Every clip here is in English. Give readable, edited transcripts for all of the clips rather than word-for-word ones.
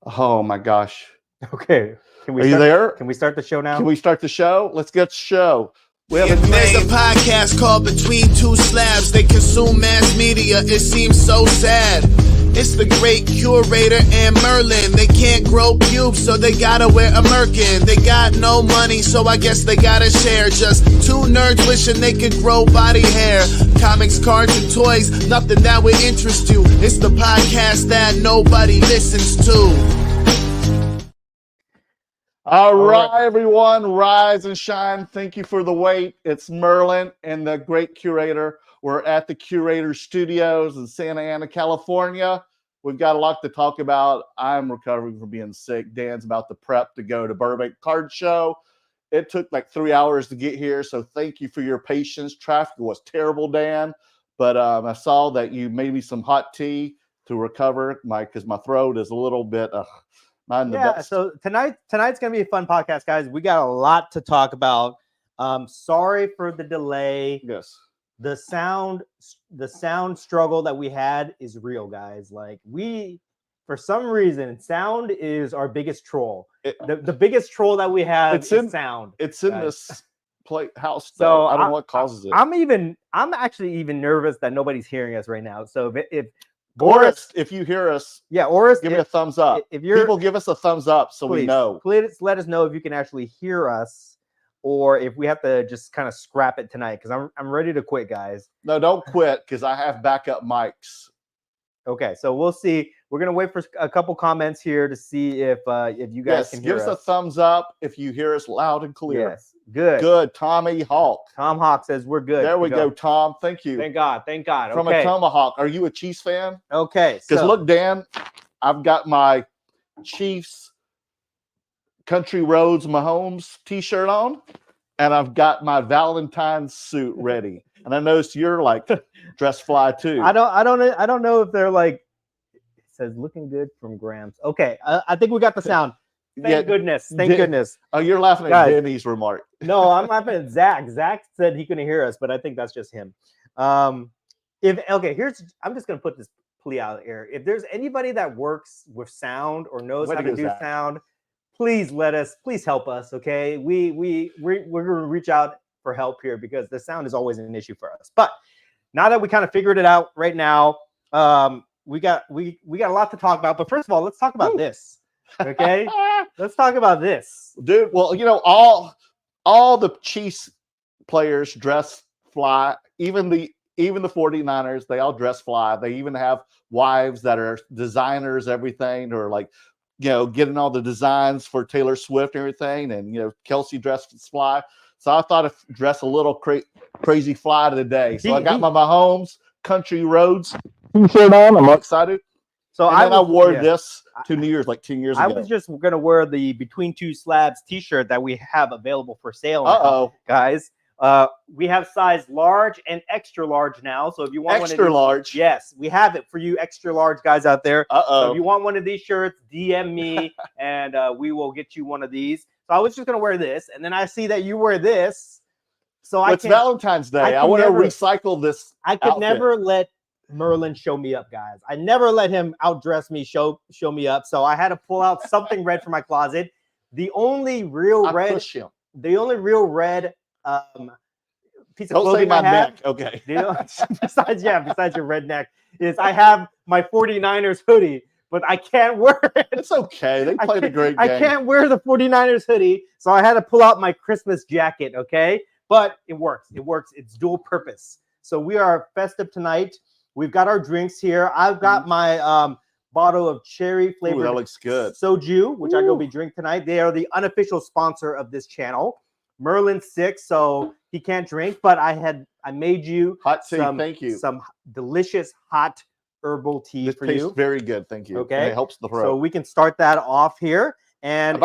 Oh my gosh. Okay. Can we Are you start, there? Can we start the show now? Can we start the show? Let's get the show. We have There's a podcast called Between Two Slabs. They consume mass media. It seems so sad. It's the great curator and Merlin. They can't grow pubes, so they gotta wear a merkin. They got no money, so I guess they gotta share. Just two nerds wishing they could grow body hair. Comics, cards, and toys, nothing that would interest you. It's the podcast that nobody listens to. All right, everyone, rise and shine. Thank you for the wait. It's Merlin and the great curator. We're at the Curator Studios in Santa Ana, California. We've got a lot to talk about. I'm recovering from being sick. Dan's about to prep to go to Burbank Card Show. It took like 3 hours to get here, so thank you for your patience. Traffic was terrible, Dan, but I saw that you made me some hot tea to recover because my throat is a little bit So tonight's gonna be a fun podcast, guys. We got a lot to talk about. Sorry for the delay. Yes. The sound struggle that we had is real, guys. Like for some reason, sound is our biggest troll. The biggest troll that we have is sound. It's in this house. So I don't know what causes it. I'm actually even nervous that nobody's hearing us right now. So if Boris, if you hear us, Oris, give me a thumbs up. If you're people, give us a thumbs up so we know. Please let us know if you can actually hear us, or if we have to just kind of scrap it tonight. Because I'm ready to quit, guys. No, don't quit because I have backup mics. Okay, so we'll see. We're gonna wait for a couple comments here to see if you guys can hear us. Give us a thumbs up if you hear us loud and clear. Yes, good. Good. Tommy Hawk. Tom Hawk says we're good. There we go, Tom. Thank you. Thank God. From a Tomahawk. Are you a Chiefs fan? Okay. Because look, Dan, I've got my Chiefs Country Roads Mahomes t-shirt on, and I've got my Valentine's suit ready. And I noticed you're like dress fly too. I don't know if they're like. It says looking good from Grams. Okay, I think we got the sound. Thank goodness. Oh, you're laughing at Danny's remark. No, I'm laughing at Zach. Zach said he couldn't hear us, but I think that's just him. I'm just gonna put this plea out here. If there's anybody that works with sound or knows how to do sound, please help us. Okay, we're gonna reach out for help here because the sound is always an issue for us. But now that we kind of figured it out right now, we got a lot to talk about. But first of all, let's talk about this. Okay, let's talk about this, dude. Well, all the Chiefs players dress fly. Even the 49ers, they all dress fly. They even have wives that are designers, everything, or like, getting all the designs for Taylor Swift and everything. And, Kelsey dressed fly. So I thought I'd dress a little crazy fly today. So I got my Mahomes Country Roads t-shirt on. I'm excited. So I wore this to New Year's like 10 years ago. I was just going to wear the Between Two Slabs t-shirt that we have available for sale now, guys. We have size large and extra large now. So if you want extra large, yes, we have it for you extra large guys out there. So if you want one of these shirts, DM me and we will get you one of these. So I was just going to wear this, and then I see that you wear this. So it's Valentine's Day. I want to recycle this. I could never let Merlin show me up, guys. I never let him outdress me, show me up. So I had to pull out something red from my closet. The only real red piece of clothing I have. Neck. Okay. Besides your red neck, is I have my 49ers hoodie, but I can't wear it. It's okay. They played a great game. I can't wear the 49ers hoodie, so I had to pull out my Christmas jacket, okay? But it works. It's dual purpose. So we are festive tonight. We've got our drinks here. I've got my bottle of cherry flavored that looks good. soju, which I'm going to be drinking tonight. They are the unofficial sponsor of this channel. Merlin's sick, so he can't drink, but I made you hot tea. Thank you. Some delicious hot herbal tea for you. Tastes very good. Thank you. Okay. And it helps the throat. So we can start that off here. And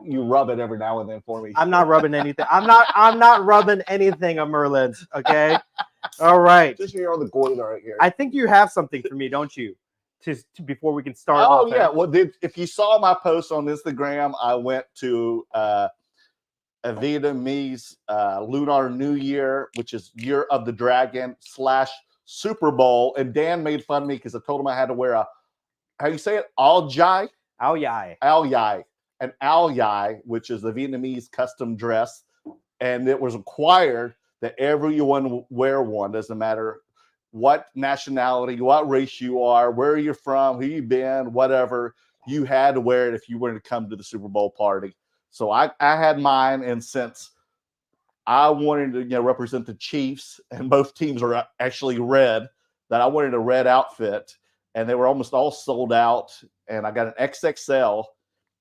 you rub it every now and then for me. I'm not rubbing anything. I'm not rubbing anything of Merlin's. Okay. All right. Just here on the corner right here. I think you have something for me, don't you? To before we can start. Oh yeah. Well, if you saw my post on Instagram, I went to Avita Me's Lunar New Year, which is Year of the Dragon / Super Bowl, and Dan made fun of me because I told him I had to wear how you say it? All jai? Ao Yai. Ao Yai. An Ao Yai, which is the Vietnamese custom dress. And it was required that everyone wear one. Doesn't matter what nationality, what race you are, where you're from, who you've been, whatever. You had to wear it if you were to come to the Super Bowl party. So I had mine, and since I wanted to represent the Chiefs, and both teams are actually red, that I wanted a red outfit, and they were almost all sold out. And I got an XXL,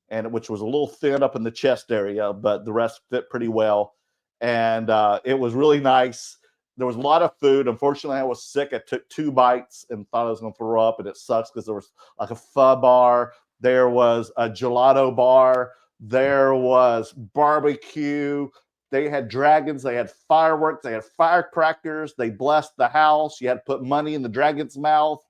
and which was a little thin up in the chest area, but the rest fit pretty well. And it was really nice. There was a lot of food. Unfortunately, I was sick. I took 2 bites and thought I was going to throw up, and it sucks because there was like a pho bar. There was a gelato bar. There was barbecue. They had dragons. They had fireworks. They had firecrackers. They blessed the house. You had to put money in the dragon's mouth.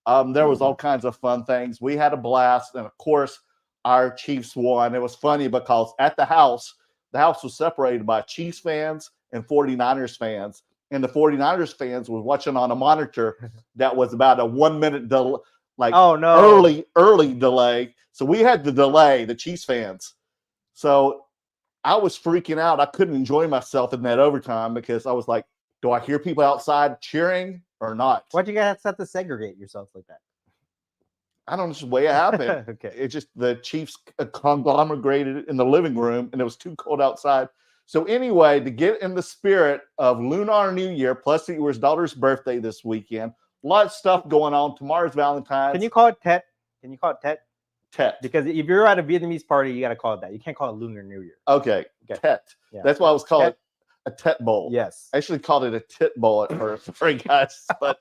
There was all kinds of fun things. We had a blast. And, of course, our Chiefs won. It was funny because at the house was separated by Chiefs fans and 49ers fans. And the 49ers fans was watching on a monitor that was about a 1 minute delay, early delay. So we had the delay, the Chiefs fans. So I was freaking out. I couldn't enjoy myself in that overtime because I was like, do I hear people outside cheering or not? Why'd you guys have to segregate yourselves like that? I don't know, just the way it happened. Okay. It just, the Chiefs conglomerated in the living room, and it was too cold outside. So anyway, to get in the spirit of Lunar New Year, plus it was daughter's birthday this weekend, a lot of stuff going on. Tomorrow's Valentine's. Can you call it Tet? Can you call it Tet? Tet. Because if you're at a Vietnamese party, you got to call it that. You can't call it Lunar New Year. Okay. Tet. Yeah. That's why I was calling it a Tet Bowl. Yes. I actually called it a Tit Bowl at first. Sorry, guys. But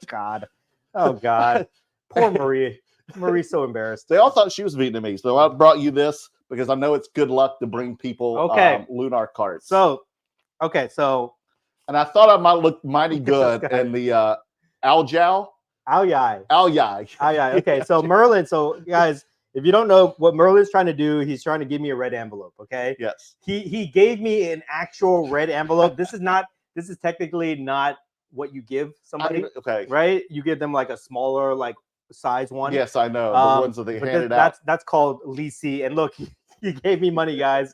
Oh, God. Poor Marie. Marie's so embarrassed. They all thought she was Vietnamese. So I brought you this because I know it's good luck to bring people lunar cards. So, and I thought I might look mighty good in the Ao Yai. Ao Yai. Ao Yai. Ao Yai. Okay, so Merlin. So, guys, if you don't know what Merlin's trying to do, he's trying to give me a red envelope. Okay. Yes. He gave me an actual red envelope. This is technically not what you give somebody. Okay. Right? You give them like a smaller size one. Yes, I know. The ones that they handed out. That's called Lisi. And look, he gave me money, guys.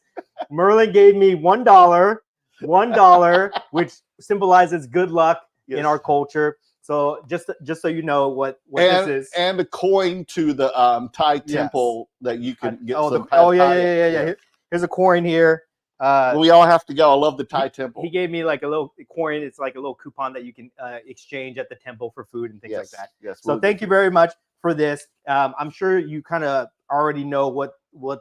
Merlin gave me $1, which symbolizes good luck in our culture. So just so you know what this is. And a coin to the Thai temple that you can get some. Yeah. Here's a coin here. We all have to go. I love the Thai temple. He gave me like a little coin. It's like a little coupon that you can exchange at the temple for food and things like that. Yes. So thank you very much for this. I'm sure you kind of already know what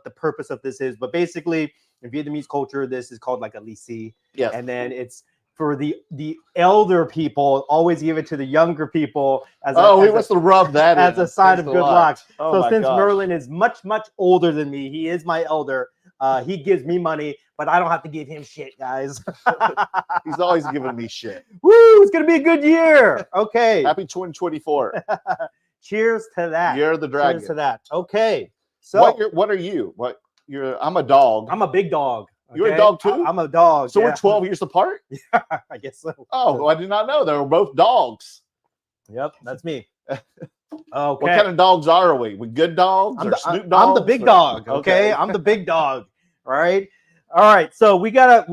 the purpose of this is, but basically in Vietnamese culture, this is called like a lì. Yes. And then it's for the elder people. Always give it to the younger people he wants to rub that as a sign of good luck. Oh, so since Merlin is much older than me, he is my elder. He gives me money, but I don't have to give him shit, guys. He's always giving me shit. Woo! It's gonna be a good year. Okay. Happy 2024. Cheers to that. Year of the dragon. Cheers to that. Okay. So what are you? I'm a dog. I'm a big dog. Okay? You're a dog too? I'm a dog. So we're 12 years apart? Yeah, I guess so. Oh, well, I did not know. They were both dogs. Yep, that's me. Okay. What kind of dogs are we? We good dogs or Snoop dogs? I'm the big dog. Okay. I'm the big dog. All right. So we gotta.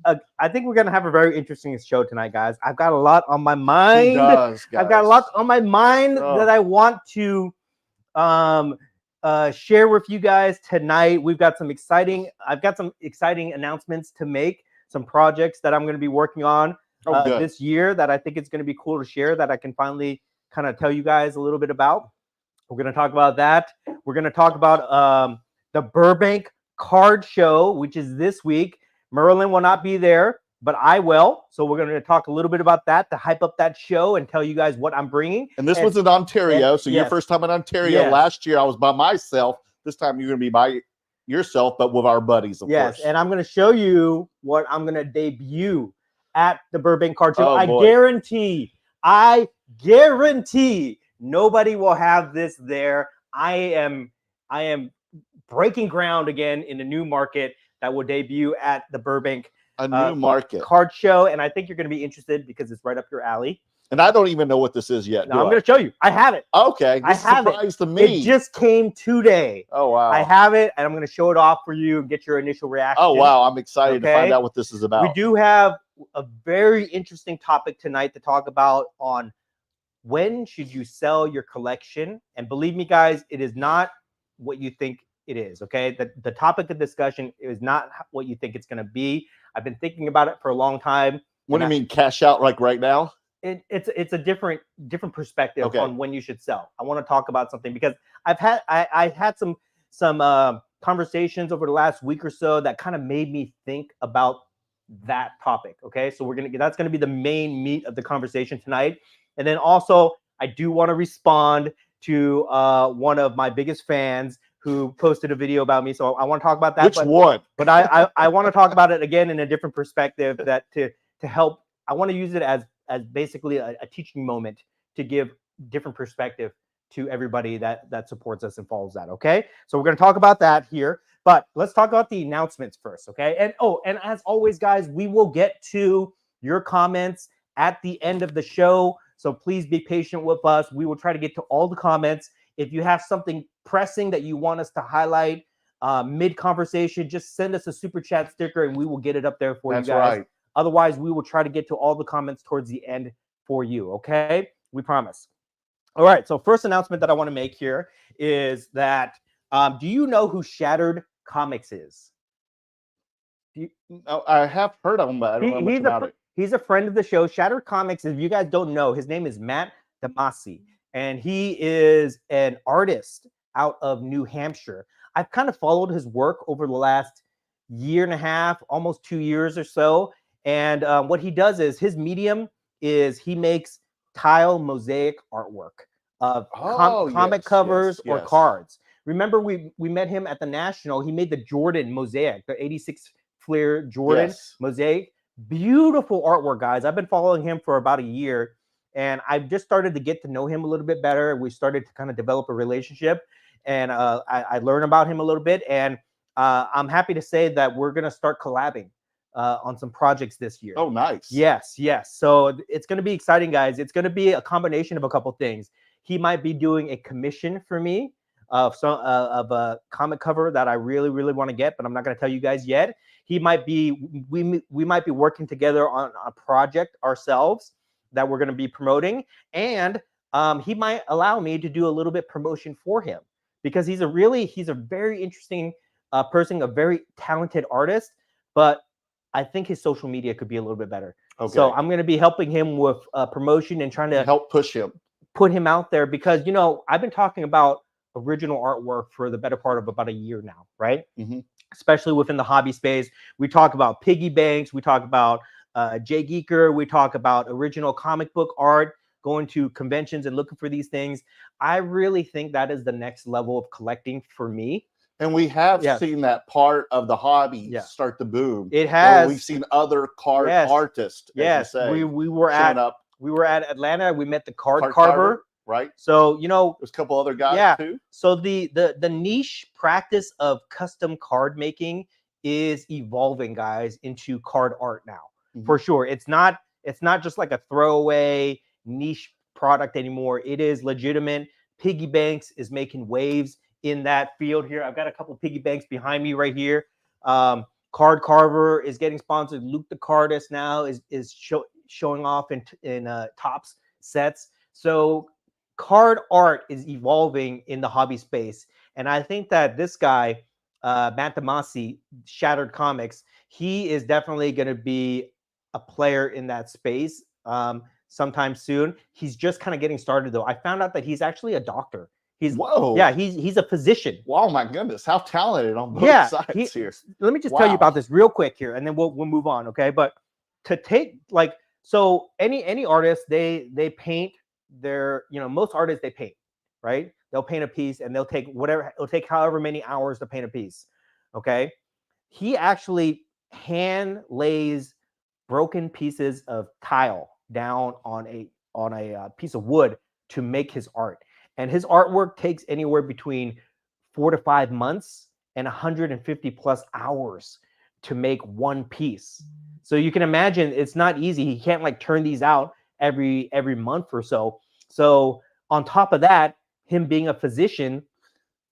I think we're gonna have a very interesting show tonight, guys. I've got a lot on my mind. He does, guys. I've got a lot on my mind that I want to share with you guys tonight. I've got some exciting announcements to make, some projects that I'm going to be working on this year that I think it's going to be cool to share, that I can finally kind of tell you guys a little bit about. We're going to talk about that. We're going to talk about the Burbank card show, which is this week. Merlin will not be there, but I will. So we're going to talk a little bit about that to hype up that show and tell you guys what I'm bringing. And this was in Ontario. So your first time in Ontario. Yes. Last year I was by myself. This time you're going to be by yourself, but with our buddies, of course. And I'm going to show you what I'm going to debut at the Burbank card show. I guarantee nobody will have this there. I am breaking ground again in a new market that will debut at the Burbank new market card show, and I think you're going to be interested because it's right up your alley. And I don't even know what this is yet. No, I'm going to show you. I have it. Okay. I This is a have it. surprise to me. It just came today. Oh, wow. I have it, and I'm going to show it off for you and get your initial reaction. Oh, wow. I'm excited to find Okay. out what this is about. We do have a very interesting topic tonight to talk about on when should you sell your collection. And believe me, guys, it is not what you think it is, okay? The topic of discussion is not what you think it's going to be. I've been thinking about it for a long time. What do you mean cash out like right now? It's a different perspective Okay. on when you should sell. I want to talk about something because I've had some conversations over the last week or so that kind of made me think about that topic. Okay, so that's gonna be the main meat of the conversation tonight. And then also I do want to respond to one of my biggest fans who posted a video about me. So I want to talk about that. Which one? But I want to talk about it again in a different perspective, that to help. I want to use it as basically a teaching moment to give different perspective to everybody that supports us and follows that. Okay, so we're going to talk about that here, but let's talk about the announcements first. Okay, and as always, guys, we will get to your comments at the end of the show, so please be patient with us. We will try to get to all the comments. If you have something pressing that you want us to highlight mid conversation, just send us a super chat sticker and we will get it up there for you guys. Right. Otherwise, we will try to get to all the comments towards the end for you, okay? We promise. All right, so first announcement that I want to make here is that, do you know who Shattered Comics is? I have heard of him, but I don't know much about it. He's a friend of the show. Shattered Comics, if you guys don't know, his name is Matt Damasi, and he is an artist out of New Hampshire. I've kind of followed his work over the last year and a half, almost 2 years or so. And what he does is his medium is he makes tile mosaic artwork of comic covers or cards. Remember, we met him at the National. He made the Jordan mosaic, the 86 Fleer Jordan mosaic. Beautiful artwork, guys. I've been following him for about a year, and I've just started to get to know him a little bit better. We started to kind of develop a relationship, and I learned about him a little bit. And I'm happy to say that we're going to start collabing on some projects this year. Oh, nice. Yes. So it's going to be exciting, guys. It's going to be a combination of a couple things. He might be doing a commission for me of a comic cover that I really, really want to get, but I'm not going to tell you guys yet. He might be, we might be working together on a project ourselves that we're going to be promoting, and he might allow me to do a little bit promotion for him because he's a very interesting person, a very talented artist, but I think his social media could be a little bit better. Okay. So I'm going to be helping him with promotion and trying to help put him out there because, I've been talking about original artwork for the better part of about a year now, right? Mm-hmm. Especially within the hobby space. We talk about piggy banks. We talk about Jay Geeker. We talk about original comic book art, going to conventions and looking for these things. I really think that is the next level of collecting for me. And we have seen that part of the hobby start to boom. It has. We've seen other card artists. Yes, we were at Atlanta. We met the card carver, right? So there's a couple other guys too. So the niche practice of custom card making is evolving, guys, into card art now. Mm-hmm. For sure. It's not just like a throwaway niche product anymore. It is legitimate. Piggy banks is making waves in that field here. I've got a couple piggy banks behind me right here. Card Carver is getting sponsored. Luke the Cardist now is showing off in Topps sets. So card art is evolving in the hobby space. And I think that this guy, Matt Damasi, Shattered Comics, he is definitely going to be a player in that space sometime soon. He's just kind of getting started, though. I found out that he's actually a doctor. He's a physician. Wow, my goodness, how talented on both sides here. Let me just tell you about this real quick here, and then we'll move on, okay? But to take so any artist, they paint their, most artists they paint, right? They'll paint a piece and it'll take however many hours to paint a piece, okay? He actually hand lays broken pieces of tile down on a piece of wood to make his art. And his artwork takes anywhere between 4 to 5 months and 150 plus hours to make one piece. So you can imagine it's not easy. He can't turn these out every month or so. So on top of that, him being a physician,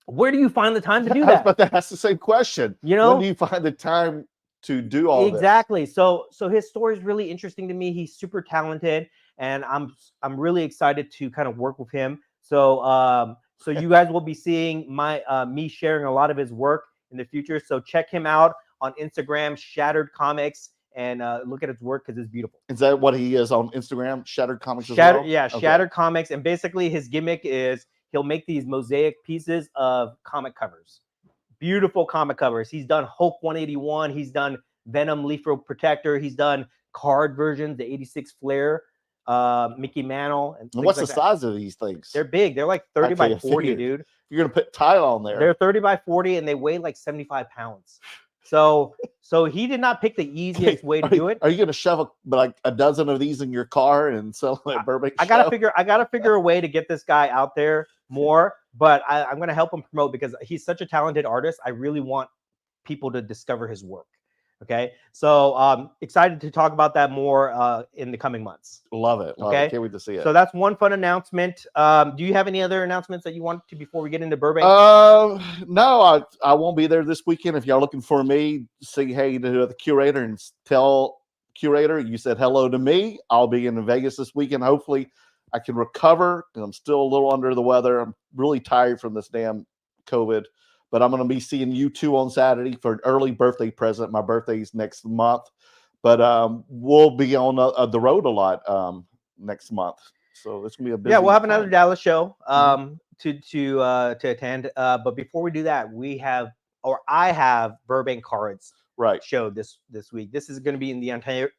where do you find the time to do I was that? about to ask the same question. You know, when do you find the time to do all exactly. So his story is really interesting to me. He's super talented, and I'm really excited to kind of work with him. So so you guys will be seeing my me sharing a lot of his work in the future. So check him out on Instagram, Shattered Comics, and look at his work because it's beautiful. Is that what he is on Instagram? Shattered Comics as Shattered, well? yeah, Okay. Shattered Comics, and basically his gimmick is he'll make these mosaic pieces of comic covers. Beautiful comic covers. He's done Hulk 181. He's done Venom Leaf Road Protector. He's done card versions, the 86 Flair, Mickey Mantle. And what's like the size of these things? They're big. They're like 30 by 40, dude. You're going to put tile on there. They're 30 by 40, and they weigh like 75 pounds. So he did not pick the easiest way to do it. Are you going to shove like a dozen of these in your car and sell them at Burbank? I gotta figure a way to get this guy out there more, but I'm gonna help him promote because he's such a talented artist. I really want people to discover his work. Okay, so excited to talk about that more in the coming months. Love it. Okay, can't wait to see it. So that's one fun announcement. Do you have any other announcements that you want to before we get into Burbank? No, I won't be there this weekend. If y'all looking for me, say hey to the curator and tell curator you said hello to me. I'll be in Vegas this weekend. Hopefully I can recover because I'm still a little under the weather. I'm really tired from this damn COVID, but I'm going to be seeing you two on Saturday for an early birthday present. My birthday's next month, but we'll be on the road a lot next month. So it's going to be a busy we'll have another time. Dallas show to attend. But before we do that, I have Burbank cards show this week. This is going to be in the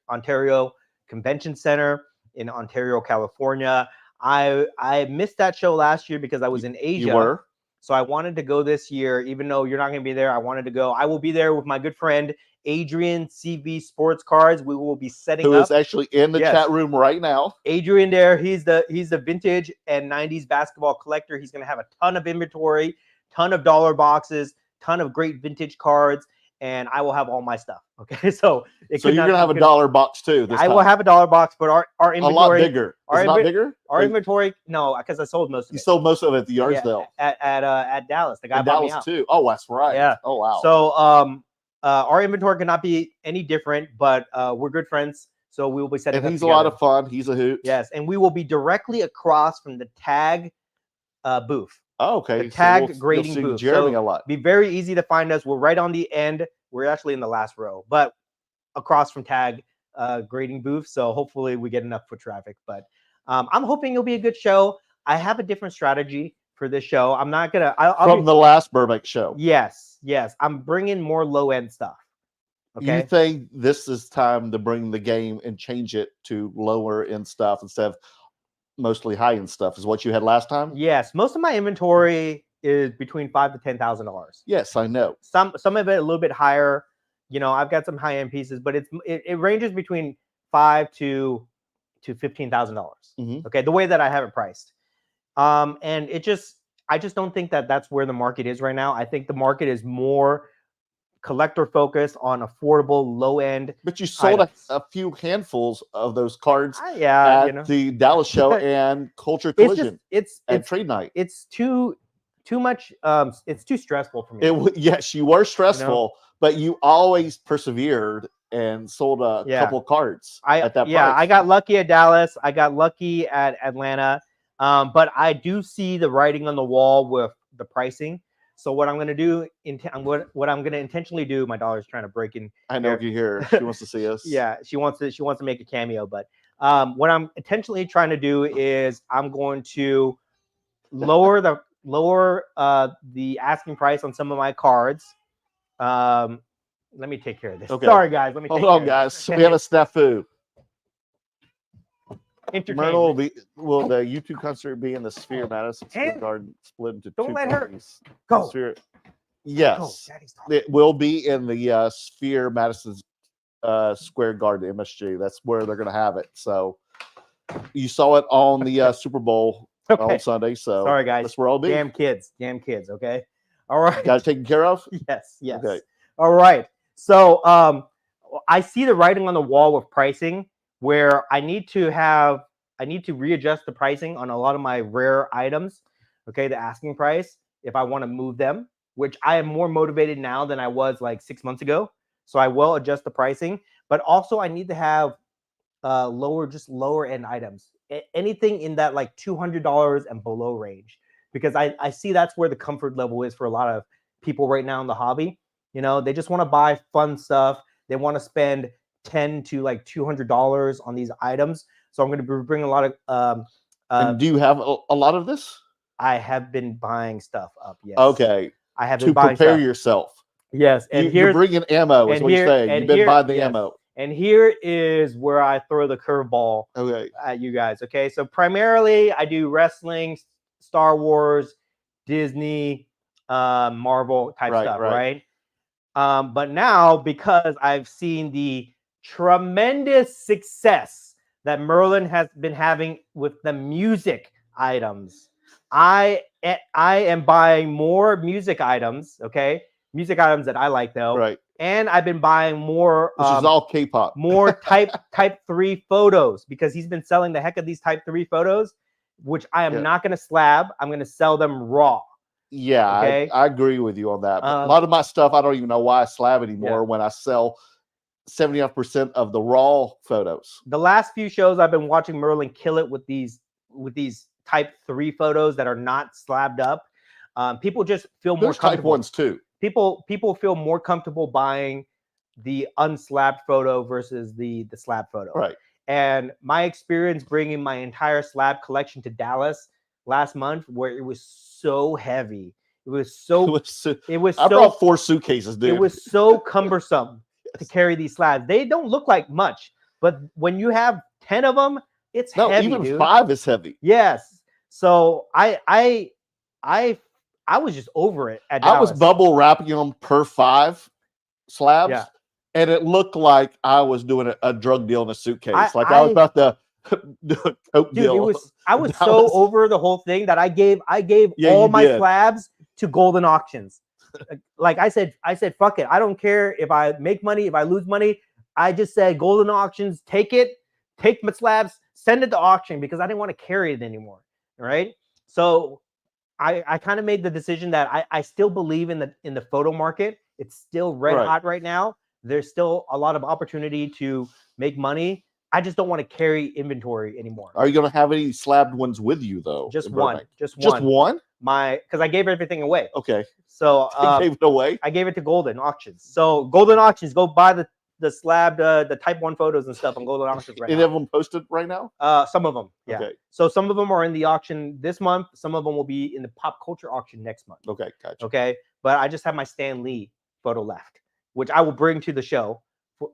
Ontario Convention Center in Ontario, California. I missed that show last year because I was in Asia. You were? So I wanted to go this year, even though you're not going to be there. I wanted to go. I will be there with my good friend Adrian, CV Sports Cards. We will be setting up. Who is actually in the chat room right now. Adrian there. He's the vintage and 90s basketball collector. He's going to have a ton of inventory, ton of dollar boxes, ton of great vintage cards, and I will have all my stuff. Okay, so you're gonna have a dollar box too. I will have a dollar box, but our inventory a lot bigger. It's not bigger. Our inventory, no, because I sold most of it. You sold most of it at the yard sale at Dallas. The guy bought Dallas me out too. Oh, that's right. Yeah. Oh wow. So our inventory cannot be any different, but we're good friends, so we will be setting. And he's a lot of fun. He's a hoot. Yes, and we will be directly across from the tag booth. Oh, okay. The tag grading booth. Jeremy so a lot. Be very easy to find us. We're right on the end. We're actually in the last row, but across from tag grading booth. So hopefully we get enough foot traffic. But I'm hoping it'll be a good show. I have a different strategy for this show. I'm not gonna from the last Burbank show. Yes. I'm bringing more low end stuff. Okay. You think this is time to bring the game and change it to lower end stuff instead of mostly high end stuff? Is what you had last time? Yes, most of my inventory is between $5,000 to $10,000. Yes, I know. Some of it a little bit higher. You know, I've got some high end pieces, but it ranges between $5,000 to $15,000. Okay, the way that I have it priced, and I just don't think that that's where the market is right now. I think the market is more collector focused on affordable, low end. But you sold a few handfuls of those cards at the Dallas show and Culture Collision. It's trade night. It's too much. It's too stressful for me. Yes, you were stressful, but you always persevered and sold a couple cards at that price. I got lucky at Dallas. I got lucky at Atlanta. But I do see the writing on the wall with the pricing. So what I'm going to do, what I'm going to intentionally do, my daughter's trying to break in. I know you hear. She wants to see us. Yeah, she wants to make a cameo. But what I'm intentionally trying to do is I'm going to lower the asking price on some of my cards. Let me take care of this. Okay. Sorry, guys. Let me hold on, guys. We have a snafu. Merlin, will the YouTube concert be in the Sphere Madison Square Garden split into don't two let parties? Her go. Sphere, yes, go. It will be in the Sphere Madison Square Garden MSG. That's where they're going to have it. So you saw it on the Super Bowl on Sunday. So sorry, guys. That's where I'll be. Damn kids. Okay. All right. Got it taken care of. Yes. Okay. All right. So I see the writing on the wall with pricing, where I need to have need to readjust the pricing on a lot of my rare items. Okay, the asking price if I want to move them, which I am more motivated now than I was like 6 months ago. So I will adjust the pricing, but also I need to have lower end items, anything in that like $200 and below range, because I see that's where the comfort level is for a lot of people right now in the hobby. You know, they just want to buy fun stuff. They want to spend $10 to like $200 on these items. So I'm going to bring a lot of. And do you have a lot of this? I have been buying stuff up. Yes. Okay. I have been to buying prepare stuff. yourself. Yes, and you're bringing ammo. Is what you're saying. You've been buying the ammo. And here is where I throw the curveball at you guys. Okay, so primarily I do wrestling, Star Wars, Disney, Marvel type stuff, right? But now, because I've seen the tremendous success that Merlin has been having with the music items, I am buying more music items. Okay, music items that I like though. Right. And I've been buying more. Which is all K-pop. More type 3 photos, because he's been selling the heck of these type 3 photos, which I am not going to slab. I'm going to sell them raw. Yeah, okay? I agree with you on that. But a lot of my stuff, I don't even know why I slab anymore when I sell 70% of the raw photos. The last few shows I've been watching Merlin kill it with these type 3 photos that are not slabbed up. People just feel more comfortable. Type 1s too. People feel more comfortable buying the unslabbed photo versus the slab photo. Right. And my experience bringing my entire slab collection to Dallas last month, where it was so heavy. It was so I brought 4 suitcases, dude. It was so cumbersome to carry these slabs. They don't look like much, but when you have 10 of them, it's heavy. Even dude. 5 is heavy. Yes. So I was just over it at Dallas. I was bubble wrapping them per 5 slabs, and it looked like I was doing a drug deal in a suitcase. I was about to do a coke deal. I was so over the whole thing that I gave all my slabs to Golden Auctions. Like I said, fuck it. I don't care if I make money, if I lose money. I just said, Golden Auctions, take my slabs, send it to auction, because I didn't want to carry it anymore. Right. So I kind of made the decision that I still believe in the photo market. It's still red hot right now. There's still a lot of opportunity to make money. I just don't want to carry inventory anymore. Are you going to have any slabbed ones with you though? Just one. Just one? Because I gave everything away. Okay. So you gave it away? I gave it to Golden Auctions. So Golden Auctions, go buy the slabbed, the type 1 photos and stuff on Golden Auctions right now. Any of them posted right now? Some of them, yeah. Okay. So some of them are in the auction this month. Some of them will be in the pop culture auction next month. Okay, gotcha. Okay, but I just have my Stan Lee photo left, which I will bring to the show.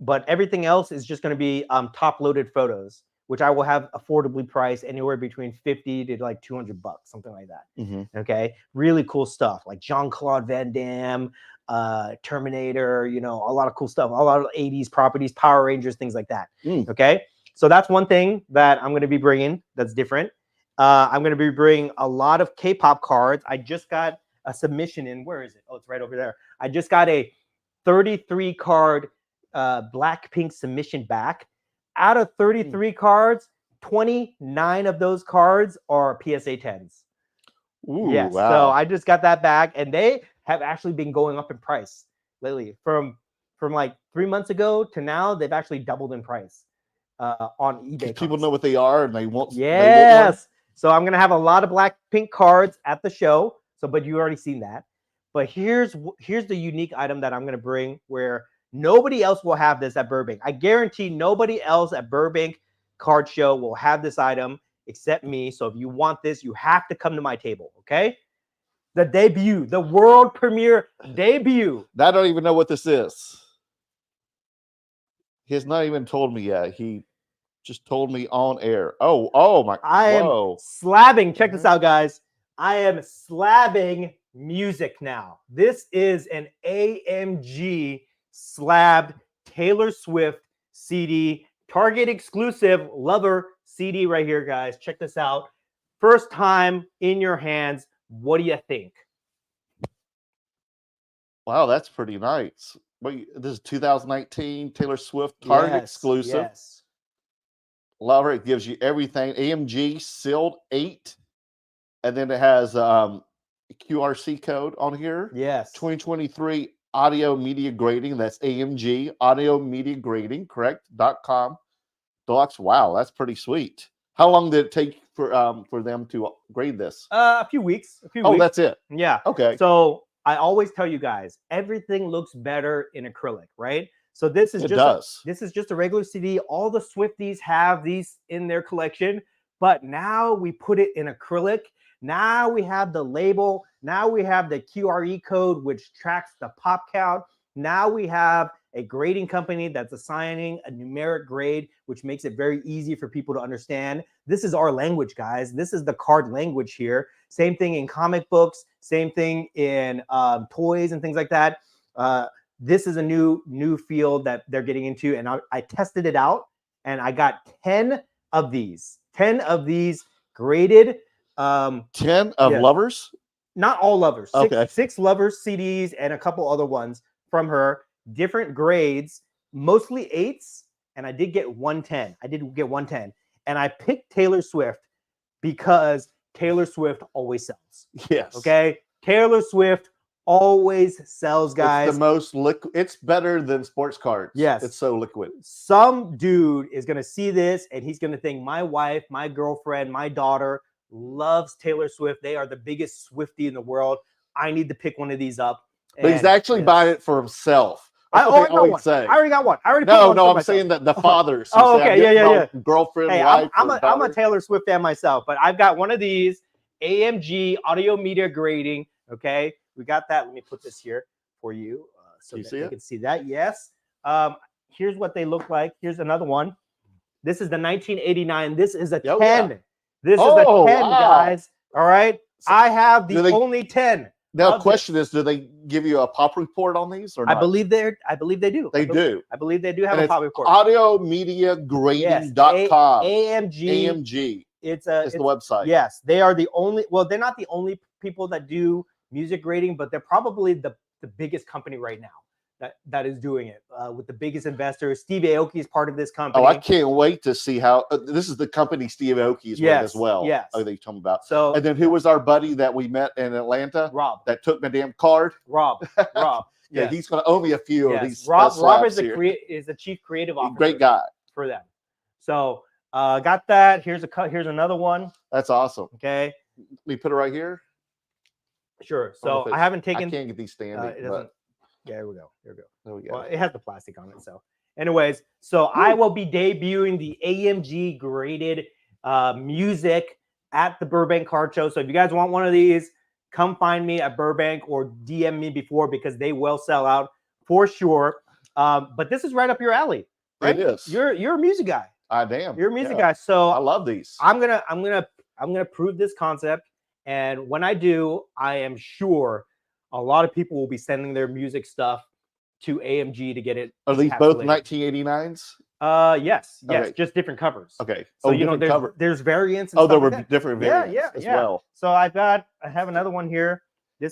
But everything else is just going to be top-loaded photos, which I will have affordably priced anywhere between $50 to like $200, something like that. Mm-hmm. Okay, really cool stuff like Jean-Claude Van Damme, Terminator, a lot of cool stuff, a lot of 80s properties, Power Rangers, things like that. Okay, so that's one thing that I'm going to be bringing that's different. I'm going to be bringing a lot of K-pop cards. I just got a submission in. Where is it? Oh, it's right over there. I just got a 33 card Blackpink submission back. Out of 33 cards, 29 of those cards are PSA 10s. Ooh, yes. Wow. So I just got that back, and they have actually been going up in price lately. From like 3 months ago to now, they've actually doubled in price on eBay. People know what they are, and they want. Yes. So I'm gonna have a lot of Blackpink cards at the show. So, but you already seen that. But here's the unique item that I'm gonna bring, where nobody else will have this at Burbank. I guarantee nobody else at Burbank Card Show will have this item except me. So if you want this, you have to come to my table, okay? The debut, the world premiere debut. I don't even know what this is. He has not even told me yet. He just told me on air. Oh my! I am slabbing. Check this out, guys. I am slabbing music now. This is an AMG slabbed Taylor Swift CD, Target exclusive Lover CD right here, guys. Check this out. First time in your hands. What do you think? Wow, that's pretty nice. Wait, this is 2019 Taylor Swift Target exclusive. Yes. Love her. It gives you everything. AMG sealed 8. And then it has QRC code on here. Yes. 2023 audio media grading. That's AMG audio media grading, correct? .com. Deluxe. Wow, that's pretty sweet. How long did it take for them to grade this? A few weeks. Oh, that's it. Yeah. Okay. So I always tell you guys, everything looks better in acrylic, right? So this is this is just a regular CD. All the Swifties have these in their collection, but now we put it in acrylic. Now we have the label. Now we have the QRE code, which tracks the pop count. Now we have a grading company that's assigning a numeric grade, which makes it very easy for people to understand. This is our language, guys. This is the card language here. Same thing in comic books. Same thing in toys and things like that. This is a new field that they're getting into, and I tested it out, and I got 10 of these. 10 of these graded. 10 of Lovers? Not all Lovers. Okay. Six Lovers CDs and a couple other ones from her. Different grades, mostly 8s, and I did get 110. I did get 110. And I picked Taylor Swift because Taylor Swift always sells. Yes. Okay? Taylor Swift always sells, guys. It's the most liquid. It's better than sports cards. Yes. It's so liquid. Some dude is going to see this, and he's going to think, my wife, my girlfriend, my daughter loves Taylor Swift. They are the biggest Swiftie in the world. I need to pick one of these up. But he's actually buying it for himself. I already got one. I already I'm saying that the fathers. Oh, okay, yeah. Girlfriend, hey, wife. I'm a Taylor Swift fan myself, but I've got one of these AMG audio media grading. Okay, we got that. Let me put this here for you so that you can see that. Yes. Here's what they look like. Here's another one. This is the 1989. This is a 10. Yeah. This is a 10, guys. All right. So I have the only 10. Now, the question is, do they give you a pop report on these or not? I believe they do. They do. I believe they do have a pop report. AudioMediaGrading.com. AMG. It's the website. Yes, they are the only. Well, they're not the only people that do music grading, but they're probably the biggest company right now that is doing it with the biggest investors. Steve Aoki is part of this company. Oh, I can't wait to see how this is the company Steve Aoki is with as well. Yes. Oh, they talking about. So, and then who was our buddy that we met in Atlanta? Rob. That took my damn card. Rob. Yeah, yes. He's going to owe me a few of these. Rob is the chief creative officer. Great guy for them. So got that. Here's another one. That's awesome. Okay. We put it right here. Sure. So I haven't taken. I can't get these standing. It doesn't. Yeah, here we go. There we go. Well, it has the plastic on it. So, anyways, I will be debuting the AMG graded music at the Burbank Card Show. So if you guys want one of these, come find me at Burbank or DM me before because they will sell out for sure. But this is right up your alley, right? It is. You're a music guy. I am. You're a music guy. So I love these. I'm gonna prove this concept, and when I do, I am sure a lot of people will be sending their music stuff to AMG to get it. Are these both 1989s? Yes, okay. Just different covers. Okay. So there's variants. And there were like different variants as well. So I have another one here.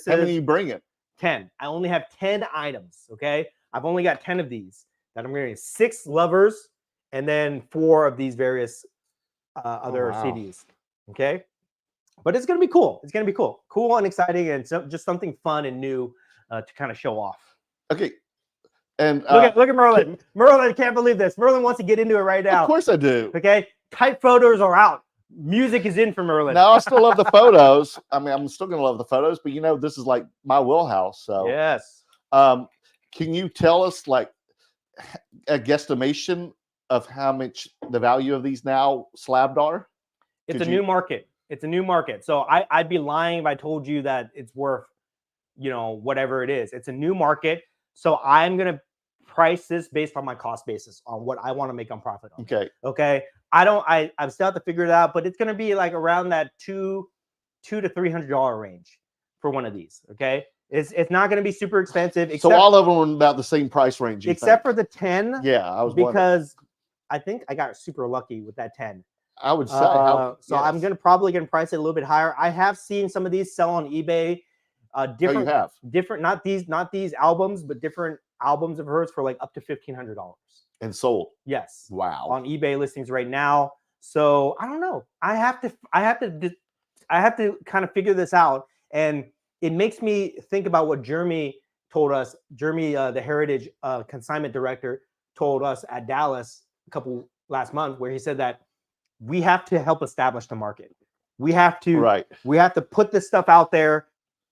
How many you bring it? 10. I only have 10 items. Okay. I've only got 10 of these that I'm getting. 6 Lovers and then 4 of these various other CDs. Okay. But it's going to be cool. It's going to be cool. Cool and exciting and just something fun and new to kind of show off. Okay. And look at Merlin. Merlin, I can't believe this. Merlin wants to get into it right now. Of course I do. Okay. Type photos are out. Music is in for Merlin. Now, I still love the photos. I mean, I'm still going to love the photos, but this is like my wheelhouse. So, yes. Can you tell us like a guesstimation of how much the value of these now slabbed are? It's a new market. It's a new market. So I'd be lying if I told you that it's worth, whatever it is. It's a new market. So I'm going to price this based on my cost basis on what I want to make on profit on. Okay. I still have to figure it out, but it's going to be like around that $200 to $300 range for one of these. Okay. It's not going to be super expensive. So all of them are about the same price range, except for the 10. Yeah. I was because I think I got super lucky with that 10. I would say. I'm probably going to price it a little bit higher. I have seen some of these sell on eBay. Different, not these albums, but different albums of hers for like up to $1,500. And sold. Yes. Wow. On eBay listings right now. So I don't know. I have to kind of figure this out. And it makes me think about what Jeremy told us. Jeremy, the Heritage consignment director, told us at Dallas last month, where he said that we have to help establish the market. We have to put this stuff out there.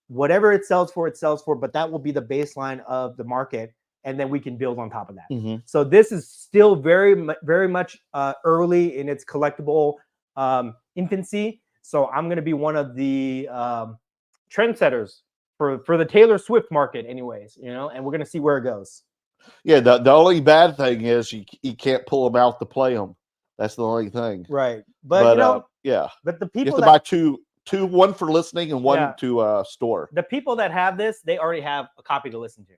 Whatever it sells for, but that will be the baseline of the market. And then we can build on top of that. So this is still very much early in its collectible infancy. So I'm going to be one of the trendsetters for the Taylor Swift market anyways, you know, and we're going to see where it goes. Yeah, the only bad thing is you can't pull them out to play them. That's the only thing. Right. But you know, yeah. But the you people have to buy two, one for listening and one to store. The people that have this, they already have a copy to listen to.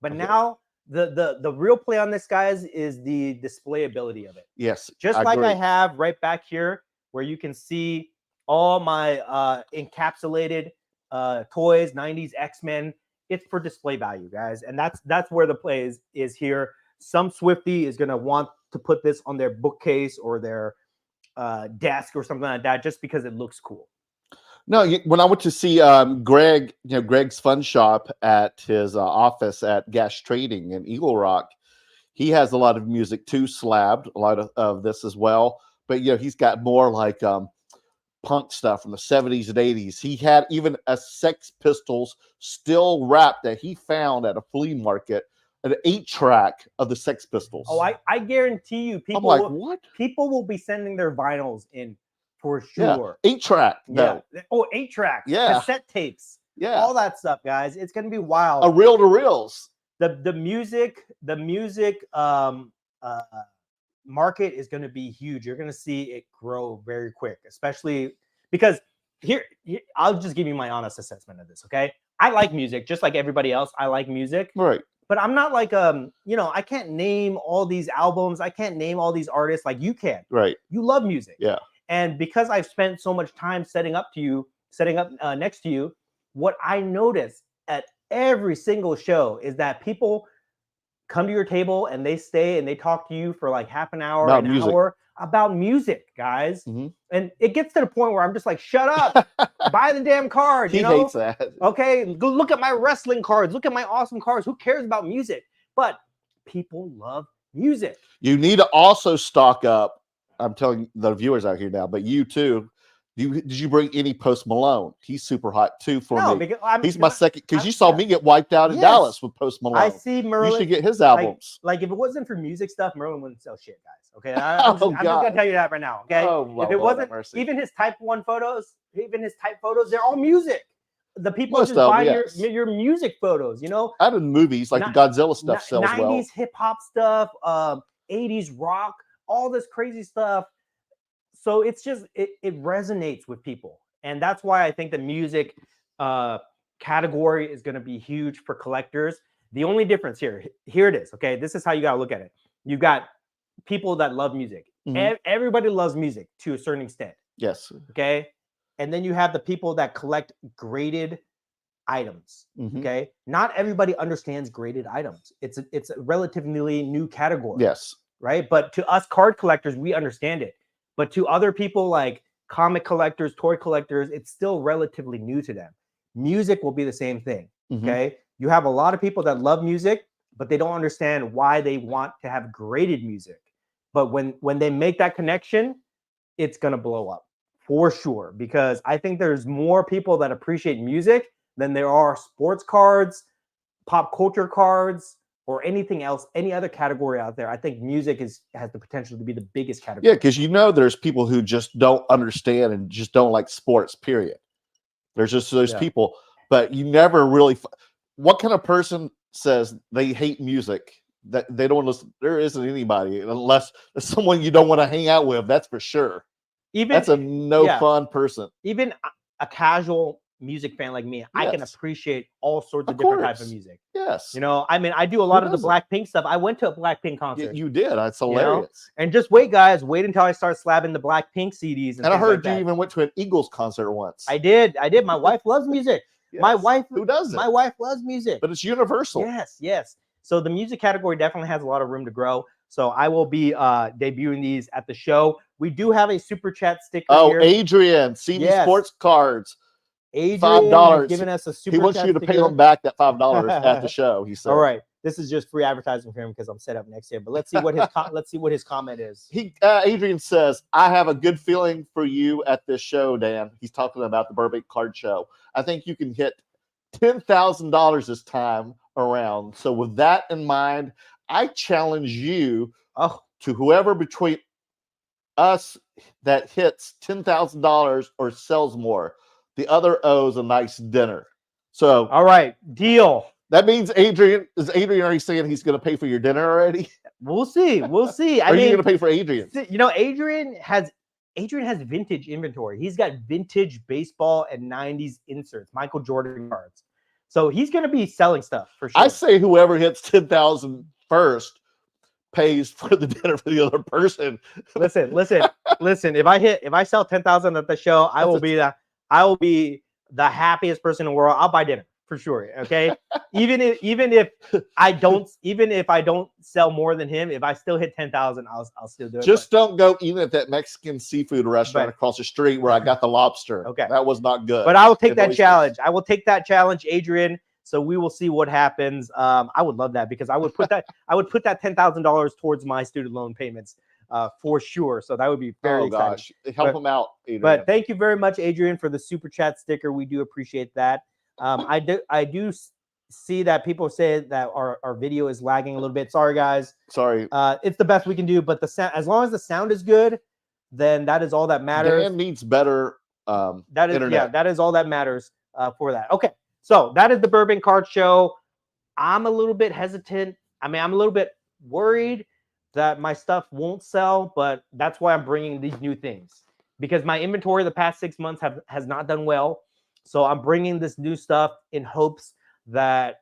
But now the real play on this, guys, is the display ability of it. Yes. Just like I have right back here, where you can see all my encapsulated toys, 90s X-Men. It's for display value, guys. And that's where the play is here. Some Swiftie is going to want to put this on their bookcase or their desk or something like that, just because it looks cool. No, when I went to see Greg, Greg's Fun Shop at his office at Gas Trading in Eagle Rock, he has a lot of music too, Slabs, a lot of this as well. But, he's got more like punk stuff from the 70s and 80s. He had even a Sex Pistols still wrap that he found at a flea market, an 8-track of the Sex Pistols. Oh, I guarantee you, people what? People will be sending their vinyls in for sure. Yeah. 8-track. Yeah. Oh, 8-track. Yeah. Cassette tapes. Yeah. All that stuff, guys. It's gonna be wild. A reel to reels. The music market is going to be huge. You're going to see it grow very quick, especially because here I'll just give you my honest assessment of this. Okay. I like music just like everybody else. I like music. Right. But I'm not like, I can't name all these albums. I can't name all these artists like you can. Right. You love music. Yeah. And because I've spent so much time setting up next to you, what I notice at every single show is that people come to your table and they stay and they talk to you for like half an hour, hour about music, guys. Mm-hmm. And it gets to the point where I'm just like, shut up, buy the damn card. He hates that. Okay, go look at my wrestling cards. Look at my awesome cards. Who cares about music? But people love music. You need to also stock up. I'm telling the viewers out here now, but you too. Did you bring any Post Malone? He's super hot too for me. He's my second, because you saw me get wiped out in Dallas with Post Malone. I see Merlin. You should get his albums. Like if it wasn't for music stuff, Merlin wouldn't sell shit, guys. Okay, I'm just gonna tell you that right now. Okay, if it wasn't, even his Type 1 photos, they're all music. The people just buy your music photos. Out of movies like the Godzilla stuff sells 90s well. 90s hip hop stuff, 80s rock, all this crazy stuff. So it's just it resonates with people, and that's why I think the music category is going to be huge for collectors. The only difference here it is. Okay, this is how you got to look at it. You've got people that love music. Mm-hmm. Everybody loves music to a certain extent. Yes. Okay, and then you have the people that collect graded items. Mm-hmm. Okay, not everybody understands graded items. It's a relatively new category. Yes. Right, but to us card collectors, we understand it. But to other people like comic collectors, toy collectors, it's still relatively new to them. Music will be the same thing. Mm-hmm. Okay. You have a lot of people that love music, but they don't understand why they want to have graded music. But when they make that connection, it's going to blow up for sure. Because I think there's more people that appreciate music than there are sports cards, pop culture cards, or anything else, any other category out there. I think music has the potential to be the biggest category. Yeah, because there's people who just don't understand and just don't like sports, period. There's just those people, but you never really... What kind of person says they hate music, that they don't listen? There isn't anybody, unless it's someone you don't want to hang out with, that's for sure. That's a fun person. Even a casual music fan like me, I can appreciate all sorts of different types of music. Yes. I do a lot of the Blackpink stuff. I went to a Blackpink concert. You did. That's hilarious. And just wait, guys. Wait until I start slabbing the Blackpink CDs. And I heard you even went to an Eagles concert once. I did. My wife loves music. Yes. My wife. Who doesn't? My wife loves music. But it's universal. Yes. So the music category definitely has a lot of room to grow. So I will be debuting these at the show. We do have a super chat sticker here. Adrian, CD Sports Cards. Adrian $5. has given us a super He wants chat you to sticker. pay him back that $5 at the show. He said. All right. This is just free advertising for him because I'm set up next year. But let's see what his comment is. Adrian says, "I have a good feeling for you at this show, Dan." He's talking about the Burbank Card Show. I think you can hit $10,000 this time around. So with that in mind, I challenge you to whoever between us that hits $10,000 or sells more. The other owes a nice dinner. So all right, deal. That means Adrian already saying he's going to pay for your dinner already? We'll see. We'll see. Are you going to pay for Adrian? You know, Adrian has vintage inventory. He's got vintage baseball and 90s inserts, Michael Jordan cards. So he's going to be selling stuff for sure. I say whoever hits 10,000 first pays for the dinner for the other person. Listen. If I sell 10,000 at the show, I will be the happiest person in the world. I'll buy dinner for sure. Okay. even if I don't sell more than him, if I still hit 10,000, I'll still do it. Just don't go even at that Mexican seafood restaurant across the street where I got the lobster. Okay. That was not good. But I will take that challenge. I will take that challenge, Adrian. So we will see what happens. I would love that because I would put that $10,000 towards my student loan payments for sure. So that would be very exciting. Gosh, help him out, Adrian. But thank you very much, Adrian, for the super chat sticker. We do appreciate that. I do see that people say that our video is lagging a little bit. Sorry, guys. Sorry. It's the best we can do, but the sound, as long as the sound is good, then that is all that matters. Dan needs better internet. Yeah, that is all that matters for that. Okay. So that is the Burbank Card Show. I'm a little bit hesitant. I mean, I'm a little bit worried that my stuff won't sell, but that's why I'm bringing these new things because my inventory the past 6 months has not done well. So I'm bringing this new stuff in hopes that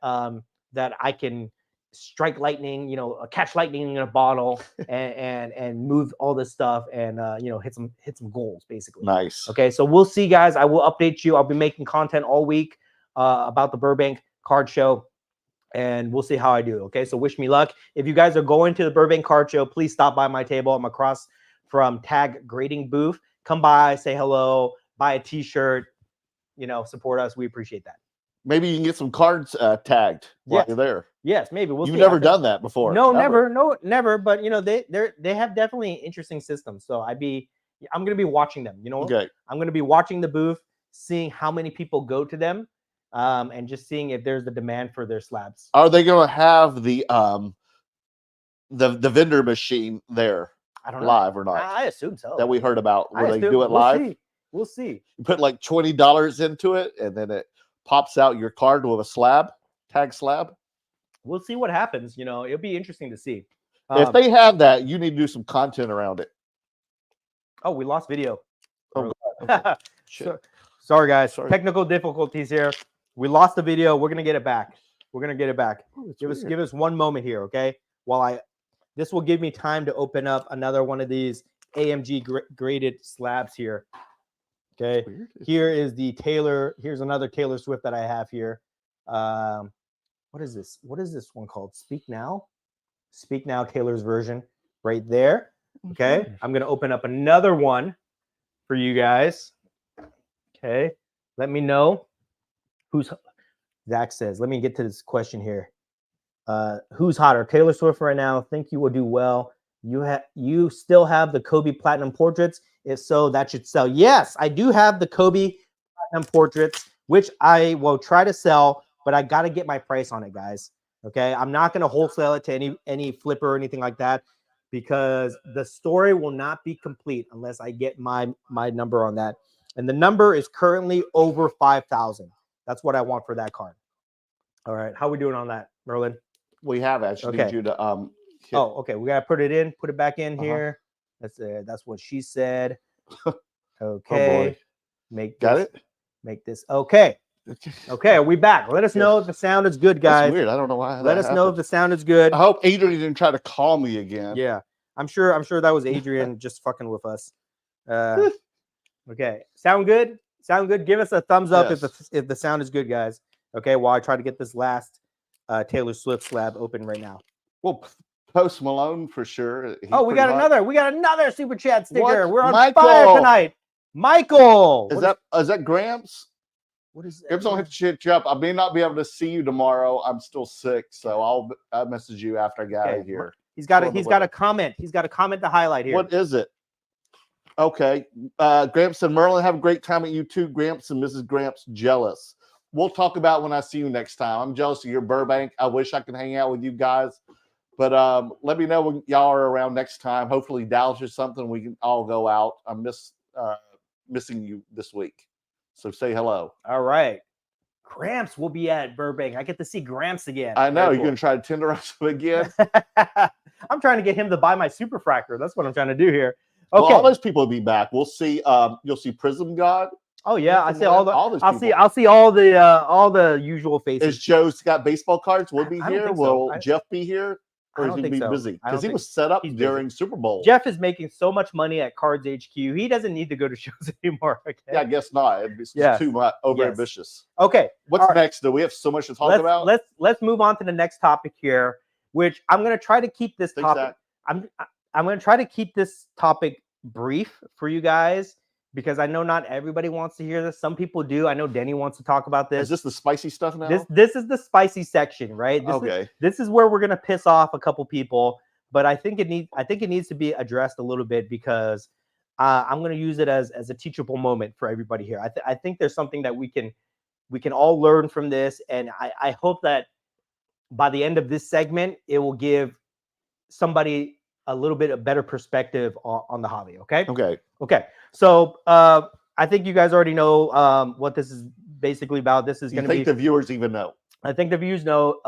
that I can strike lightning, catch lightning in a bottle and move all this stuff and hit some goals basically. Nice. Okay, so we'll see, guys. I will update you. I'll be making content all week about the Burbank Card Show, and we'll see how I do. Okay, so wish me luck. If you guys are going to the Burbank Card Show, please stop by my table. I'm across from Tag Grading Booth. Come by, say hello, buy a t-shirt, support us. We appreciate that. Maybe you can get some cards tagged while you're there. Yes, maybe. You've never done that before. No, never. But they have definitely interesting systems. So I'm gonna be watching them. Okay. I'm gonna be watching the booth, seeing how many people go to them, and just seeing if there's the demand for their slabs. Are they gonna have the vendor machine there? I don't know. Live or not? I assume so. That we heard about where they do it live. We'll see. You put like $20 into it, and then it pops out your card with a tag slab. We'll see what happens. It'll be interesting to see. If they have that, you need to do some content around it. Oh, we lost video. Oh, okay. Sorry, guys. Sorry. Technical difficulties here. We lost the video. We're gonna get it back. Oh, give us one moment here, okay? This will give me time to open up another one of these AMG graded slabs here. Okay, here is the Taylor. Here's another Taylor Swift that I have here. What is this? What is this one called? Speak Now. Speak Now, Taylor's version, right there. Okay, I'm gonna open up another one for you guys. Okay, let me know Zach says. Let me get to this question here. Who's hotter, Taylor Swift right now? Think you will do well. You still have the Kobe Platinum portraits? If so, that should sell. Yes, I do have the Kobe Platinum portraits, which I will try to sell, but I got to get my price on it, guys. Okay, I'm not going to wholesale it to any flipper or anything like that because the story will not be complete unless I get my number on that. And the number is currently over 5,000. That's what I want for that card. All right, how are we doing on that, Merlin? We have actually need you to okay. We gotta put it back in here. That's what she said. Okay. Make this okay. Okay, are we back? Let us know if the sound is good, guys. That's weird. I don't know why. Let us know if the sound is good. I hope Adrian didn't try to call me again. Yeah, I'm sure that was Adrian just fucking with us. Okay, sound good? Sound good? Give us a thumbs up if the sound is good, guys. Okay, while I try to get this last Taylor Swift slab open right now. Well, Post Malone for sure. He's Oh, we pretty got hot. another super chat sticker. What? We're on Michael! fire tonight. Michael, Is that Gramps? what is that? Gramps don't have to shit you up. I may not be able to see you tomorrow. I'm still sick, so I'll message you after I get out of here. He's got a comment. He's got a comment to highlight here. What is it? Okay. Gramps and Merlin, have a great time at you too. Gramps and Mrs. Gramps jealous. We'll talk about when I see you next time. I'm jealous of your Burbank. I wish I could hang out with you guys. But let me know when y'all are around next time. Hopefully Dallas or something. We can all go out. I missing you this week. So say hello. All right. Gramps will be at Burbank. I get to see Gramps again. I know. Very You're going to try to tenderize him again? I'm trying to get him to buy my super fractor. That's what I'm trying to do here. Okay. Well, all those people will be back. We'll see. You'll see Prism God. Oh yeah, I see all those people. I'll see all the usual faces. Is Joe's got baseball cards? Will be I don't here? think Will so. Jeff be here? Or is he be busy? Because he was set up during Super Bowl. Jeff is making so much money at Cards HQ. He doesn't need to go to shows anymore. Okay? Yeah, I guess not. It's too much over ambitious. Okay. What's next? Do we have so much to talk about? Let's move on to the next topic here, which I'm going to try to keep this topic. I'm going to try to keep this topic brief for you guys, because I know not everybody wants to hear this. Some people do. I know Denny wants to talk about this. Is this the spicy stuff now? This is the spicy section, right? This is where we're gonna piss off a couple people, but I think it needs to be addressed a little bit, because I'm gonna use it as a teachable moment for everybody here. I think there's something that we can all learn from this, and I hope that by the end of this segment, it will give somebody a little bit of better perspective on the hobby. Okay. So I think you guys already know what this is basically about. This is going to be. I think the viewers even know. I think the viewers know.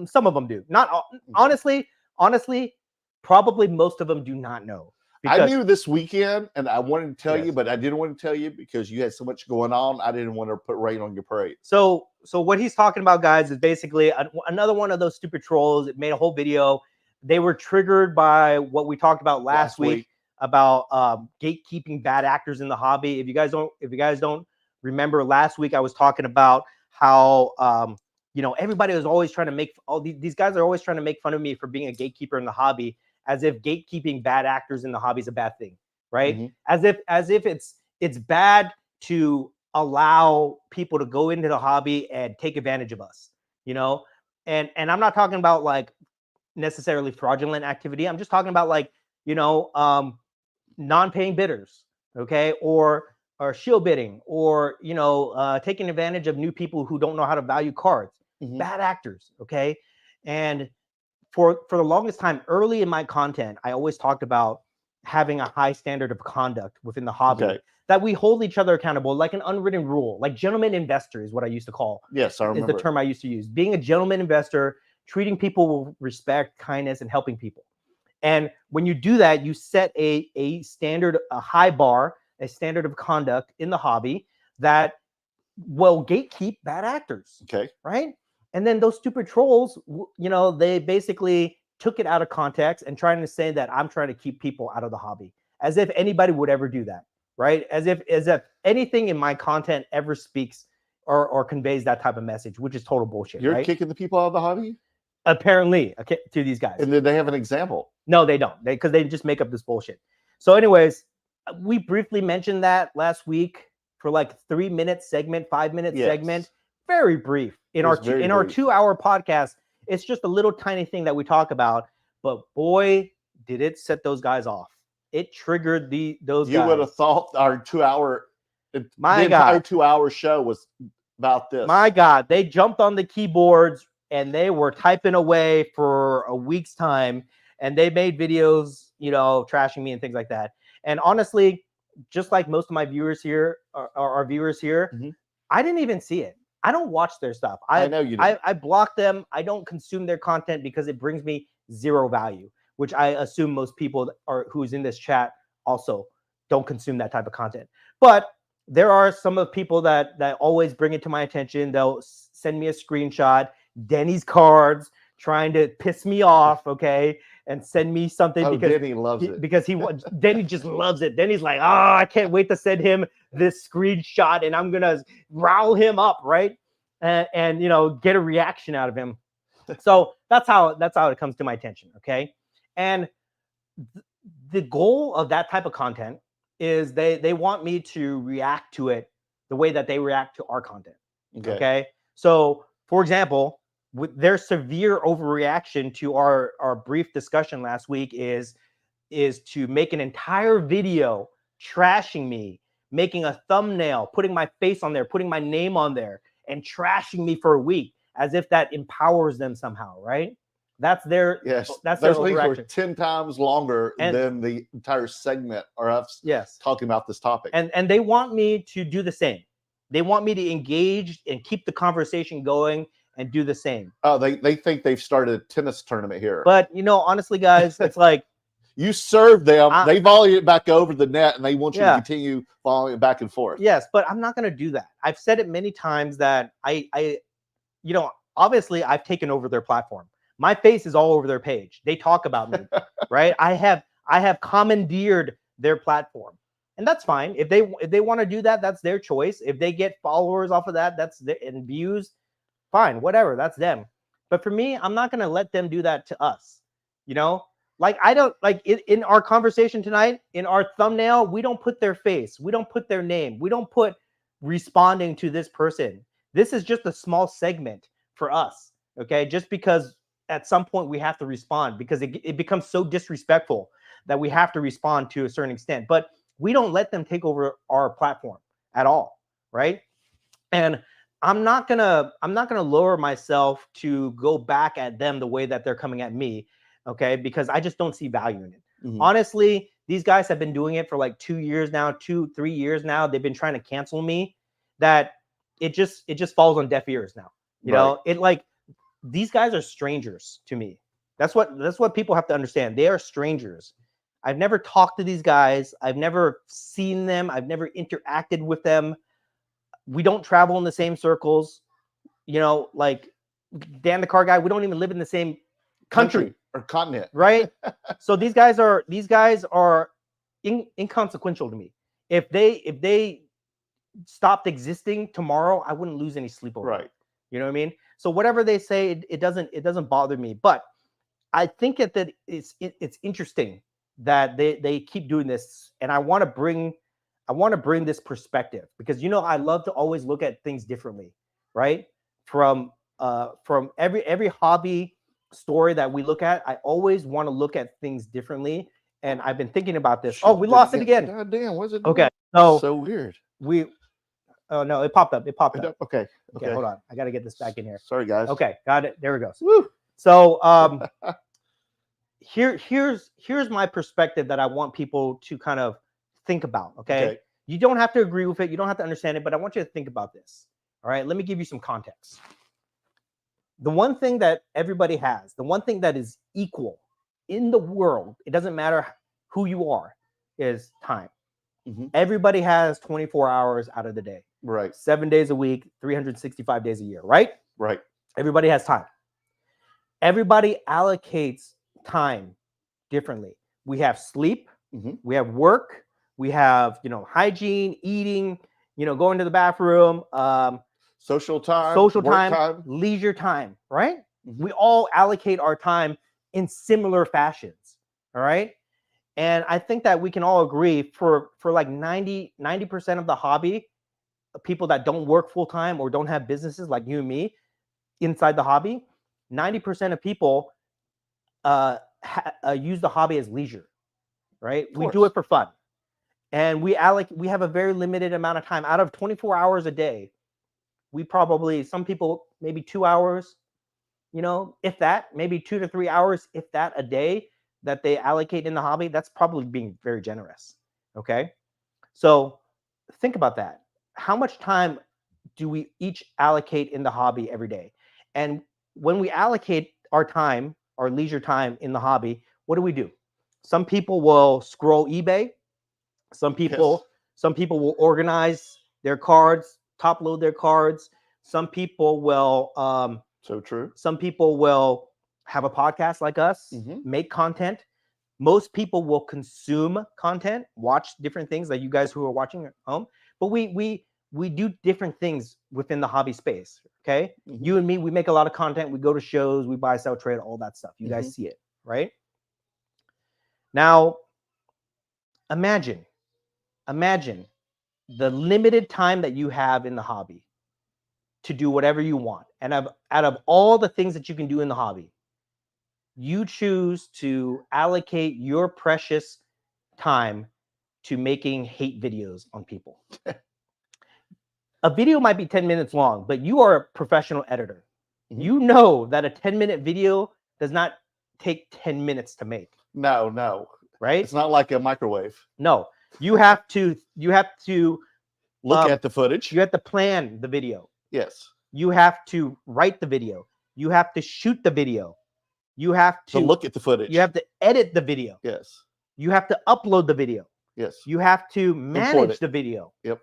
Some of them do. Not honestly, probably most of them do not know. I knew this weekend, and I wanted to tell you, but I didn't want to tell you because you had so much going on. I didn't want to put rain on your parade. So what he's talking about, guys, is basically another one of those stupid trolls. It made a whole video. They were triggered by what we talked about last week about gatekeeping bad actors in the hobby. If you guys don't remember, last week I was talking about how everybody was always trying to make these guys are always trying to make fun of me for being a gatekeeper in the hobby, as if gatekeeping bad actors in the hobby is a bad thing, right? Mm-hmm. As if it's bad to allow people to go into the hobby and take advantage of us, and I'm not talking about like necessarily fraudulent activity. I'm just talking about like non-paying bidders, okay, or shield bidding, or taking advantage of new people who don't know how to value cards. Mm-hmm. Bad actors, okay. And for the longest time, early in my content, I always talked about having a high standard of conduct within the hobby, that we hold each other accountable, like an unwritten rule, like gentleman investor is what I used to call. Yes, I remember. Is the term I used to use. Being a gentleman investor, treating people with respect, kindness, and helping people. And when you do that, you set a standard, a high bar, a standard of conduct in the hobby that will gatekeep bad actors. Okay. Right? And then those stupid trolls, they basically took it out of context and trying to say that I'm trying to keep people out of the hobby, as if anybody would ever do that. Right? As if anything in my content ever speaks or conveys that type of message, which is total bullshit. You're kicking the people out of the hobby? Apparently, to these guys. And did they have an example? No, they don't. Because they just make up this bullshit. So anyways, we briefly mentioned that last week for like 3-minute segment, 5-minute segment. Very brief. In our 2-hour podcast, it's just a little tiny thing that we talk about. But boy, did it set those guys off. It triggered those guys. You would have thought our 2-hour, entire 2-hour show was about this. My God, they jumped on the keyboards and they were typing away for a week's time, and they made videos, trashing me and things like that. And honestly, just like most of my viewers here, our viewers here, mm-hmm. I didn't even see it. I don't watch their stuff. I know you don't. I block them. I don't consume their content because it brings me zero value, which I assume most people who's in this chat also don't consume that type of content. But there are some of people that always bring it to my attention. They'll send me a screenshot, Denny's cards, trying to piss me off, okay, and send me something because Denny loves it. Because Denny just loves it. Denny's like, I can't wait to send him this screenshot, and I'm gonna rile him up, right, and get a reaction out of him. So that's how it comes to my attention. Okay. And the goal of that type of content is they want me to react to it the way that they react to our content. Okay. So for example, with their severe overreaction to our brief discussion last week is to make an entire video trashing me, making a thumbnail, putting my face on there, putting my name on there, and trashing me for a week as if that empowers them somehow, right? That's their that's their overreaction. 10 times longer than the entire segment or us talking about this topic. And they want me to do the same. They want me to engage and keep the conversation going and do the same. Oh, they think they've started a tennis tournament here. But honestly, guys, it's like you serve them, they volley it back over the net, and they want you to continue volleying it back and forth. Yes, but I'm not going to do that. I've said it many times that I obviously I've taken over their platform. My face is all over their page. They talk about me, right? I have commandeered their platform, and that's fine. If they want to do that, that's their choice. If they get followers off of that, and views, fine, whatever, that's them. But for me, I'm not going to let them do that to us. Like I don't like in our conversation tonight, in our thumbnail, we don't put their face, we don't put their name, we don't put responding to this person. This is just a small segment for us, okay? Just because at some point we have to respond because it becomes so disrespectful that we have to respond to a certain extent. But we don't let them take over our platform at all, right? And I'm not gonna lower myself to go back at them the way that they're coming at me, okay? Because I just don't see value in it. Mm-hmm. Honestly, these guys have been doing it for like 2 years now, 2-3 years now. They've been trying to cancel me. That it just falls on deaf ears now. You know, it like these guys are strangers to me. That's what people have to understand. They are strangers. I've never talked to these guys. I've never seen them. I've never interacted with them. We don't travel in the same circles. Like Dan the Car Guy, we don't even live in the same country or continent, right? So these guys are inconsequential to me. If they stopped existing tomorrow, I wouldn't lose any sleep over it. You know what I mean? So whatever they say, it doesn't bother me. But I think that it's interesting that they keep doing this, and I want to bring this perspective because I love to always look at things differently, right? From every hobby story that we look at, I always want to look at things differently. And I've been thinking about this. Oh, we lost it again. God damn, what's it? Okay, so weird. Oh no, it popped up. Okay, hold on. I got to get this back in here. Sorry, guys. Okay, got it. There it goes. Woo. So here's my perspective that I want people to kind of think about. Okay, you don't have to agree with it. You don't have to understand it, but I want you to think about this. All right, let me give you some context. The one thing that everybody has, the one thing that is equal in the world, it doesn't matter who you are, is time. Mm-hmm. Everybody has 24 hours out of the day. Right. 7 days a week, 365 days a year, right? Right. Everybody has time. Everybody allocates time differently. We have sleep, we have work, we have, hygiene, eating, going to the bathroom, social time, leisure time, right? Mm-hmm. We all allocate our time in similar fashions, all right? And I think that we can all agree for like 90% of the hobby, people that don't work full time or don't have businesses like you and me inside the hobby, 90% of people use the hobby as leisure, right? We do it for fun. And we have a very limited amount of time. Out of 24 hours a day, some people, maybe 2 hours, if that, maybe 2 to 3 hours, if that, a day that they allocate in the hobby. That's probably being very generous. Okay. So think about that. How much time do we each allocate in the hobby every day? And when we allocate our time, our leisure time in the hobby, what do? Some people will scroll eBay. Some people will organize their cards, top load their cards. Some people will so true. Some people will have a podcast like us, make content. Most people will consume content, watch different things like you guys who are watching at home. But we we do different things within the hobby space. Okay. Mhm. You and me, we make a lot of content. We go to shows, we buy, sell, trade, all that stuff. You guys see it, right? Now, imagine the limited time that you have in the hobby to do whatever you want. And out of all the things that you can do in the hobby, you choose to allocate your precious time to making hate videos on people. A video might be 10 minutes long, but you are a professional editor. You know that a 10-minute video does not take 10 minutes to make. No. Right? It's not like a microwave. No. You have to Look at the footage. You have to plan the video. Yes. You have to write the video. You have to shoot the video. You have to look at the footage. You have to edit the video. Yes. You have to upload the video. Yes. You have to manage the video. Yep.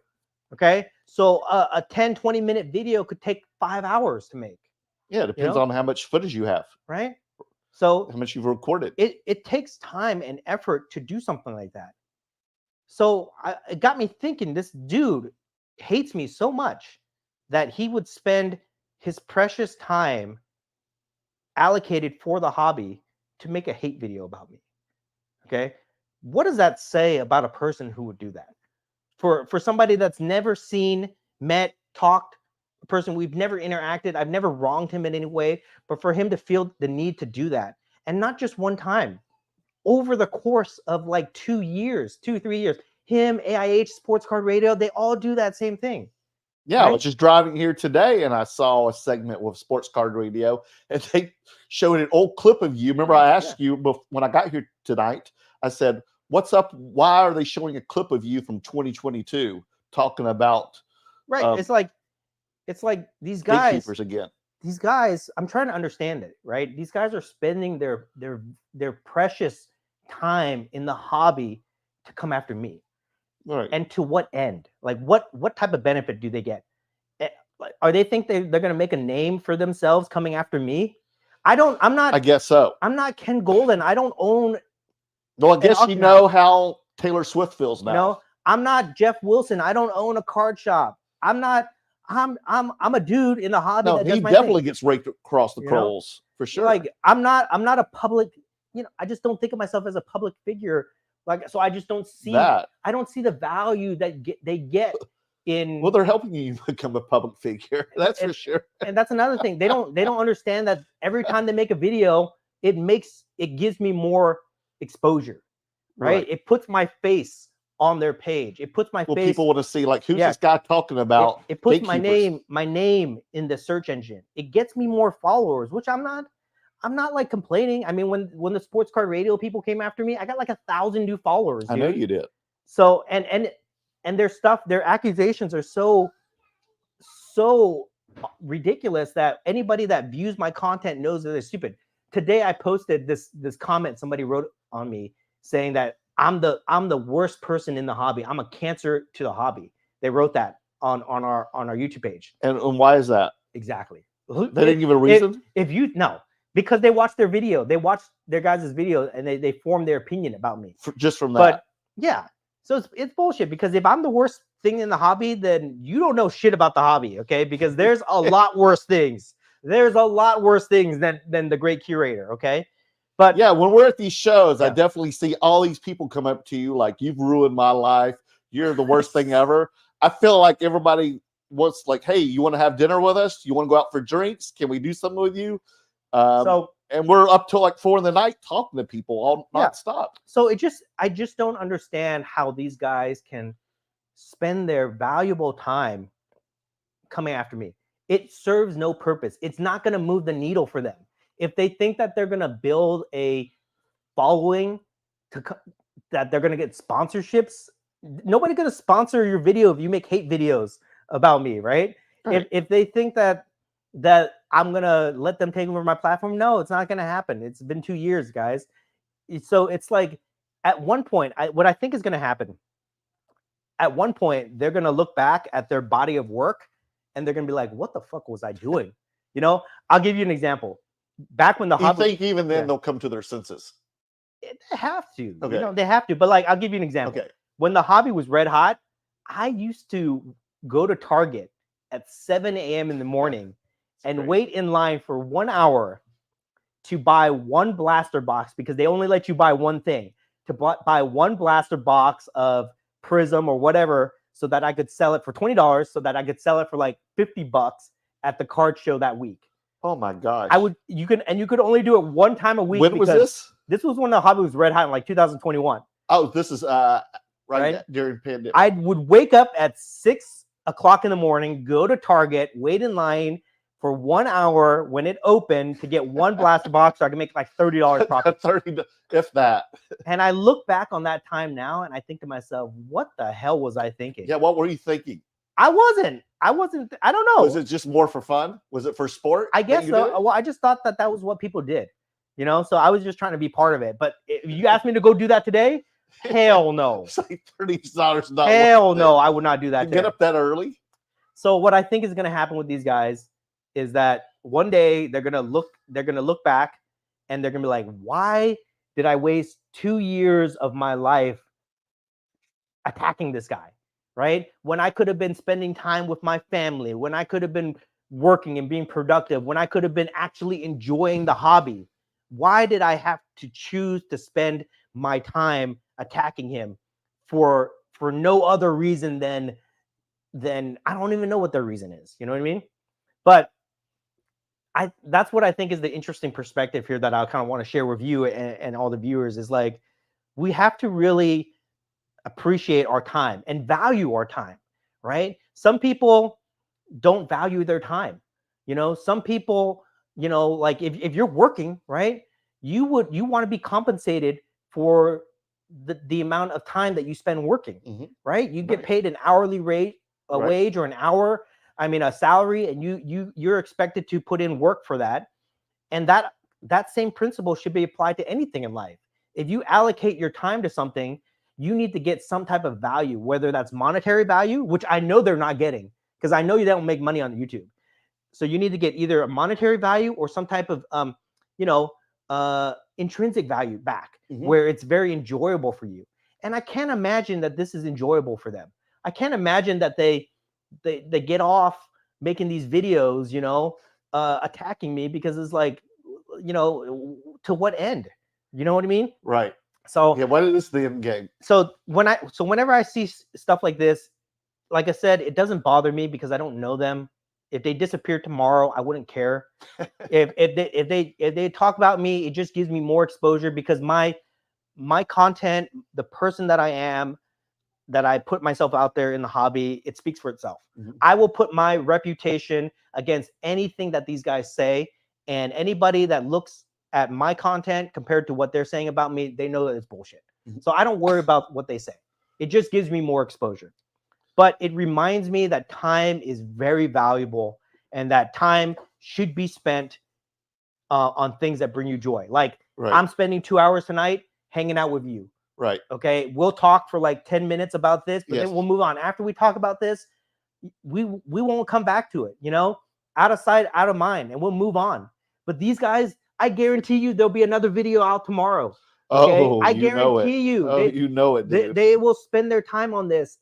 Okay. So a 10, 20-minute video could take 5 hours to make. Yeah. It depends on how much footage you have. Right. So how much you've recorded. It takes time and effort to do something like that. So it got me thinking, this dude hates me so much that he would spend his precious time allocated for the hobby to make a hate video about me. Okay. What does that say about a person who would do that? For somebody that's never seen, met, talked, a person we've never interacted, I've never wronged him in any way, but for him to feel the need to do that, and not just one time, over the course of like 2 years, 3 years, him, AIH, Sports Card Radio, they all do that same thing. Yeah, right? I was just driving here today and I saw a segment with Sports Card Radio and they showed an old clip of you. Remember, I asked you when I got here tonight, I said, what's up? Why are they showing a clip of you from 2022 talking about? Right. It's like these guys. Gatekeepers again. These guys, I'm trying to understand it, right? These guys are spending their precious time in the hobby to come after me. Right. And to what end? Like what type of benefit do they get? Are they think they're going to make a name for themselves coming after me? I guess so. I'm not Ken Golden. I don't own. Well, I guess you know how Taylor Swift feels now. No, I'm not Jeff Wilson. I don't own a card shop. I'm a dude in the hobby. No, he definitely gets raked across the coals for sure. Like I'm not a public, I just don't think of myself as a public figure. Like, so I just don't see that. I don't see the value that they get in. Well, they're helping you become a public figure. That's for sure. And that's another thing. They don't understand that every time they make a video, it gives me more exposure, right? It puts my face on their page. It puts my face. People want to see like, who's this guy talking about? It puts my name in the search engine. It gets me more followers, which I'm not like complaining. I mean, when the Sports Card Radio people came after me, I got like 1,000 new followers. I know you did. So and their stuff, their accusations are so ridiculous that anybody that views my content knows that they're stupid. Today I posted this comment somebody wrote on me saying that I'm the worst person in the hobby. I'm a cancer to the hobby. They wrote that on our YouTube page. And why is that? Exactly. They didn't give a reason? Because they watched their video. They watched their guys' video and they formed their opinion about me. Just from that. But yeah. So it's bullshit, because if I'm the worst thing in the hobby, then you don't know shit about the hobby, okay? Because there's a lot worse things. There's a lot worse things than the great curator, okay? But yeah, when we're at these shows, I definitely see all these people come up to you like, you've ruined my life. You're the worst thing ever. I feel like everybody wants like, hey, you want to have dinner with us? You want to go out for drinks? Can we do something with you? And we're up till like 4 a.m. talking to people all nonstop. So I just don't understand how these guys can spend their valuable time coming after me. It serves no purpose. It's not going to move the needle for them. If they think that they're going to build a following that they're going to get sponsorships, nobody's going to sponsor your video if you make hate videos about me, right? If they think that I'm going to let them take over my platform, no, it's not going to happen. It's been 2 years, guys. So it's like at one point, what I think is going to happen, at one point, they're going to look back at their body of work and they're going to be like, what the fuck was I doing? I'll give you an example. Back when the hobby, I think even then they'll come to their senses. They have to. Okay. They have to. But like, I'll give you an example. Okay. When the hobby was red hot, I used to go to Target at 7 a.m. in the morning and great. wait in line for 1 hour to buy one blaster box, because they only let you buy one thing, to buy one blaster box of Prism or whatever, so that I could sell it for $20, so that I could sell it for like $50 at the card show that week. Oh my gosh. You could only do it one time a week. When was this? This was when the hobby was red hot in like 2021. Oh, this is Right? during pandemic. I would wake up at 6 o'clock in the morning, go to Target, wait in line for 1 hour when it opened to get one blaster box, so I can make like $30 profit. 30, if that. And I look back on that time now and I think to myself, what the hell was I thinking? Yeah, what were you thinking? I wasn't, I don't know. Was it just more for fun? Was it for sport? I guess so. Well, I just thought that was what people did, you know? So I was just trying to be part of it. But if you asked me to go do that today, hell no. It's like $30 not Hell no, I would not do that. Get up that early. So what I think is going to happen with these guys is that one day they're going to look back and they're going to be like, why did I waste 2 years of my life attacking this guy? Right? When I could have been spending time with my family, when I could have been working and being productive, when I could have been actually enjoying the hobby. Why did I have to choose to spend my time attacking him for no other reason than I don't even know what their reason is. You know what I mean? But that's what I think is the interesting perspective here that I kind of want to share with you and all the viewers, is like, we have to really appreciate our time and value our time, right? Some people don't value their time. You know, some people, you know, like if you're working, right, you want to be compensated for the amount of time that you spend working, right? You get paid an hourly rate, a wage, or a salary, and you're expected to put in work for that. And that same principle should be applied to anything in life. If you allocate your time to something, you need to get some type of value, whether that's monetary value, which I know they're not getting, because I know you don't make money on YouTube. So you need to get either a monetary value or some type of intrinsic value back, where it's very enjoyable for you. And I can't imagine that this is enjoyable for them. I can't imagine that they get off making these videos, attacking me, because it's like, to what end? You know what I mean? Right. So yeah, what is the end game? So whenever I see stuff like this, like I said, it doesn't bother me because I don't know them. If they disappear tomorrow, I wouldn't care. if they talk about me, it just gives me more exposure, because my content, the person that I am, that I put myself out there in the hobby, it speaks for itself. I will put my reputation against anything that these guys say, and anybody that looks at my content compared to what they're saying about me, they know that it's bullshit. So I don't worry about what they say. It just gives me more exposure. But it reminds me that time is very valuable, and that time should be spent on things that bring you joy. Like I'm spending 2 hours tonight hanging out with you. Right. Okay. We'll talk for like 10 minutes about this, but then we'll move on. After we talk about this, we won't come back to it, out of sight, out of mind, and we'll move on. But these guys, I guarantee you there'll be another video out tomorrow. Okay? Oh, I guarantee you. Oh, you know it. Dude. They will spend their time on this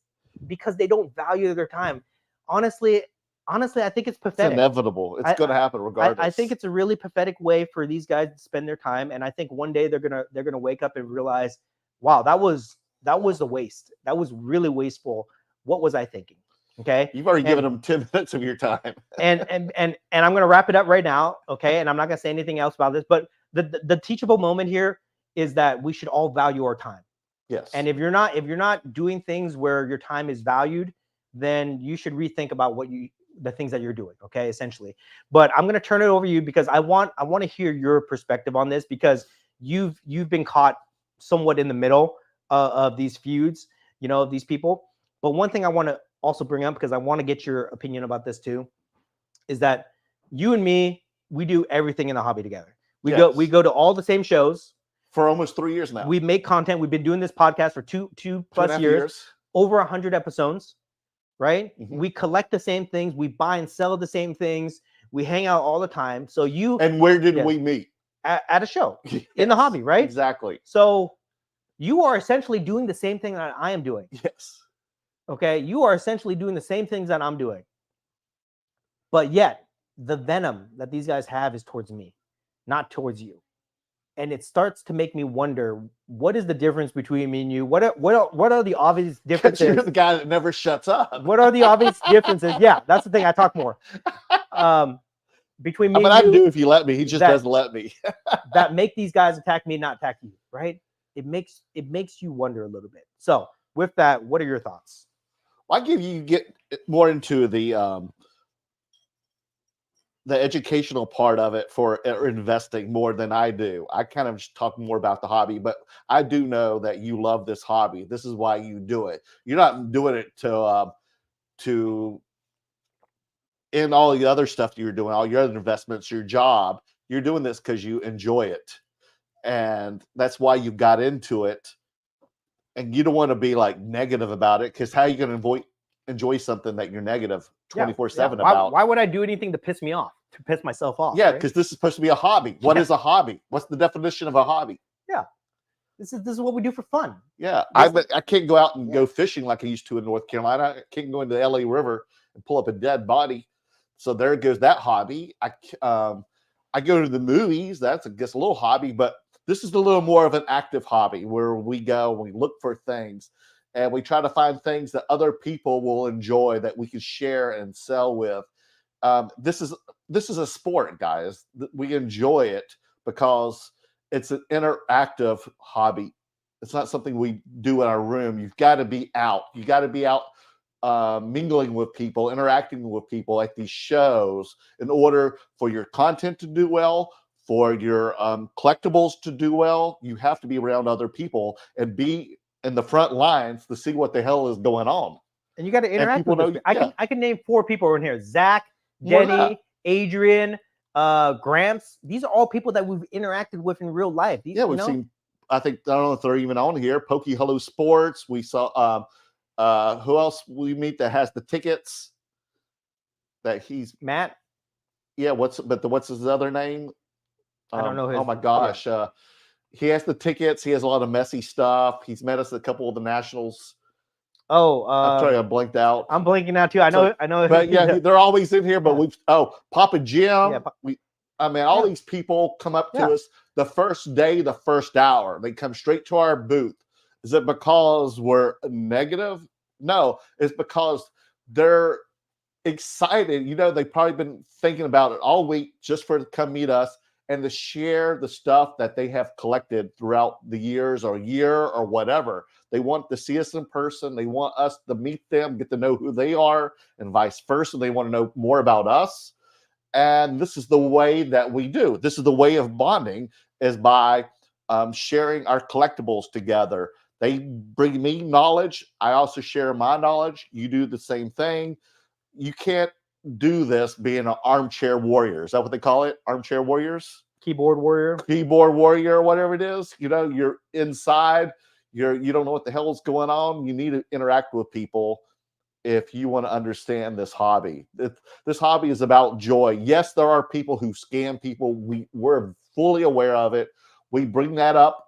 because they don't value their time. Honestly, I think it's pathetic. It's inevitable. It's going to happen regardless. I think it's a really pathetic way for these guys to spend their time, and I think one day they're gonna wake up and realize, wow, that was a waste. That was really wasteful. What was I thinking? Okay. You've already given them 10 minutes of your time. and I'm going to wrap it up right now. Okay. And I'm not going to say anything else about this, but the teachable moment here is that we should all value our time. Yes. And if you're not doing things where your time is valued, then you should rethink about the things that you're doing. Okay. Essentially. But I'm going to turn it over to you, because I want to hear your perspective on this, because you've been caught somewhat in the middle of these feuds, of these people. But one thing I want to also bring up, because I want to get your opinion about this too, is that you and me, we do everything in the hobby together. We go to all the same shows for almost 3 years now. We make content. We've been doing this podcast for two plus years, over 100 episodes, right? We collect the same things. We buy and sell the same things. We hang out all the time. So and where did we meet? At a show in the hobby, right? Exactly. So you are essentially doing the same thing that I am doing. Yes. Okay, you are essentially doing the same things that I'm doing, but yet the venom that these guys have is towards me, not towards you. And it starts to make me wonder, what is the difference between me and you? What are the obvious differences? You're the guy that never shuts up. What are the obvious differences? Yeah, that's the thing. I talk more. Between me and I you, do if you let me. He just doesn't let me. that make these guys attack me, not attack you, right? It makes you wonder a little bit. So with that, what are your thoughts? Well, I give you get more into the educational part of it for investing more than I do. I kind of just talk more about the hobby, but I do know that you love this hobby. This is why you do it. You're not doing it to end all the other stuff you're doing, all your other investments, your job. You're doing this because you enjoy it. And that's why you got into it. And you don't want to be like negative about it, because how are you going to enjoy something that you're negative 24/7 about? Why would I do anything to piss me off, to piss myself off? Yeah, because this is supposed to be a hobby. What is a hobby? What's the definition of a hobby? Yeah, this is what we do for fun. Yeah, I can't go out and go fishing like I used to in North Carolina. I can't go into the LA River and pull up a dead body. So there goes that hobby. I go to the movies. That's I guess a little hobby, but this is a little more of an active hobby where we go and we look for things and we try to find things that other people will enjoy that we can share and sell with. This is a sport, guys. We enjoy it because it's an interactive hobby. It's not something we do in our room. You've got to be out. You got to be out mingling with people, interacting with people at these shows in order for your content to do well, for your collectibles to do well. You have to be around other people and be in the front lines to see what the hell is going on. And you got to interact with them. I can name 4 people in here: Zach, Denny, Adrian, Gramps. These are all people that we've interacted with in real life. We've seen. I don't know if they're even on here. Pokey Hello Sports. We saw. Who else we meet that has the tickets? That he's Matt. Yeah. What's his other name? I don't know. Oh my gosh. He has the tickets. He has a lot of messy stuff. He's met us at a couple of the nationals. I'm sorry, I blanked out. I'm blanking out too. I know. But yeah, they're always in here. But Papa Jim. Yeah, all these people come up to us the first day, the first hour. They come straight to our booth. Is it because we're negative? No, it's because they're excited. They've probably been thinking about it all week just to come meet us and to share the stuff that they have collected throughout the years or year or whatever. They want to see us in person. They want us to meet them, get to know who they are, and vice versa. They want to know more about us. And this is the way that we do. This is the way of bonding, is by sharing our collectibles together. They bring me knowledge. I also share my knowledge. You do the same thing. You can't do this being an armchair warrior. Is that what they call it? Armchair warriors? Keyboard warrior, or whatever it is. You're inside. You don't know what the hell is going on. You need to interact with people if you want to understand this hobby. This hobby is about joy. Yes, there are people who scam people. We're fully aware of it. We bring that up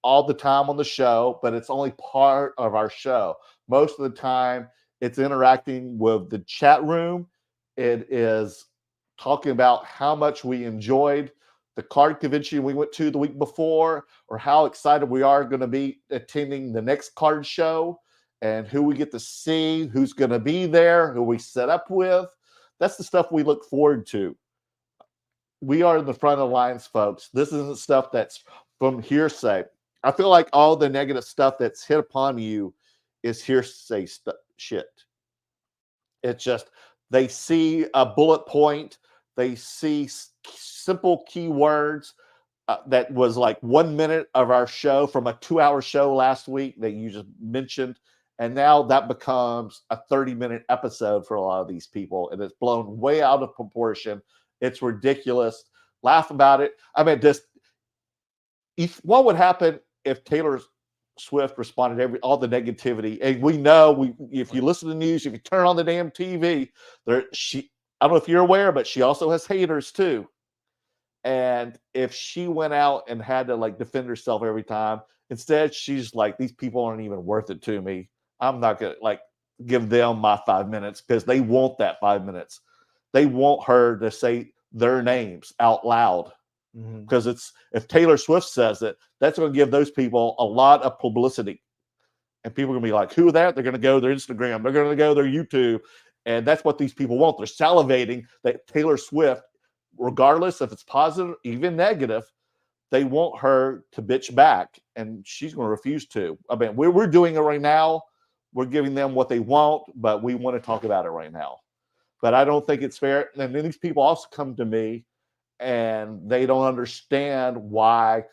all the time on the show, but it's only part of our show. Most of the time, it's interacting with the chat room. It is talking about how much we enjoyed the card convention we went to the week before, or how excited we are going to be attending the next card show, and who we get to see, who's going to be there, who we set up with. That's the stuff we look forward to. We are in the front of the lines, folks. This isn't stuff that's from hearsay. I feel like all the negative stuff that's hit upon you is hearsay shit. It's just, they see a bullet point. They see simple keywords that was like 1 minute of our show from a 2-hour show last week that you just mentioned. And now that becomes a 30-minute episode for a lot of these people. And it's blown way out of proportion. It's ridiculous. Laugh about it. What would happen if Taylor Swift responded to all the negativity? And we know, if you listen to the news, if you turn on the damn TV, I don't know if you're aware, but she also has haters too. And if she went out and had to defend herself every time, instead she's like, these people aren't even worth it to me. I'm not gonna give them my 5 minutes because they want that 5 minutes. They want her to say their names out loud because it's if Taylor Swift says it, that's going to give those people a lot of publicity. And people are going to be like, who are that? They're going to go to their Instagram. They're going to go to their YouTube. And that's what these people want. They're salivating that Taylor Swift, regardless if it's positive, even negative, they want her to bitch back. And she's going to refuse to. I mean, we're doing it right now. We're giving them what they want, but we want to talk about it right now. But I don't think it's fair. And then these people also come to me and they don't understand why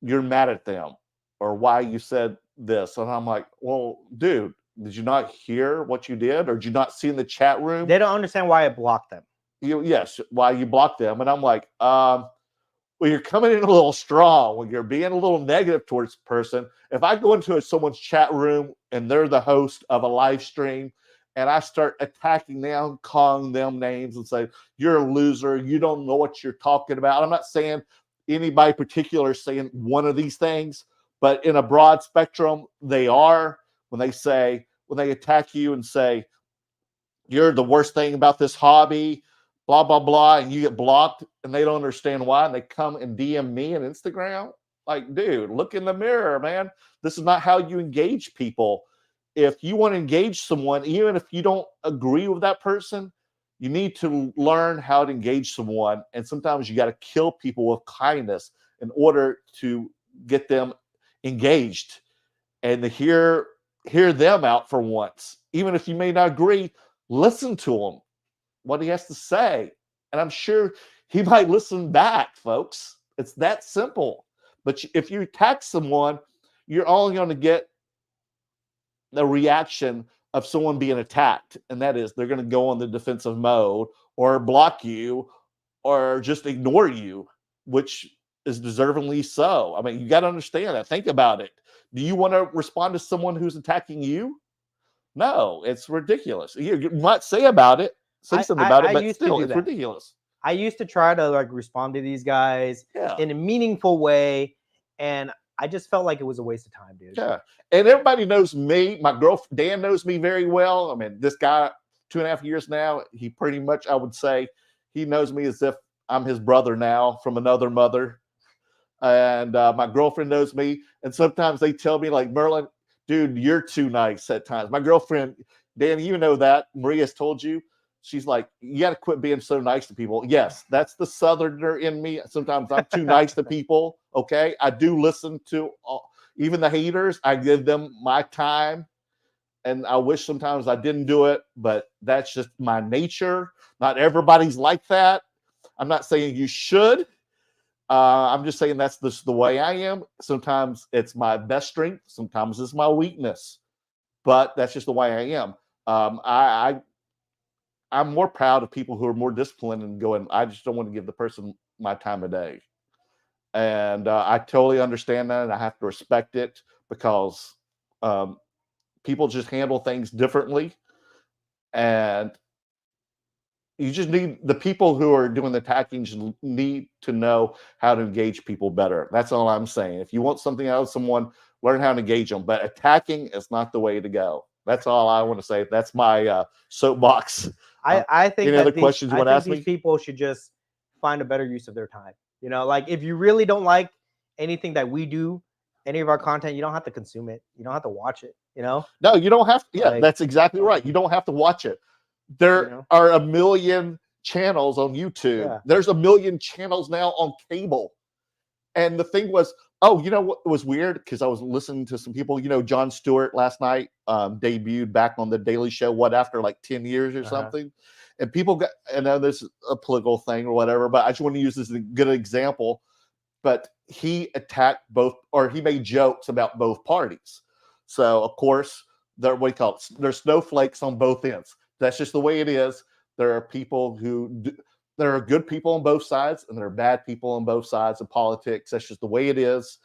you're mad at them or why you said this. And I'm like, well, dude, did you not hear what you did? Or did you not see in the chat room? They don't understand why I blocked them. Yes, why you blocked them. And I'm like, well, you're coming in a little strong when you're being a little negative towards the person. If I go into someone's chat room and they're the host of a live stream and I start attacking them, calling them names and say, you're a loser, you don't know what you're talking about. I'm not saying anybody particular saying one of these things, but in a broad spectrum, they are. When they attack you and say, you're the worst thing about this hobby, blah, blah, blah, and you get blocked and they don't understand why, and they come and DM me on Instagram, like, dude, look in the mirror, man. This is not how you engage people. If you want to engage someone, even if you don't agree with that person, you need to learn how to engage someone. And sometimes you got to kill people with kindness in order to get them engaged and to hear them out for once. Even if you may not agree, listen to him, what he has to say. And I'm sure he might listen back, folks. It's that simple. But if you attack someone, you're only going to get the reaction of someone being attacked. And that is they're going to go on the defensive mode or block you or just ignore you, which is deservingly so. I mean, you got to understand that. Think about it. Do you want to respond to someone who's attacking you? No, it's ridiculous. You might say about it, something about it, but still, it's ridiculous. I used to try to like respond to these guys in a meaningful way, and I just felt like it was a waste of time, dude. Yeah, and everybody knows me. My girlfriend Dan knows me very well. I mean, this guy, 2.5 years now, he pretty much, I would say, he knows me as if I'm his brother now from another mother. And my girlfriend knows me. And sometimes they tell me, like, Merlin, dude, you're too nice at times. My girlfriend, Dan, you know that. Maria's told you. She's like, you got to quit being so nice to people. Yes, that's the Southerner in me. Sometimes I'm too nice to people. Okay. I do listen to even the haters. I give them my time. And I wish sometimes I didn't do it, but that's just my nature. Not everybody's like that. I'm not saying you should. I'm just saying that's the way I am. Sometimes it's my best strength. Sometimes it's my weakness. But that's just the way I am. I'm more proud of people who are more disciplined and going, I just don't want to give the person my time of day. And I totally understand that. And I have to respect it because people just handle things differently. And you just need the people who are doing the attacking just need to know how to engage people better. That's all I'm saying. If you want something out of someone, learn how to engage them. But attacking is not the way to go. That's all I want to say. That's my soapbox. I think any other questions you want to ask me? These people should just find a better use of their time. You know, like if you really don't like anything that we do, any of our content, you don't have to consume it. You don't have to watch it. You know? No, you don't have to. Yeah, that's exactly right. You don't have to watch it. There are a million channels on YouTube. Yeah. There's a million channels now on cable. And the thing was, you know what was weird? Because I was listening to some people, you know, Jon Stewart last night debuted back on the Daily Show, after like 10 years or something. And people got, I know this is a political thing or whatever, but I just want to use this as a good example. But he attacked both, or he made jokes about both parties. So, of course, there's snowflakes on both ends. That's just the way it is. There are people there are good people on both sides, and there are bad people on both sides of politics. That's just the way it is.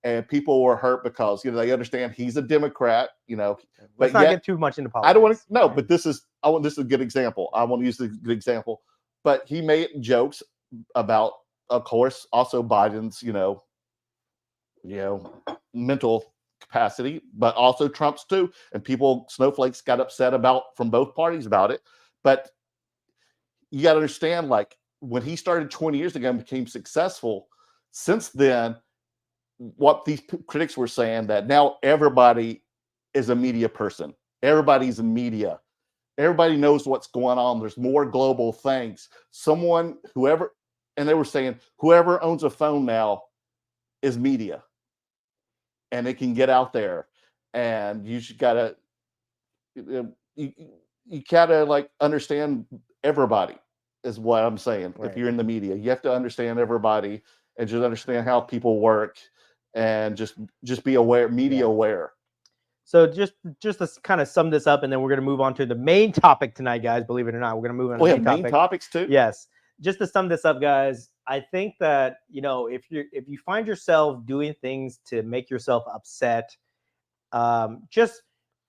And people were hurt because, you know, they understand he's a Democrat, you know. Let's not get too much into politics. I don't want to, no, but this is a good example. I want to use the good example. But he made jokes about, of course, also Biden's, you know, mental capacity, but also Trump's too. And snowflakes got upset from both parties about it. But you got to understand, like when he started 20 years ago and became successful, since then, what these critics were saying that now everybody is a media person. Everybody's in media. Everybody knows what's going on. There's more global things. And they were saying whoever owns a phone now is media, and it can get out there. And you just gotta, you gotta like understand everybody is what I'm saying. Right. If you're in the media, you have to understand everybody and just understand how people work, and just be aware, media aware. So just to kind of sum this up, and then we're going to move on to the main topic tonight, guys. Believe it or not, we're going to move on to the main topic. Topics too. Yes. Just to sum this up, guys, I think that, you know, if you find yourself doing things to make yourself upset, just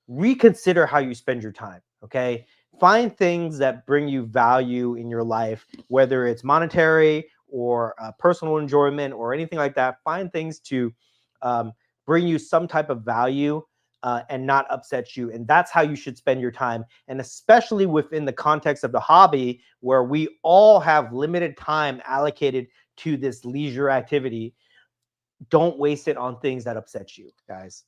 reconsider how you spend your time. Okay. Find things that bring you value in your life, whether it's monetary or personal enjoyment or anything like that. Find things to bring you some type of value and not upset you. And that's how you should spend your time. And especially within the context of the hobby, where we all have limited time allocated to this leisure activity, don't waste it on things that upset you, guys.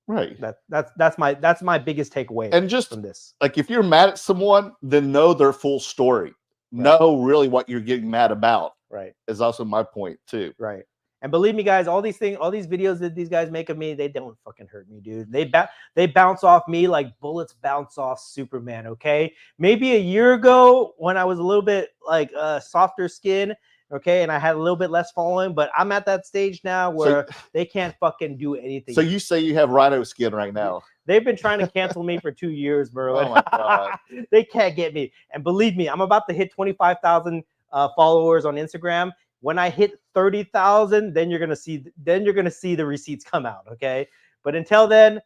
Right. That's my biggest takeaway. And just from this, like, if you're mad at someone, then know their full story. Right. Know really what you're getting mad about. Right. Is also my point too. Right. And believe me, guys, all these videos that these guys make of me, they don't fucking hurt me, dude. They bounce off me like bullets bounce off Superman, okay? Maybe a year ago when I was a little bit like softer skin, okay, and I had a little bit less following, but I'm at that stage now where they can't fucking do anything. So you say you have rhino skin right now? They've been trying to cancel me for 2 years, Merlin. Oh my God. They can't get me. And believe me, I'm about to hit 25,000 followers on Instagram. When I hit 30,000, then you're gonna see the receipts come out, okay? But until then,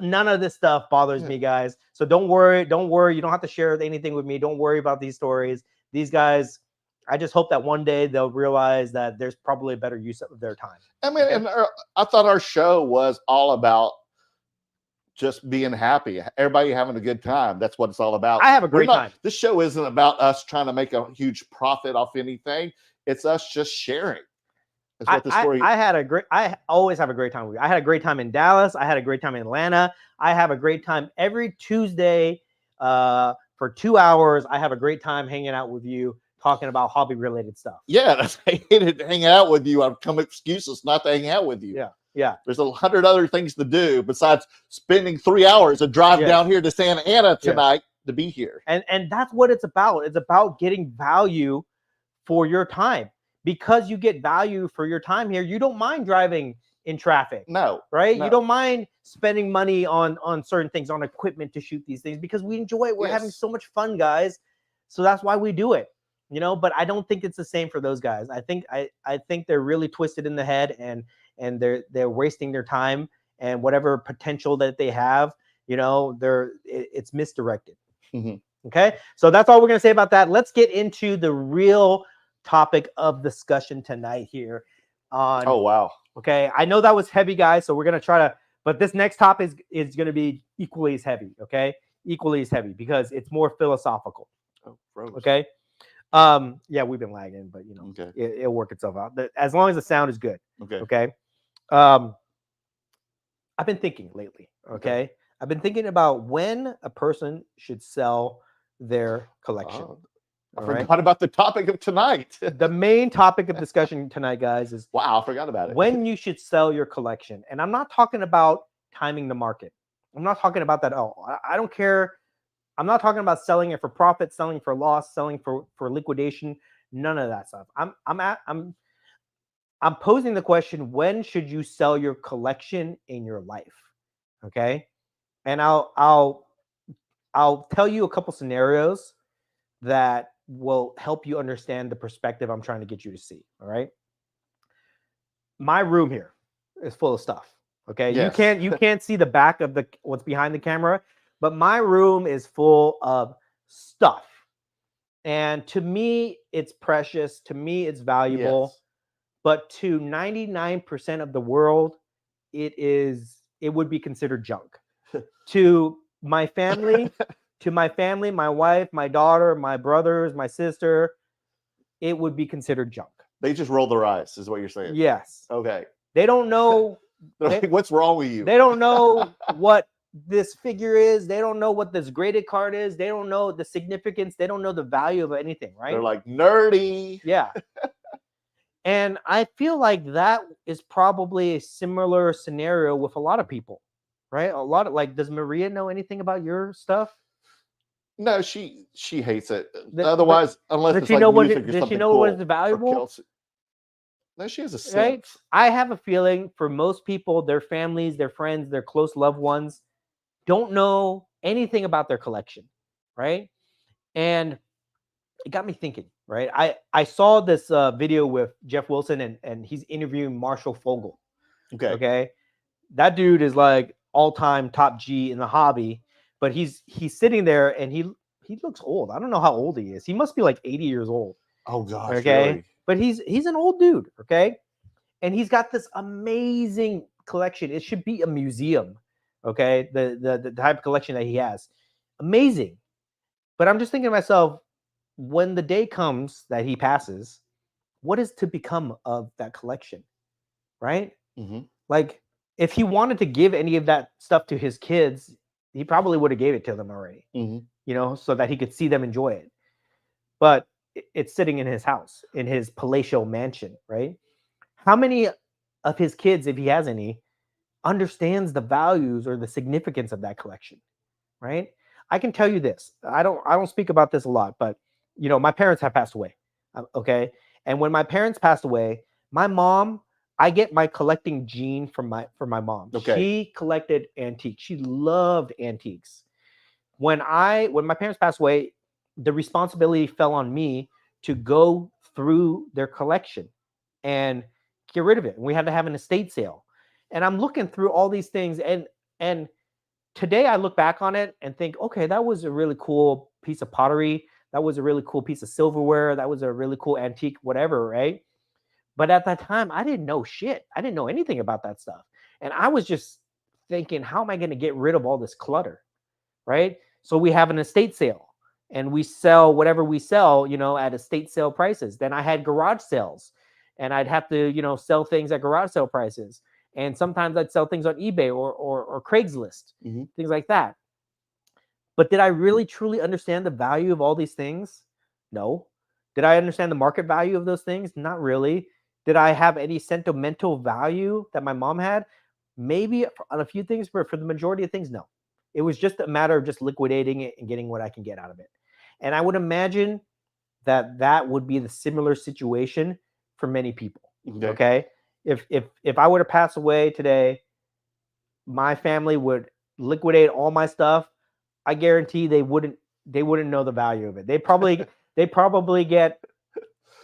none of this stuff bothers me, guys. So don't worry. You don't have to share anything with me. Don't worry about these stories. These guys, I just hope that one day they'll realize that there's probably a better use of their time. I mean, and I thought our show was all about just being happy, everybody having a good time. That's what it's all about. I have a great time. This show isn't about us trying to make a huge profit off anything. It's us just sharing. That's what the story. I always have a great time with you. I had a great time in Dallas. I had a great time in Atlanta. I have a great time every Tuesday for 2 hours. I have a great time hanging out with you, talking about hobby related stuff. Yeah, I hated hanging out with you. I've come excuses not to hang out with you. Yeah. Yeah. There's 100 other things to do besides spending 3 hours of drive down here to Santa Ana tonight to be here. And that's what it's about. It's about getting value for your time. Because you get value for your time here, you don't mind driving in traffic. No. Right? No. You don't mind spending money on certain things, on equipment to shoot these things, because we enjoy it. We're having so much fun, guys. So that's why we do it. You know, but I don't think it's the same for those guys. I think they're really twisted in the head, and they're wasting their time, and whatever potential that they have, you know, it's misdirected. Mm-hmm. Okay, so that's all we're gonna say about that. Let's get into the real topic of discussion tonight here. Oh wow. Okay, I know that was heavy, guys. So we're gonna try to, but this next topic is gonna be equally as heavy. Okay, equally as heavy because it's more philosophical. Oh, froze. Okay. Yeah, we've been lagging, but you know, it'll work itself out. As long as the sound is good. Okay. Okay. I've been thinking lately. Okay. I've been thinking about when a person should sell their collection. I forgot about the topic of tonight. The main topic of discussion tonight, guys, is I forgot about it. When you should sell your collection. And I'm not talking about timing the market. I'm not talking about that at all. I don't care. I'm not talking about selling it for profit, selling for loss, selling for liquidation. None of that stuff. I'm posing the question: when should you sell your collection in your life? Okay, and I'll tell you a couple scenarios that will help you understand the perspective I'm trying to get you to see. All right, my room here is full of stuff. Okay, yes. you can't see the back of what's behind the camera. But my room is full of stuff. And to me, it's precious. To me, it's valuable. Yes. But to 99% of the world, it would be considered junk. To my family, my wife, my daughter, my brothers, my sister, it would be considered junk. They just roll their eyes, is what you're saying. Yes. Okay. They don't know. They're like, what's wrong with you? They don't know what this figure is. They don't know what this graded card is. They don't know the significance. They don't know the value of anything, right? They're like nerdy. Yeah. And I feel like that is probably a similar scenario with a lot of people, right? A lot of, like, does Maria know anything about your stuff? No, she hates it. Otherwise, unless it's she like know music what, or does something she know cool, what is or valuable? Kelsey. No, she has a sense. Right? I have a feeling for most people, their families, their friends, their close loved ones don't know anything about their collection, right? And it got me thinking, right? I saw this video with Jeff Wilson, and he's interviewing Marshall Fogel. Okay. That dude is like all-time top G in the hobby, but he's sitting there and he looks old. I don't know how old he is. He must be like 80 years old. Oh gosh. Okay. Really? But he's an old dude, okay? And he's got this amazing collection. It should be a museum, okay? The type of collection that he has. Amazing. But I'm just thinking to myself, when the day comes that he passes, what is to become of that collection, right? Mm-hmm. Like, if he wanted to give any of that stuff to his kids, he probably would have gave it to them already, so that he could see them enjoy it. But it's sitting in his house, in his palatial mansion, right? How many of his kids, if he has any, understands the values or the significance of that collection, right? I can tell you this. I don't speak about this a lot, but my parents have passed away. Okay. And when my parents passed away, my mom, I get my collecting gene from my mom. Okay. She collected antiques. She loved antiques. When my parents passed away, the responsibility fell on me to go through their collection and get rid of it. And we had to have an estate sale. And I'm looking through all these things, and today I look back on it and think, okay, that was a really cool piece of pottery. That was a really cool piece of silverware. That was a really cool antique, whatever, right? But at that time, I didn't know shit. I didn't know anything about that stuff. And I was just thinking, how am I going to get rid of all this clutter, right? So we have an estate sale and we sell whatever we sell, at estate sale prices. Then I had garage sales and I'd have to, sell things at garage sale prices. And sometimes I'd sell things on eBay or Craigslist, things like that. But did I really truly understand the value of all these things? No. Did I understand the market value of those things? Not really. Did I have any sentimental value that my mom had? Maybe on a few things, but for the majority of things, no. It was just a matter of just liquidating it and getting what I can get out of it. And I would imagine that would be the similar situation for many people. Okay? If I were to pass away today, my family would liquidate all my stuff. I guarantee they wouldn't know the value of it. They probably get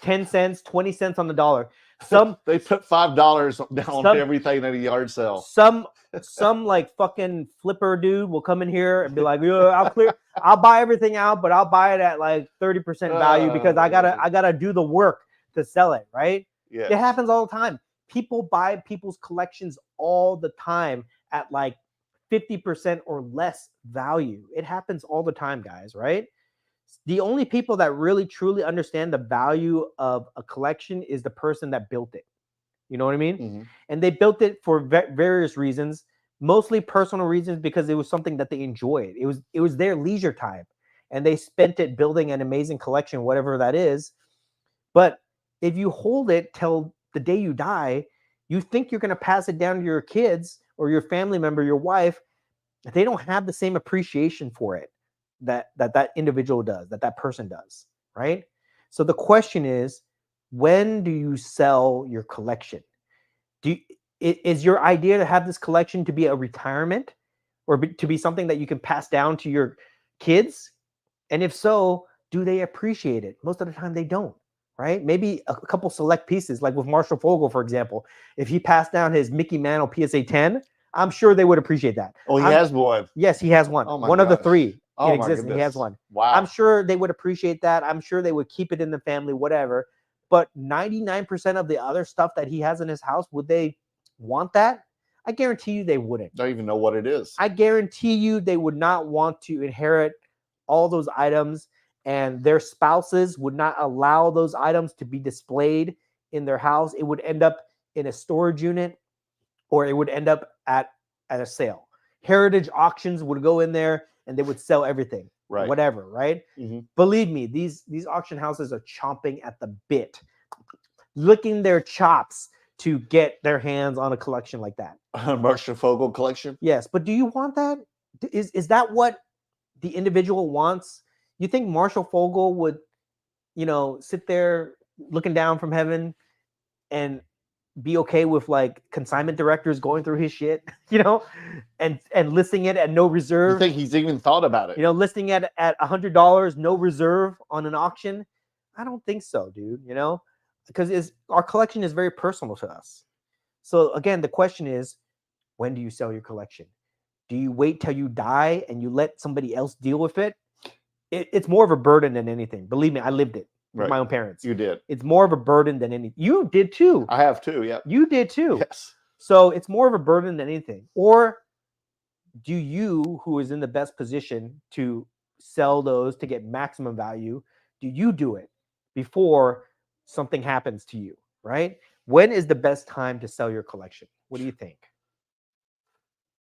10 cents, 20 cents on the dollar. They put $5 down on everything at a yard sale. Some like fucking flipper dude will come in here and be like, I'll buy everything out, but I'll buy it at like 30% value because I gotta do the work to sell it, right? Yeah. It happens all the time. People buy people's collections all the time at like 50% or less value. It happens all the time, guys, right? The only people that really truly understand the value of a collection is the person that built it. You know what I mean? And they built it for various reasons, mostly personal reasons, because it was something that they enjoyed. It was their leisure time, and they spent it building an amazing collection, whatever that is. But if you hold it till the day you die, you think you're going to pass it down to your kids or your family member, your wife. They don't have the same appreciation for it that individual does, that person does, right? So the question is, when do you sell your collection? Is your idea to have this collection to be a retirement or to be something that you can pass down to your kids? And if so, do they appreciate it? Most of the time they don't, right? Maybe a couple select pieces, like with Marshall Fogel, for example. If he passed down his Mickey Mantle PSA 10, I'm sure they would appreciate that. Oh, he has one. Yes, he has one. Oh my one gosh. of the three. Oh, it exists, and he has one. Wow. I'm sure they would appreciate that. I'm sure they would keep it in the family, whatever. But 99% of the other stuff that he has in his house, would they want that? I guarantee you they wouldn't. Don't even know what it is. I guarantee you they would not want to inherit all those items, and their spouses would not allow those items to be displayed in their house. It would end up in a storage unit, or it would end up at a sale. Heritage auctions would go in there and they would sell everything, Right. whatever, right? Mhm. Believe me, these auction houses are chomping at the bit, licking their chops to get their hands on a collection like that. Marshall Fogel collection. Yes, but do you want that? Is that what the individual wants? You think Marshall Fogel would, sit there looking down from heaven and be okay with like consignment directors going through his shit, and listing it at no reserve? You think he's even thought about it? Listing it at $100, no reserve on an auction? I don't think so, dude. Because our collection is very personal to us. So again, the question is, when do you sell your collection? Do you wait till you die and you let somebody else deal with it? It's more of a burden than anything. Believe me, I lived it with my own parents. You did. It's more of a burden than anything. You did too. I have too. Yeah. You did too. Yes. So it's more of a burden than anything. Or do you, who is in the best position to sell those to get maximum value, do you do it before something happens to you, right? When is the best time to sell your collection? What do you think?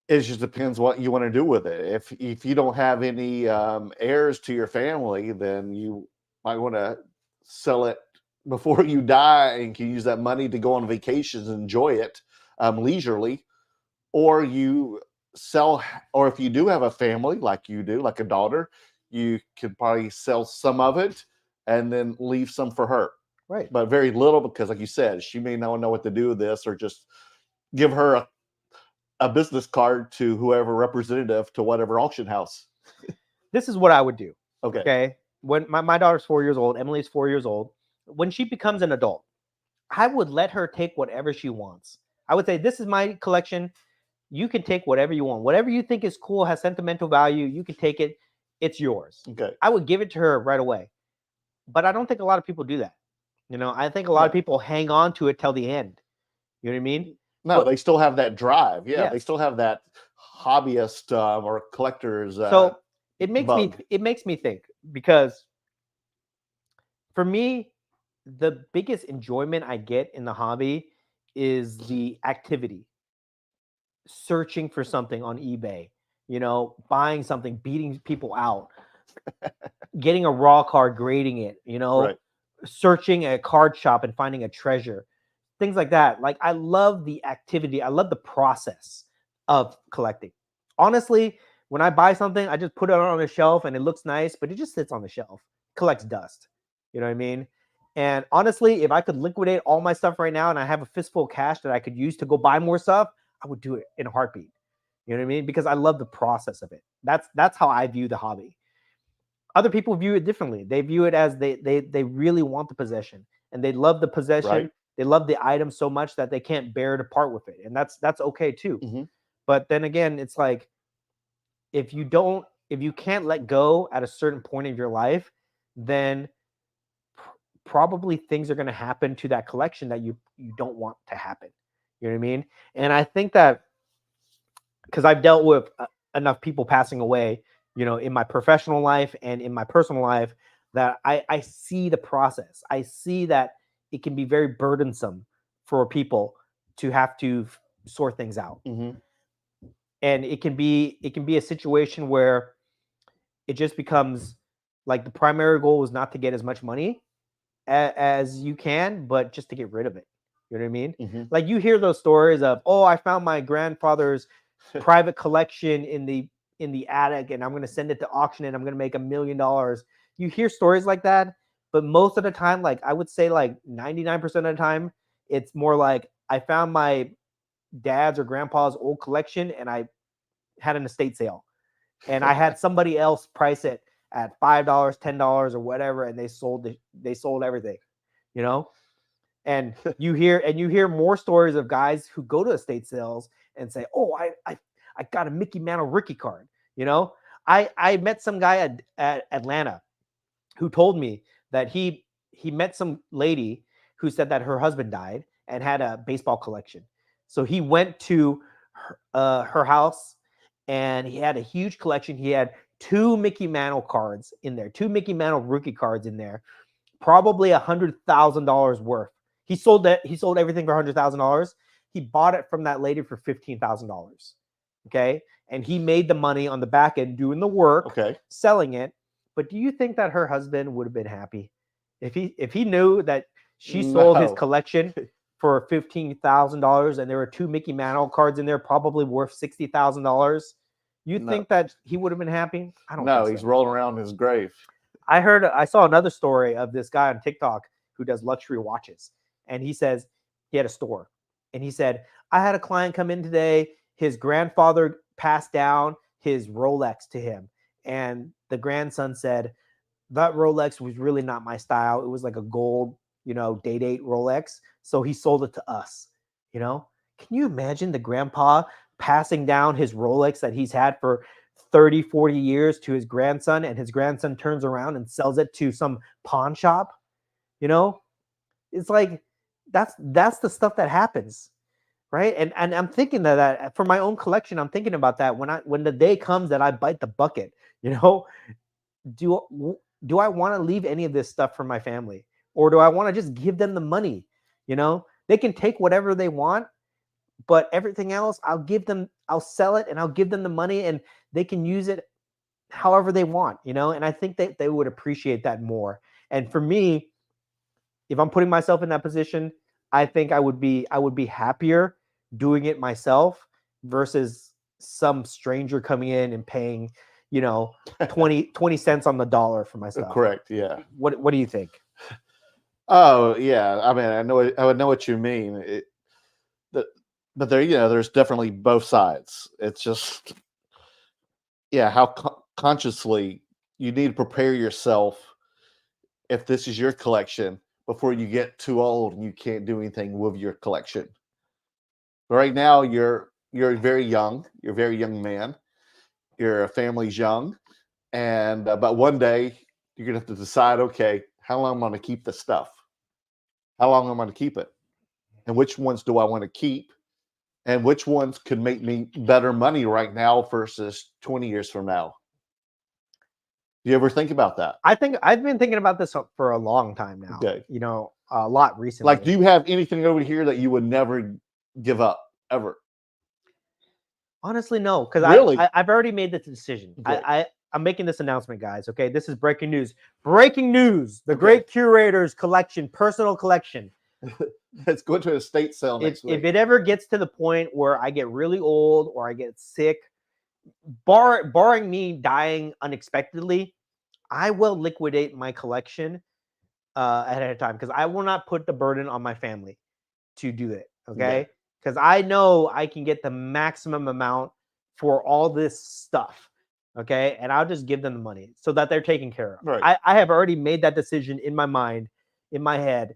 It just depends what you want to do with it. If you don't have any heirs to your family, then you might want to sell it before you die and can use that money to go on vacations and enjoy it leisurely. Or you sell, or if you do have a family like you do, like a daughter, you could probably sell some of it and then leave some for her. Right. But very little, because like you said, she may not know what to do with this, or just give her a business card to whoever representative to whatever auction house. This is what I would do. Okay. Okay. When my daughter's 4 years old, Emily's 4 years old, when she becomes an adult, I would let her take whatever she wants. I would say, this is my collection. You can take whatever you want. Whatever you think is cool, has sentimental value, you can take it. It's yours. Okay. I would give it to her right away. But I don't think a lot of people do that. I think a lot of people hang on to it till the end. You know what I mean? No, they still have that drive. Yeah, Yes. they still have that hobbyist or collector's. So it makes me think, because for me, the biggest enjoyment I get in the hobby is the activity. Searching for something on eBay, buying something, beating people out, getting a raw card, grading it, Right. searching a card shop and finding a treasure, things like that. Like, I love the activity. I love the process of collecting. Honestly, when I buy something, I just put it on a shelf and it looks nice, but it just sits on the shelf, collects dust. You know what I mean? And honestly, if I could liquidate all my stuff right now and I have a fistful of cash that I could use to go buy more stuff, I would do it in a heartbeat. You know what I mean? Because I love the process of it. That's how I view the hobby. Other people view it differently. They view it as they really want the possession, and they love the possession. Right. They love the item so much that they can't bear to part with it. And that's okay too. Mm-hmm. But then again, it's like, if you can't let go at a certain point of your life, then probably things are going to happen to that collection that you don't want to happen. You know what I mean? And I think that, because I've dealt with enough people passing away, in my professional life and in my personal life, that I see the process. I see that it can be very burdensome for people to have to sort things out. Mm-hmm. And it can be a situation where it just becomes like, the primary goal is not to get as much money as you can, but just to get rid of it. You know what I mean? Mm-hmm. Like, you hear those stories of, oh, I found my grandfather's private collection in the attic, and I'm going to send it to auction, and I'm going to make $1 million. You hear stories like that, but most of the time, like, I would say like 99% of the time, it's more like, I found my dad's or grandpa's old collection and I had an estate sale, and I had somebody else price it at $5, $10 or whatever, and they sold everything, and you hear more stories of guys who go to estate sales and say, oh, I got a Mickey Mantle rookie card. I met some guy at Atlanta who told me that he met some lady who said that her husband died and had a baseball collection. So he went to her house, and he had a huge collection. He had 2 Mickey Mantle cards in there, 2 Mickey Mantle rookie cards in there, probably $100,000 worth. He sold that. He sold everything for $100,000. He bought it from that lady for $15,000. Okay, and he made the money on the back end doing the work, Okay. selling it. But do you think that her husband would have been happy if he knew that she sold his No. collection for $15,000 and there were 2 Mickey Mantle cards in there, probably worth $60,000? You No. think that he would have been happy? I don't No, think he's so. rolling around in his grave. I saw another story of this guy on TikTok who does luxury watches. And he says he had a store. And he said, I had a client come in today. His grandfather passed down his Rolex to him. And the grandson said, that Rolex was really not my style. It was like a gold, day-date Rolex. So he sold it to us. Can you imagine the grandpa passing down his Rolex that he's had for 30, 40 years to his grandson, and his grandson turns around and sells it to some pawn shop? It's like that's the stuff that happens, right? And I'm thinking that for my own collection, I'm thinking about that when the day comes that I bite the bucket. Do I want to leave any of this stuff for my family, or do I want to just give them the money? They can take whatever they want, but everything else I'll sell it and I'll give them the money, and they can use it however they want, and I think that they would appreciate that more. And for me, if I'm putting myself in that position, I think I would be happier doing it myself versus some stranger coming in and paying, 20 cents on the dollar for my stuff. Correct. Yeah. What do you think? Oh yeah. I mean, I would know what you mean. But there, there's definitely both sides. It's just, how consciously you need to prepare yourself if this is your collection before you get too old and you can't do anything with your collection. But right now, you're very young. You're a very young man. Your family's young, and but one day you're gonna have to decide, okay, how long I'm going to keep this stuff? How long am I going to keep it? And which ones do I want to keep? And which ones could make me better money right now versus 20 years from now? Do you ever think about that? I think I've been thinking about this for a long time now. Okay. A lot recently. Like, do you have anything over here that you would never give up ever? Honestly, no, because Really? I've already made this decision. Okay. I'm making this announcement, guys. Okay, this is breaking news. Breaking news: the Great Curators collection, personal collection. It's going to a estate sale next week. If it ever gets to the point where I get really old or I get sick, barring me dying unexpectedly, I will liquidate my collection ahead of time, because I will not put the burden on my family to do it. Okay, because I know I can get the maximum amount for all this stuff. Okay, and I'll just give them the money so that they're taken care of. Right. I have already made that decision in my mind, in my head,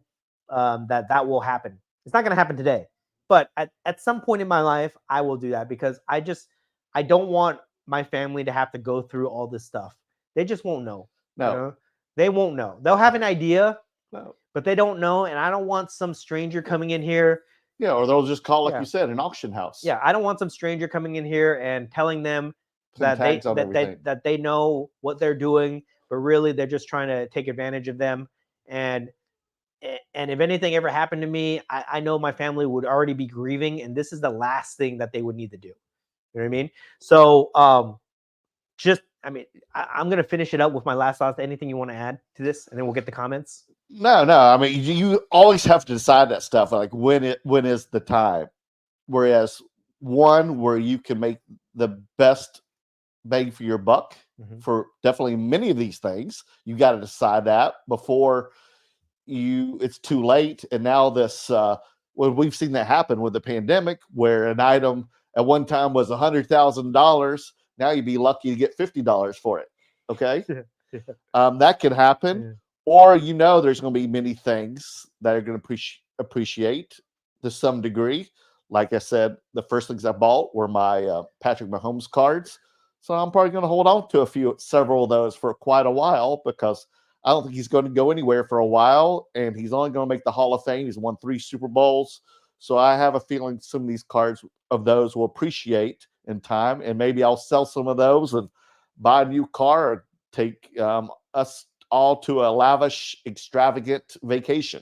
that will happen. It's not going to happen today, but at some point in my life, I will do that, because I don't want my family to have to go through all this stuff. They just won't know. No. They won't know. They'll have an idea, No. but they don't know. And I don't want some stranger coming in here. Yeah, or they'll just call, like you said, an auction house. Yeah, I don't want some stranger coming in here and telling them that they know what they're doing, but really they're just trying to take advantage of them. And if anything ever happened to me, I know my family would already be grieving, and this is the last thing that they would need to do. You know what I mean? So I'm going to finish it up with my last thoughts. Anything you want to add to this, and then we'll get the comments? No. I mean, you always have to decide that stuff. Like, when is the time? Whereas one where you can make the best bang for your buck for definitely many of these things, you got to decide that before it's too late. And now this, well, we've seen that happen with the pandemic, where an item at one time was $100,000. Now you'd be lucky to get $50 for it. Okay. That could happen. Or, there's going to be many things that are going to appreciate to some degree. Like I said, the first things I bought were my Patrick Mahomes cards. So I'm probably going to hold on to several of those for quite a while, because I don't think he's going to go anywhere for a while, and he's only going to make the Hall of Fame. He's won 3 Super Bowls. So I have a feeling some of these cards of those will appreciate in time, and maybe I'll sell some of those and buy a new car or take us all to a lavish, extravagant vacation.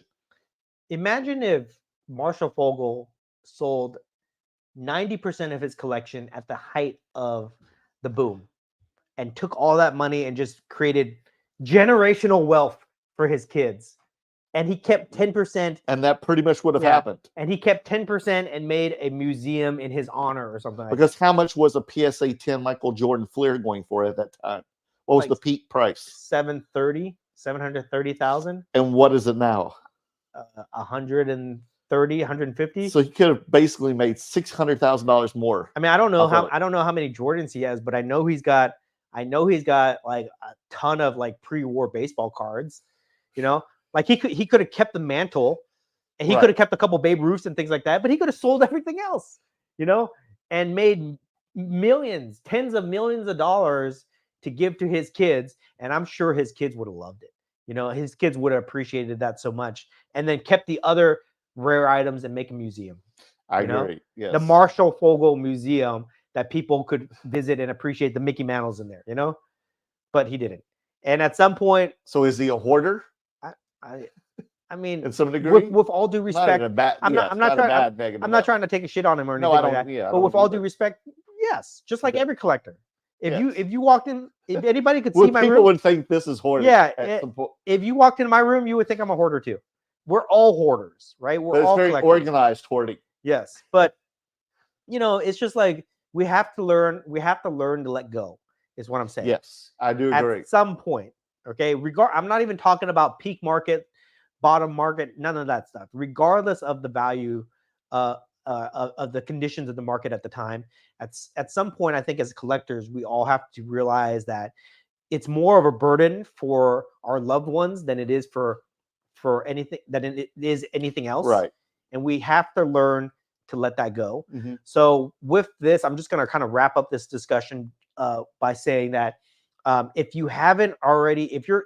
Imagine if Marshall Fogel sold 90% of his collection at the height of the boom and took all that money and just created generational wealth for his kids. And he kept 10%. And that pretty much would have happened. And he kept 10% and made a museum in his honor or something like because how much was a PSA 10 Michael Jordan Fleer going for at that time? What was Like the peak price? 730,000. And what is it now? 130, 150. So he could have basically made $600,000 more. I mean, I don't know how many Jordans he has, but I know he's got like a ton of like pre-war baseball cards. You know, like he could have kept the mantle, and he could have kept a couple Babe Ruths and things like that, but he could have sold everything else, you know, and made millions, tens of millions of dollars to give to his kids. And I'm sure his kids would have loved it. You know, his kids would have appreciated that so much, and then kept the other rare items and make a museum. I agree. Yes. The Marshall Fogel Museum that people could visit and appreciate the Mickey Mantles in there, you know, but he didn't. And at some point, so is he a hoarder? I mean, in some degree, with all due respect, I'm not trying to take a shit on him or anything like that. Yeah, but with all due respect, yes, just like every collector. If you walked in, if anybody could see my room, people would think this is hoarding. Yeah, if you walked into my room, you would think I'm a hoarder too. We're all hoarders, right? We're all very collectors. Organized hoarding. Yes, but you know, it's just like we have to learn to let go. Is what I'm saying. Yes, I do agree. At some point, okay. I'm not even talking about peak market, bottom market, none of that stuff. Regardless of the value of the conditions of the market at the time, at some point, I think as collectors, we all have to realize that it's more of a burden for our loved ones than it is for anything else. Right. And we have to learn to let that go. Mm-hmm. So with this, I'm just going to kind of wrap up this discussion by saying that if you haven't already, if you're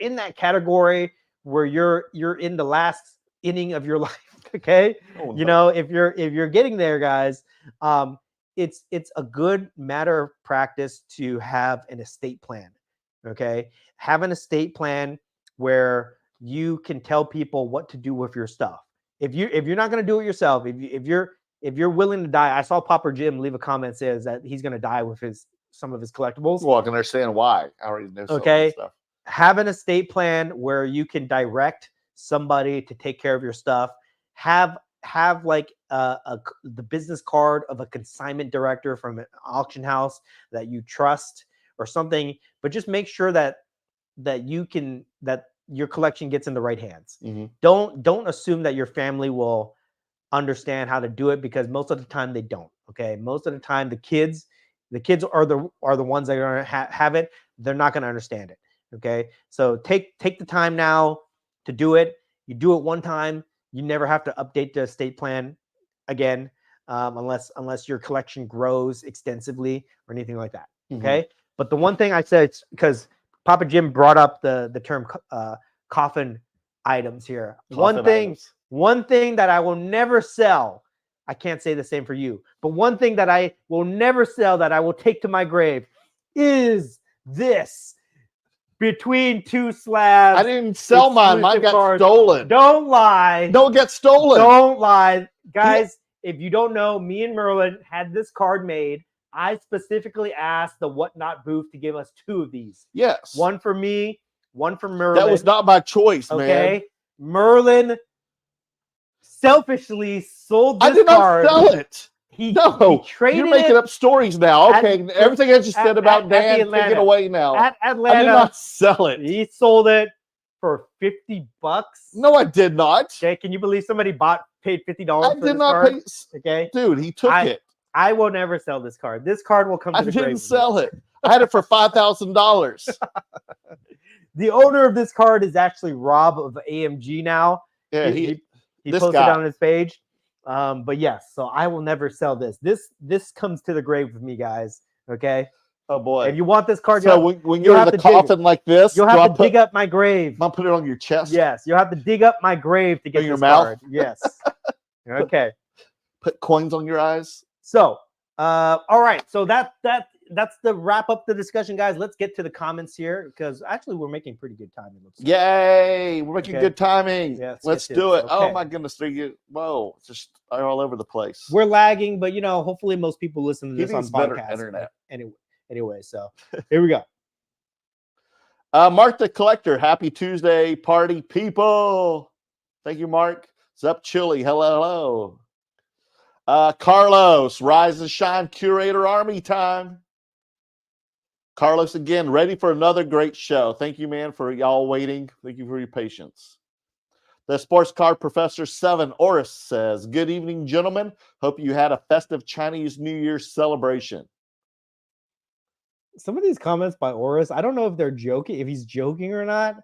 in that category where you're in the last inning of your life, okay, you know, if you're getting there, guys, it's a good matter of practice to have an estate plan. Okay, have an estate plan where you can tell people what to do with your stuff. If you're not going to do it yourself, if you're willing to die, I saw Popper Jim leave a comment says that he's going to die with some of his collectibles. Well, I can understand why. I already know some of this stuff. Have an estate plan where you can direct somebody to take care of your stuff. Have like the business card of a consignment director from an auction house that you trust or something, but just make sure that your collection gets in the right hands. Mm-hmm. Don't assume that your family will understand how to do it, because most of the time they don't. Okay, most of the time the kids are the ones that are going to have it. They're not going to understand it. Okay, so take the time now to do it. You do it one time, you never have to update the estate plan again, unless your collection grows extensively or anything like that. Okay, mm-hmm. But the one thing I said, because Papa Jim brought up the term coffin items here. One thing that I will never sell. I can't say the same for you, but one thing that I will never sell, that I will take to my grave, is this Between Two Slabs. I didn't sell mine. Mine got stolen. Don't lie. Don't get stolen. Don't lie. Guys, if you don't know, me and Merlin had this card made. I specifically asked the Whatnot booth to give us 2 of these. Yes. One for me, one for Merlin. That was not my choice, man. Okay. Merlin selfishly sold this card. I did not sell it. He traded You're making up stories now. Okay. Everything I just said about Dan, take it away now. At Atlanta. I did not sell it. He sold it for $50. No, I did not. Okay. Can you believe somebody paid $50 I did not pay. Okay. Dude, he took it. I will never sell this card. This card will come to the grave. I didn't sell it. I had it for $5,000. The owner of this card is actually Rob of AMG now. Yeah, he posted it on his page. But yes, so I will never sell this. This comes to the grave with me, guys. Okay. Oh boy. If you want this card, so when you're in the coffin like this, you'll have to dig up my grave. I'll put it on your chest. Yes, you'll have to dig up my grave to get your this card. mouth. Yes. Okay. Put coins on your eyes. So, all right. So that's the wrap up the discussion, guys. Let's get to the comments here because actually we're making pretty good time. It looks like. Yay! We're making Okay. good timing. Yeah, Let's get do this. it. Oh Okay. my goodness! Whoa! It's just all over the place. We're lagging, but hopefully most people listen to He this on needs better podcast. internet. Anyway, so here we go. Mark the Collector, happy Tuesday, party people. Thank you, Mark. Sup, Chili. Hello. Carlos, Rise and Shine Curator Army time. Carlos, again, ready for another great show. Thank you, man, for y'all waiting. Thank you for your patience. The Sports Card Professor 7, Oris, says, good evening, gentlemen. Hope you had a festive Chinese New Year celebration. Some of these comments by Oris, I don't know if they're joking, if he's joking or not.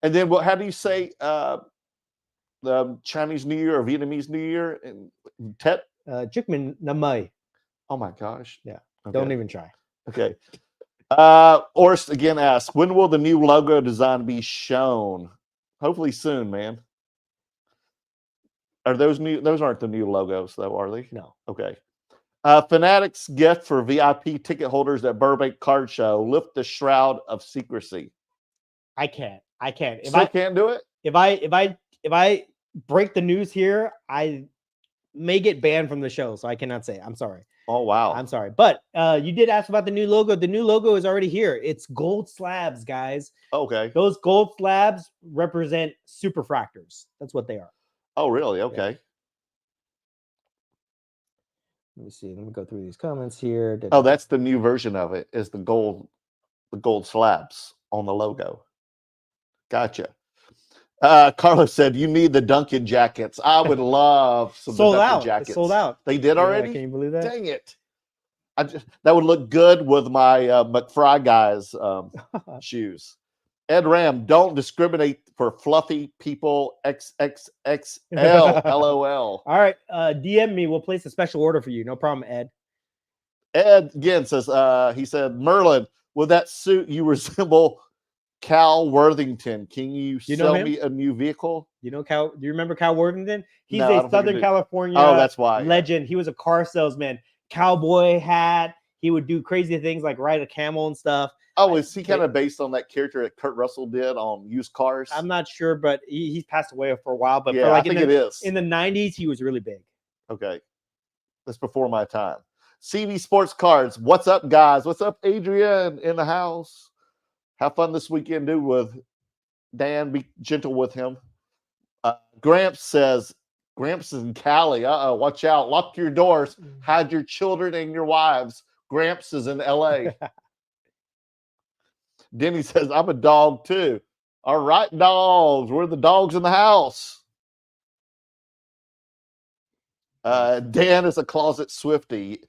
And then how do you say the Chinese New Year or Vietnamese New Year? Tet? Chikmin Namai. Oh, my gosh. Yeah, okay. Don't even try. Okay. Orst again asks, when will the new logo design be shown? Hopefully soon, man. Are those new? Those aren't the new logos, though, are they? No. Okay. Fanatics gift for VIP ticket holders at Burbank Card Show. Lift the shroud of secrecy. I can't. If I can't do it. If I break the news here, I may get banned from the show, so I cannot say. I'm sorry. Oh wow. I'm sorry. But you did ask about the new logo. The new logo is already here. It's gold slabs, guys. Okay. Those gold slabs represent superfractors. That's what they are. Oh, really? Okay. Yeah. Let me see. Let me go through these comments here. Oh, that's the new version of it. Is the gold slabs on the logo. Gotcha. Carlos said you need the Duncan jackets. I would love some sold Duncan out. jackets. It's sold out. They did already? Yeah, can you believe that? Dang it. That would look good with my McFry guys shoes. Ed Ram, don't discriminate for fluffy people. XXXL. LOL. All right. DM me. We'll place a special order for you. No problem, Ed. Ed again says, he said, Merlin, with that suit, you resemble Cal Worthington. Can you sell me a new vehicle? You know Cal? Do you remember Cal Worthington? He's No, a Southern California that's why. legend. He was a car salesman, cowboy hat. He would do crazy things like ride a camel and stuff. Oh, is he kind of based on that character that Kurt Russell did on Used Cars? I'm not sure, but he's passed away for a while. But yeah, for like I think it is. In the 90s, he was really big. Okay. That's before my time. CV Sports Cards. What's up, guys? What's up, Adrian in the house? Have fun this weekend, dude, with Dan. Be gentle with him. Gramps says, Gramps is in Cali. Watch out. Lock your doors. Hide your children and your wives. Gramps is in LA. Denny says, I'm a dog too. All right, dogs. We're the dogs in the house. Dan is a closet Swiftie.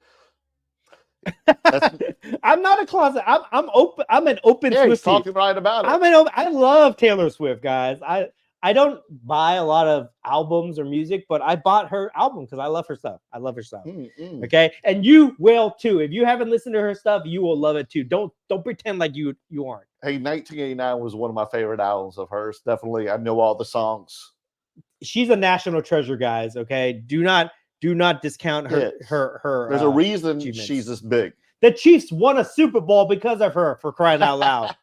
I'm not a closet. I'm open. I'm an open Swiftie. He's talking right about it. I love Taylor Swift, guys. I don't buy a lot of albums or music, but I bought her album because I love her stuff. Okay, and you will too. If you haven't listened to her stuff, you will love it too. Don't pretend like you aren't. Hey, 1989 was one of my favorite albums of hers. Definitely, I know all the songs. She's a national treasure, guys. Okay, do not discount her. Yes. Her. There's a reason she's this big. The Chiefs won a Super Bowl because of her. For crying out loud.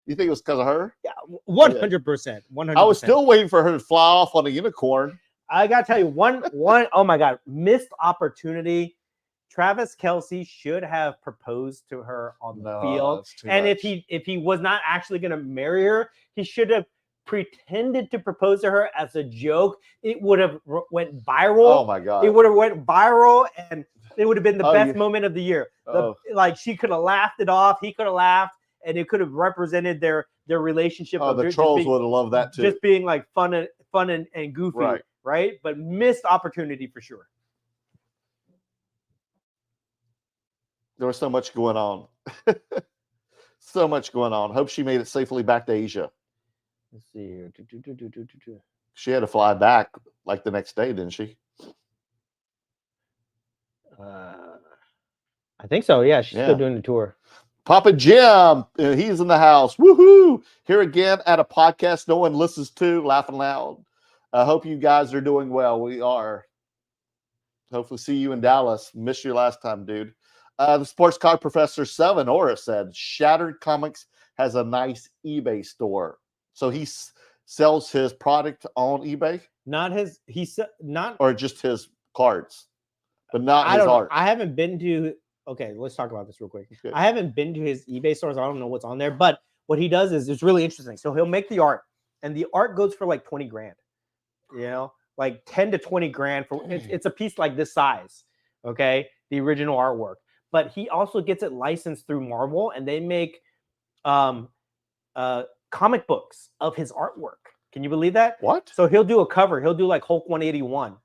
You think it was because of her? Yeah, 100%. 100%. I was still waiting for her to fly off on a unicorn. I gotta tell you, one. Oh my God, missed opportunity. Travis Kelce should have proposed to her on the field, and much. if he was not actually going to marry her, he should have pretended to propose to her as a joke. It would have went viral. Oh my God! It would have went viral, and it would have been the best moment of the year. Like she could have laughed it off. He could have laughed. And it could have represented their relationship. Oh, the trolls would have loved that too. Just being like fun and goofy, right? But missed opportunity for sure. There was so much going on. So much going on. Hope she made it safely back to Asia. Let's see here. She had to fly back like the next day, didn't she? I think so. Yeah, she's still doing the tour. Papa Jim, he's in the house. Woohoo! Here again at a podcast no one listens to, laughing loud. I hope you guys are doing well. We are. Hopefully see you in Dallas. Missed you last time, dude. The sports card professor 7 Aura said Shattered Comics has a nice eBay store. So he sells his product on eBay? Not his, not, or just his cards, but not I his don't know. art. I haven't been to, okay, let's talk about this real quick. Okay. I haven't been to his eBay stores. I don't know what's on there, but what he does is it's really interesting. So he'll make the art, and the art goes for like 20 grand, you know, like 10 to 20 grand for it's a piece like this size. Okay. The original artwork, but he also gets it licensed through Marvel, and they make comic books of his artwork. Can you believe that? What? So he'll do a cover. He'll do like Hulk 181,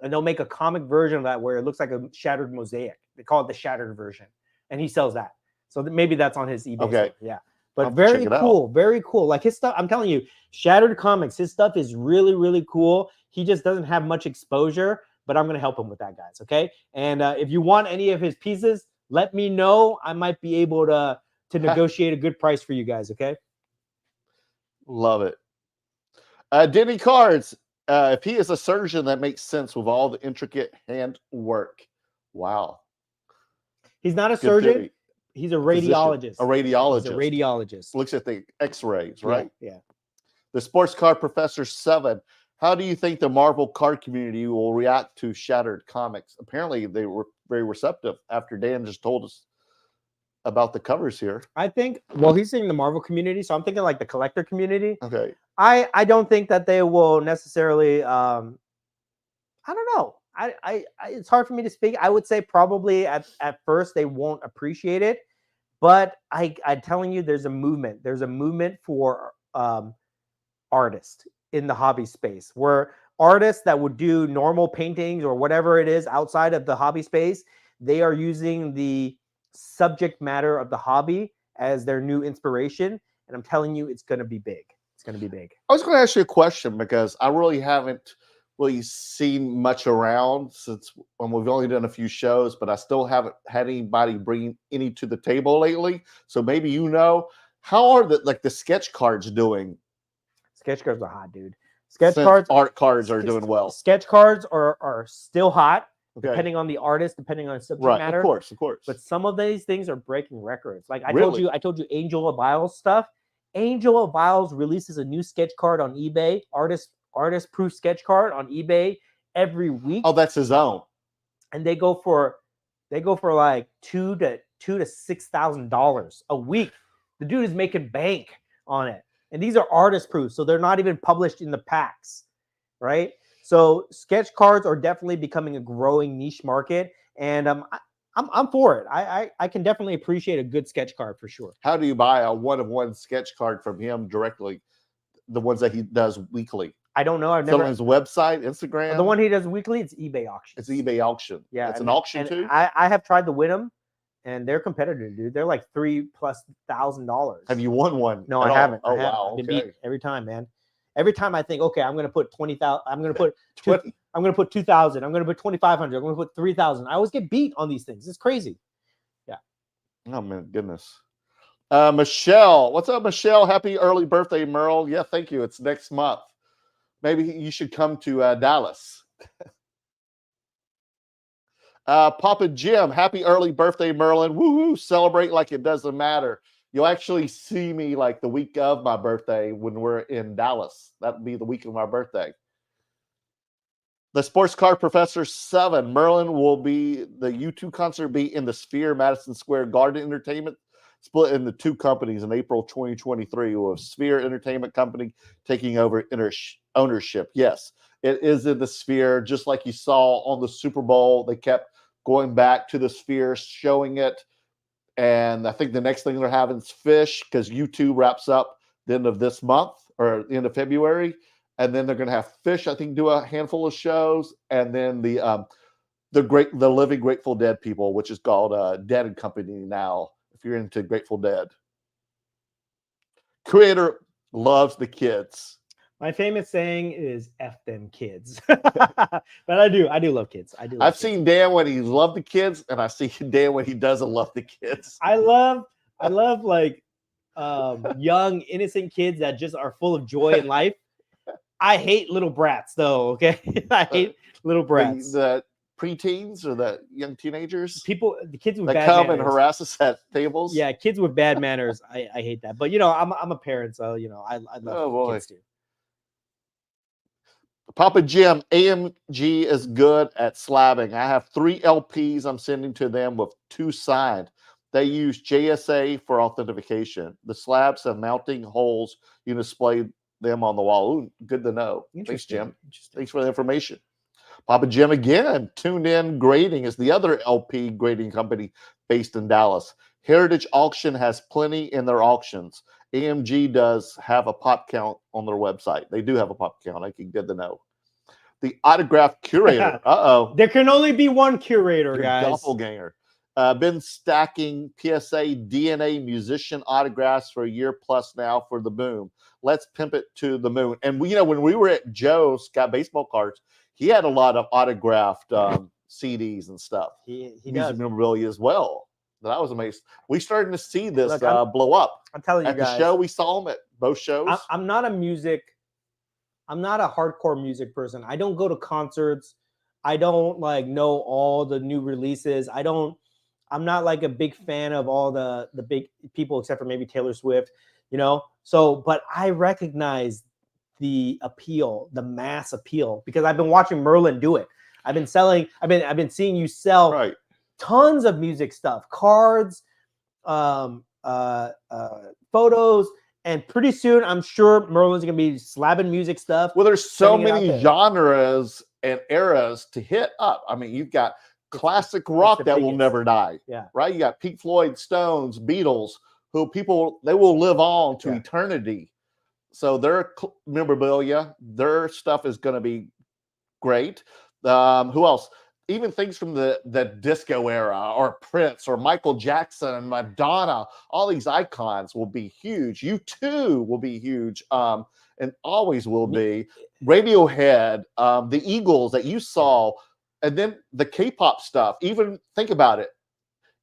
and they'll make a comic version of that where it looks like a shattered mosaic. They call it the shattered version, and he sells that. So maybe that's on his eBay. Okay. Store. Yeah. But very cool, very cool. Like his stuff, I'm telling you, Shattered Comics, his stuff is really, really cool. He just doesn't have much exposure, but I'm going to help him with that, guys. Okay. And if you want any of his pieces, let me know. I might be able to negotiate a good price for you guys. Okay. Love it. Denny Cards, if he is a surgeon, that makes sense with all the intricate hand work. Wow. He's not a Good surgeon. theory. He's a radiologist. A radiologist. He's a radiologist. Looks at the x-rays, right? Yeah. The sports card professor 7. How do you think the Marvel card community will react to Shattered Comics? Apparently, they were very receptive after Dan just told us about the covers here. I think, well, he's saying the Marvel community, so I'm thinking like the collector community. Okay. I don't think that they will necessarily, I don't know. I it's hard for me to speak. I would say probably at first they won't appreciate it, but I'm telling you, there's a movement. There's a movement for artists in the hobby space, where artists that would do normal paintings or whatever it is outside of the hobby space, they are using the subject matter of the hobby as their new inspiration. And I'm telling you, it's going to be big. It's going to be big. I was going to ask you a question because I really haven't really seen much around since we've only done a few shows, but I still haven't had anybody bring any to the table lately. So maybe how are the sketch cards doing? Sketch cards are hot, dude. Art cards are doing well. Sketch cards are still hot, okay, depending on the artist, depending on subject matter. Of course. But some of these things are breaking records. Like I Really? told you Angel of Vials stuff. Angel of Vials releases a new sketch card on eBay, artist proof sketch card on eBay every week. Oh, that's his own. And they go for like $2,000 to $6,000 a week. The dude is making bank on it. And these are artist proofs, so they're not even published in the packs, right? So sketch cards are definitely becoming a growing niche market, and I'm for it. I can definitely appreciate a good sketch card for sure. How do you buy a one-of-one sketch card from him directly? The ones that he does weekly. I don't know. I've never. never. His website, Instagram. The one he does weekly, it's eBay auction. It's eBay auction. Yeah, it's an auction too. I have tried to win them, and they're competitive, dude. They're like $3,000+. Have you won one? No, I haven't. Oh, I haven't. wow. I've been beat every time, man. Every time I think, okay, I'm going to put 20,000. I'm going to put 20. I'm going to put 2,000. I'm going to put 2,500. I'm going to put 3,000. I always get beat on these things. It's crazy. Yeah. Oh man, goodness. Michelle, what's up, Michelle? Happy early birthday, Merle. Yeah, thank you. It's next month. Maybe you should come to Dallas. Papa Jim, happy early birthday, Merlin. Woo-hoo, celebrate like it doesn't matter. You'll actually see me like the week of my birthday when we're in Dallas. That'll be the week of my birthday. The Sports Card Professor 7, Merlin will be, the U2 concert be in the Sphere, Madison Square Garden Entertainment, split into two companies in April 2023, with Sphere Entertainment Company taking over ownership. Yes, it is in the Sphere, just like you saw on the Super Bowl. They kept going back to the Sphere, showing it. And I think the next thing they're having is Fish, because U2 wraps up the end of this month or the end of February. And then they're going to have Fish, I think, do a handful of shows. And then the Living Grateful Dead people, which is called Dead and Company now, if you're into Grateful Dead. Creator loves the kids. My famous saying is "F them kids," but I do love kids. I've seen Dan when he loved the kids, and I see Dan when he doesn't love the kids. I love like young innocent kids that just are full of joy in life. I hate little brats, though. Okay, I hate little brats. preteens or the young teenagers the kids with that bad come manners. and harass us at tables. Yeah, kids with bad manners. I hate that. But I'm a parent, so I love kids too. Papa Jim, AMG is good at slabbing. I have 3 LPs I'm sending to them with 2 signed. They use JSA for authentication. The slabs have mounting holes. You can display them on the wall. Ooh, good to know. Thanks, Jim. Thanks for the information. Papa Jim again. Tuned In Grading is the other LP grading company based in Dallas. Heritage Auction has plenty in their auctions. AMG does have a pop count on their website. They do have a pop count. I can good to know. The Autograph Curator. There can only be one curator, Your guys. doppelganger. Been stacking PSA DNA musician autographs for a year plus now for the boom. Let's pimp it to the moon. And when we were at Joe's Got Baseball Cards, he had a lot of autographed CDs and stuff. He Music does. memorabilia as well. That was amazing. We starting to see this blow up. I'm telling you at guys. The show, we saw them at both shows. I'm not a hardcore music person. I don't go to concerts. I don't know all the new releases. I'm not like a big fan of all the big people except for maybe Taylor Swift, So, but I recognize the appeal, the mass appeal, because I've been watching Merlin do it. I've been seeing you sell tons of music stuff, cards, photos, and pretty soon I'm sure Merlin's gonna be slabbing music stuff. Well, there's so many genres and eras to hit up. I mean, you've got classic rock that will never die. Yeah. Right. You got Pink Floyd, Stones, Beatles, who they will live on to eternity. So their memorabilia, their stuff is going to be great. Who else? Even things from the disco era, or Prince, or Michael Jackson, and Madonna. All these icons will be huge. U2 will be huge, and always will be. Radiohead, the Eagles that you saw. And then the K-pop stuff, even think about it.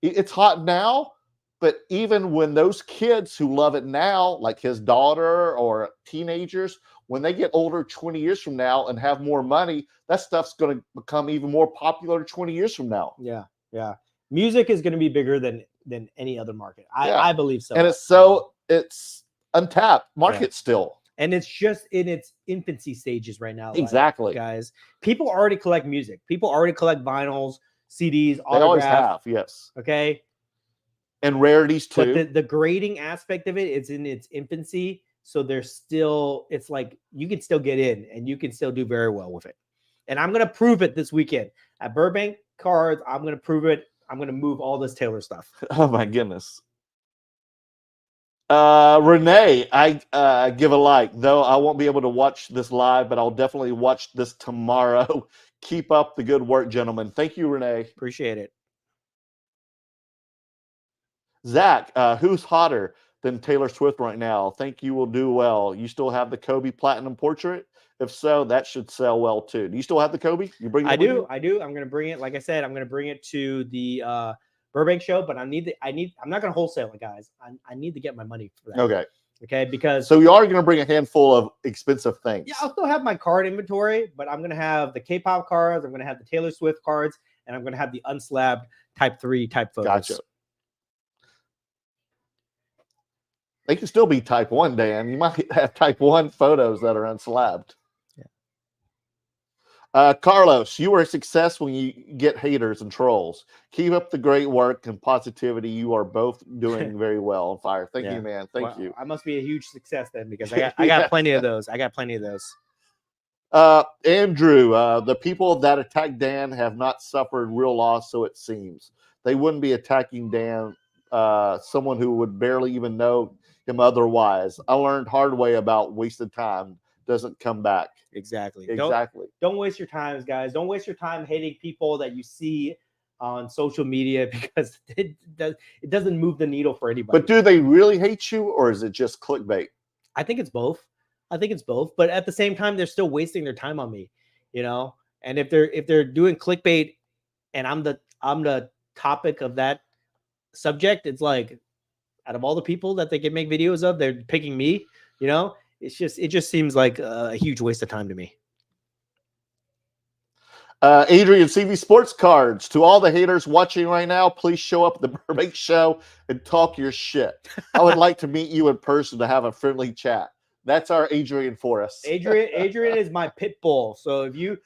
It's hot now, but even when those kids who love it now, like his daughter or teenagers, when they get older 20 years from now and have more money, that stuff's going to become even more popular 20 years from now. Yeah, yeah. Music is going to be bigger than any other market. I believe so. And it's untapped market still. And it's just in its infancy stages right now. Exactly. Guys. People already collect music. People already collect vinyls, CDs, autographs. They always have, yes. Okay. And rarities too. But the grading aspect of it is in its infancy. So it's like you can still get in and you can still do very well with it. And I'm going to prove it this weekend. At Burbank Cards, I'm going to prove it. I'm going to move all this Taylor stuff. Oh my goodness. Renee, I give a like, though I won't be able to watch this live, but I'll definitely watch this tomorrow. Keep up the good work, gentlemen. Thank you, Renee. Appreciate it. Zach, who's hotter than Taylor Swift right now? Think you will do well. You still have the Kobe Platinum portrait? If so, that should sell well too. Do you still have the Kobe? You bring it? I do. I'm going to bring it. Like I said, I'm going to bring it to the Burbank show, but I'm not going to wholesale it, guys. I need to get my money for that. Okay. Because so you are going to bring a handful of expensive things. Yeah, I'll still have my card inventory, but I'm going to have the K-pop cards. I'm going to have the Taylor Swift cards, and I'm going to have the unslabbed Type 3 type photos. Gotcha. They can still be Type 1, Dan. You might have Type 1 photos that are unslabbed. Carlos, you are a success when you get haters and trolls. Keep up the great work and positivity. You are both doing very well on fire. Thank you, man. Thank you. I must be a huge success then, because I got plenty of those. Andrew, the people that attacked Dan have not suffered real loss, so it seems. They wouldn't be attacking Dan, someone who would barely even know him otherwise. I learned hard way about wasted time doesn't come back. Exactly. Don't waste your time, guys. Don't waste your time hating people that you see on social media, because it doesn't move the needle for anybody. But do they really hate you, or is it just clickbait? I think it's both. But at the same time, they're still wasting their time on me, And if they're doing clickbait, and I'm the topic of that subject, it's like, out of all the people that they can make videos of, they're picking me. It just seems like a huge waste of time to me. Adrian, CV Sports Cards. To all the haters watching right now, please show up at the Burbank show and talk your shit. I would like to meet you in person to have a friendly chat. That's our Adrian for us. Adrian is my pit bull. So if you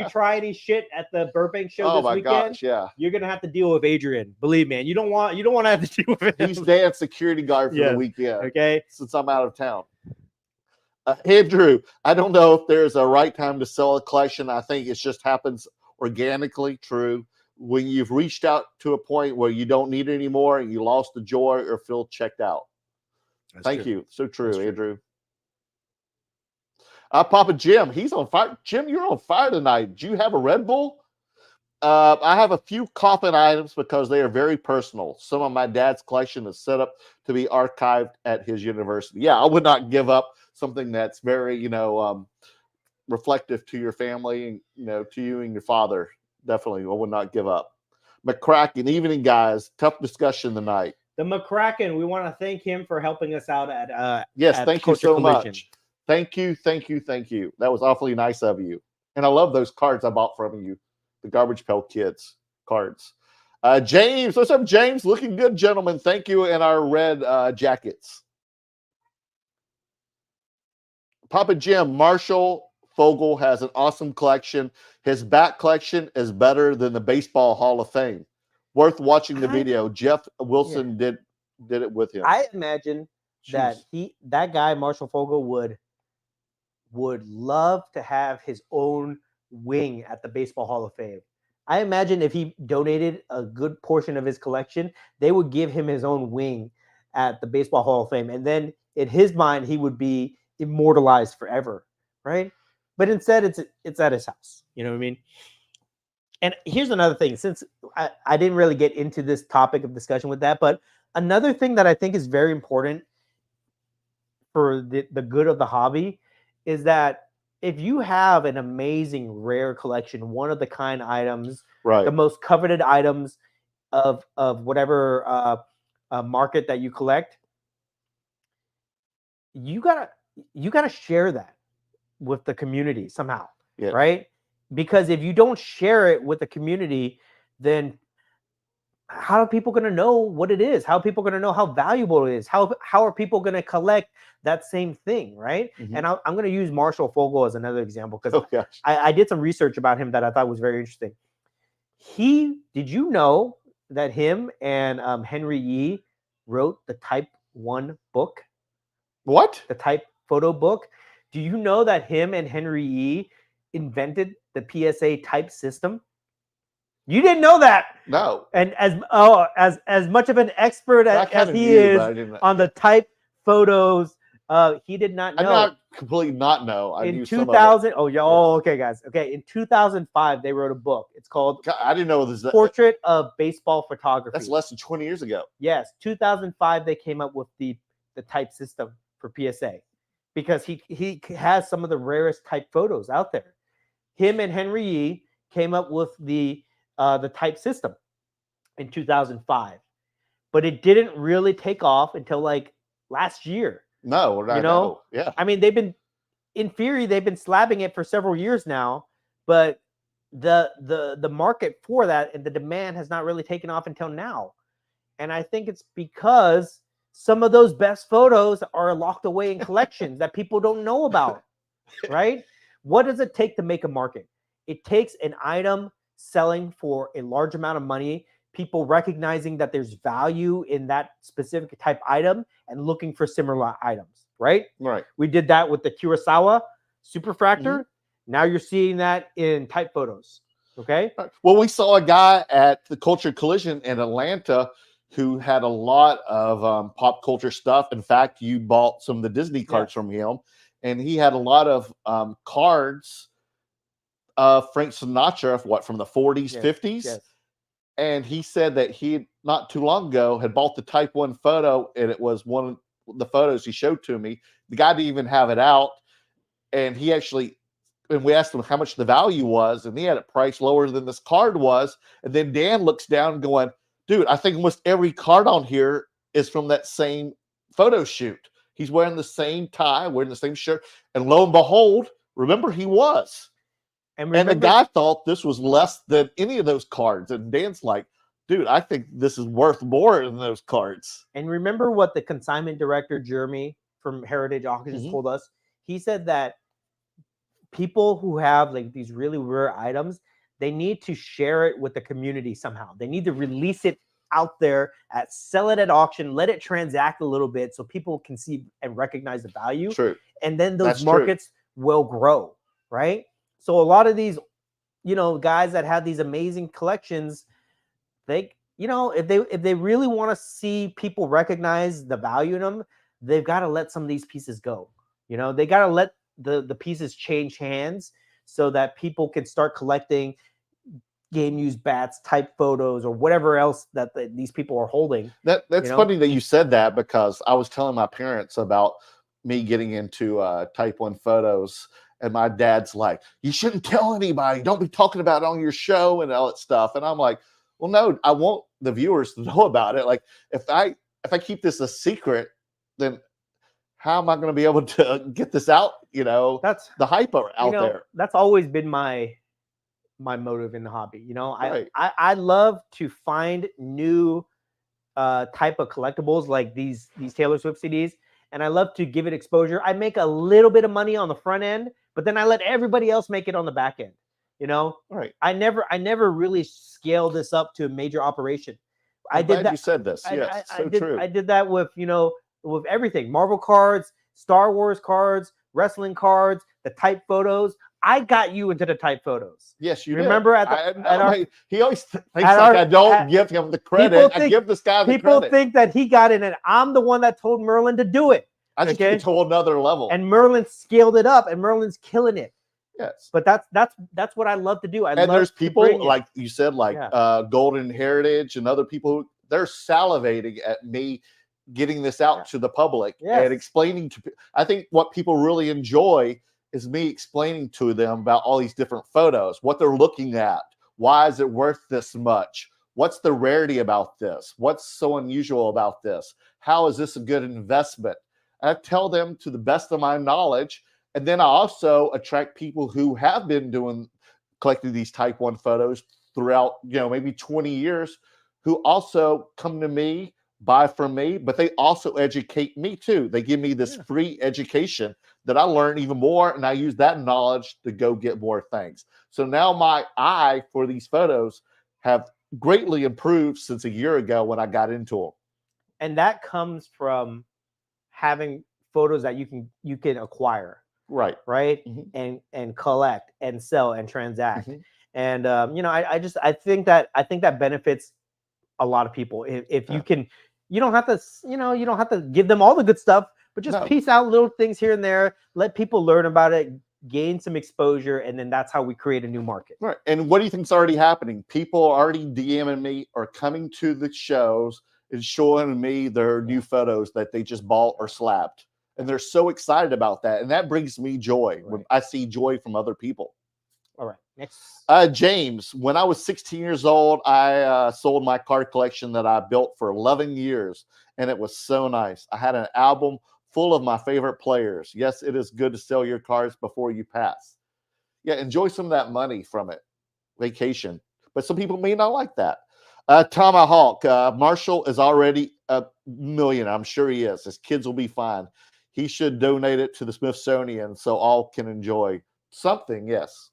try any shit at the Burbank show this weekend, yeah, you're gonna have to deal with Adrian. Believe me, and you don't want to have to deal with him. He's dance security guard for the weekend. Okay, since I'm out of town. Andrew, I don't know if there's a right time to sell a collection. I think it just happens organically. True. When you've reached out to a point where you don't need it anymore and you lost the joy or feel checked out. Thank you. So true, Andrew. Papa Jim, he's on fire. Jim, you're on fire tonight. Do you have a Red Bull? I have a few coffin items because they are very personal. Some of my dad's collection is set up to be archived at his university. Yeah, I would not give up something that's very, reflective to your family and, to you and your father. Definitely, I would not give up. McCracken, evening, guys. Tough discussion tonight. The McCracken, we want to thank him for helping us out at yes, at thank you so Collision. much. Thank you. That was awfully nice of you. And I love those cards I bought from you, the Garbage Pail Kids cards. James, what's up, James? Looking good, gentlemen. Thank you. In our red jackets. Papa Jim, Marshall Fogel has an awesome collection. His back collection is better than the Baseball Hall of Fame. Worth watching the video. Jeff Wilson did it with him. I imagine that that guy, Marshall Fogel, would love to have his own wing at the Baseball Hall of Fame. I imagine if he donated a good portion of his collection, they would give him his own wing at the Baseball Hall of Fame. And then in his mind, he would be immortalized forever, right? But instead, it's at his house. You know what I mean? And here's another thing, since I didn't really get into this topic of discussion with that, but another thing that I think is very important for the good of the hobby is that if you have an amazing rare collection, one of the kind items, right, the most coveted items of whatever market that you collect, you gotta share that with the community somehow, right? Because if you don't share it with the community, then how are people going to know what it is? How are people going to know how valuable it is? How are people going to collect that same thing, right? Mm-hmm. And I'm going to use Marshall Fogel as another example because I did some research about him that I thought was very interesting. Did you know that him and Henry Yee wrote the Type 1 book? What? The Type photo book? Do you know that him and Henry Yee invented the PSA type system? You didn't know that? No. And as much of an expert as he is on the type photos, he did not know. I not completely not know. In 2000, okay, guys. Okay, in 2005, they wrote a book. It's called I didn't know this. Portrait of Baseball Photography. That's less than 20 years ago. Yes, 2005, they came up with the type system for PSA because he has some of the rarest type photos out there. Him and Henry Yee came up with the type system in 2005, but it didn't really take off until like last year. No, I know. Yeah. I mean, they've been slabbing it for several years now, but the market for that and the demand has not really taken off until now. And I think it's because some of those best photos are locked away in collections that people don't know about, right? What does it take to make a market? It takes an item selling for a large amount of money, people recognizing that there's value in that specific type item and looking for similar items, right? Right. We did that with the Kurosawa Superfractor. Mm-hmm. Now you're seeing that in type photos, okay? Well, we saw a guy at the Culture Collision in Atlanta who had a lot of pop culture stuff. In fact, you bought some of the Disney cards from him, and he had a lot of cards Frank Sinatra, from the 40s, 50s. Yes. And he said that he, not too long ago, had bought the Type 1 photo, and it was one of the photos he showed to me. The guy didn't even have it out. And he actually, and we asked him how much the value was, and he had it priced lower than this card was. And then Dan looks down going, dude, I think almost every card on here is from that same photo shoot. He's wearing the same tie, wearing the same shirt. And lo and behold, remember, he was. And And the remember, guy thought this was less than any of those cards. And Dan's like, dude, I think this is worth more than those cards. and remember what the consignment director, Jeremy from Heritage Auctions, told us? He said that people who have like these really rare items, they need to share it with the community somehow. They need to release it out there, sell it at auction, let it transact a little bit so people can see and recognize the value. True. And then those That's markets will grow, right? So a lot of these, guys that have these amazing collections, they, if they really want to see people recognize the value in them, they've got to let some of these pieces go. They got to let the pieces change hands so that people can start collecting game used bats type photos or whatever else that these people are holding. That's funny that you said that, because I was telling my parents about me getting into Type 1 photos, and my dad's like, you shouldn't tell anybody, don't be talking about it on your show and all that stuff. And I'm like, well, no, I want the viewers to know about it. Like, if I keep this a secret, then how am I going to be able to get this out? That's the hype out there. That's always been my motive in the hobby. Right. I love to find new type of collectibles like these Taylor Swift CDs, and I love to give it exposure. I make a little bit of money on the front end, but then I let everybody else make it on the back end. Right. I never really scaled this up to a major operation. I'm glad you said this. Yes, true. I did that with with everything: Marvel cards, Star Wars cards, wrestling cards, the type photos. I got you into the type photos. Yes, you remember did. He always thinks I don't give him the credit. I give this guy the credit. People think that he got in, and I'm the one that told Merlin to do it. I just get to another level. And Merlin scaled it up, and Merlin's killing it. Yes, but that's what I love to do. There's people like you said, like Golden Heritage and other people who they're salivating at me getting this out to the public and explaining to. I think what people really enjoy is me explaining to them about all these different photos, what they're looking at, why is it worth this much, what's the rarity about this, what's so unusual about this, how is this a good investment. And I tell them to the best of my knowledge. And then I also attract people who have been collecting these Type 1 photos throughout, maybe 20 years, who also come to me, buy from me, but they also educate me too. They give me this free education that I learn even more, and I use that knowledge to go get more things. So now my eye for these photos have greatly improved since a year ago when I got into them. And that comes from having photos that you can acquire. Right. Mm-hmm. And collect and sell and transact. Mm-hmm. And I think that benefits a lot of people. If you can, you don't have to give them all the good stuff, but just piece out little things here and there, let people learn about it, gain some exposure, and then that's how we create a new market. Right. And what do you think is already happening? People are already DMing me or coming to the shows and showing me their new photos that they just bought or slapped. And they're so excited about that. And that brings me joy when I see joy from other people. All right. Next. James, when I was 16 years old, I sold my card collection that I built for 11 years. And it was so nice. I had an album full of my favorite players. Yes, it is good to sell your cards before you pass. Yeah, enjoy some of that money from it. Vacation. But some people may not like that. Tomahawk, Marshall is already a millionaire. I'm sure he is. His kids will be fine. He should donate it to the Smithsonian so all can enjoy something. Yes.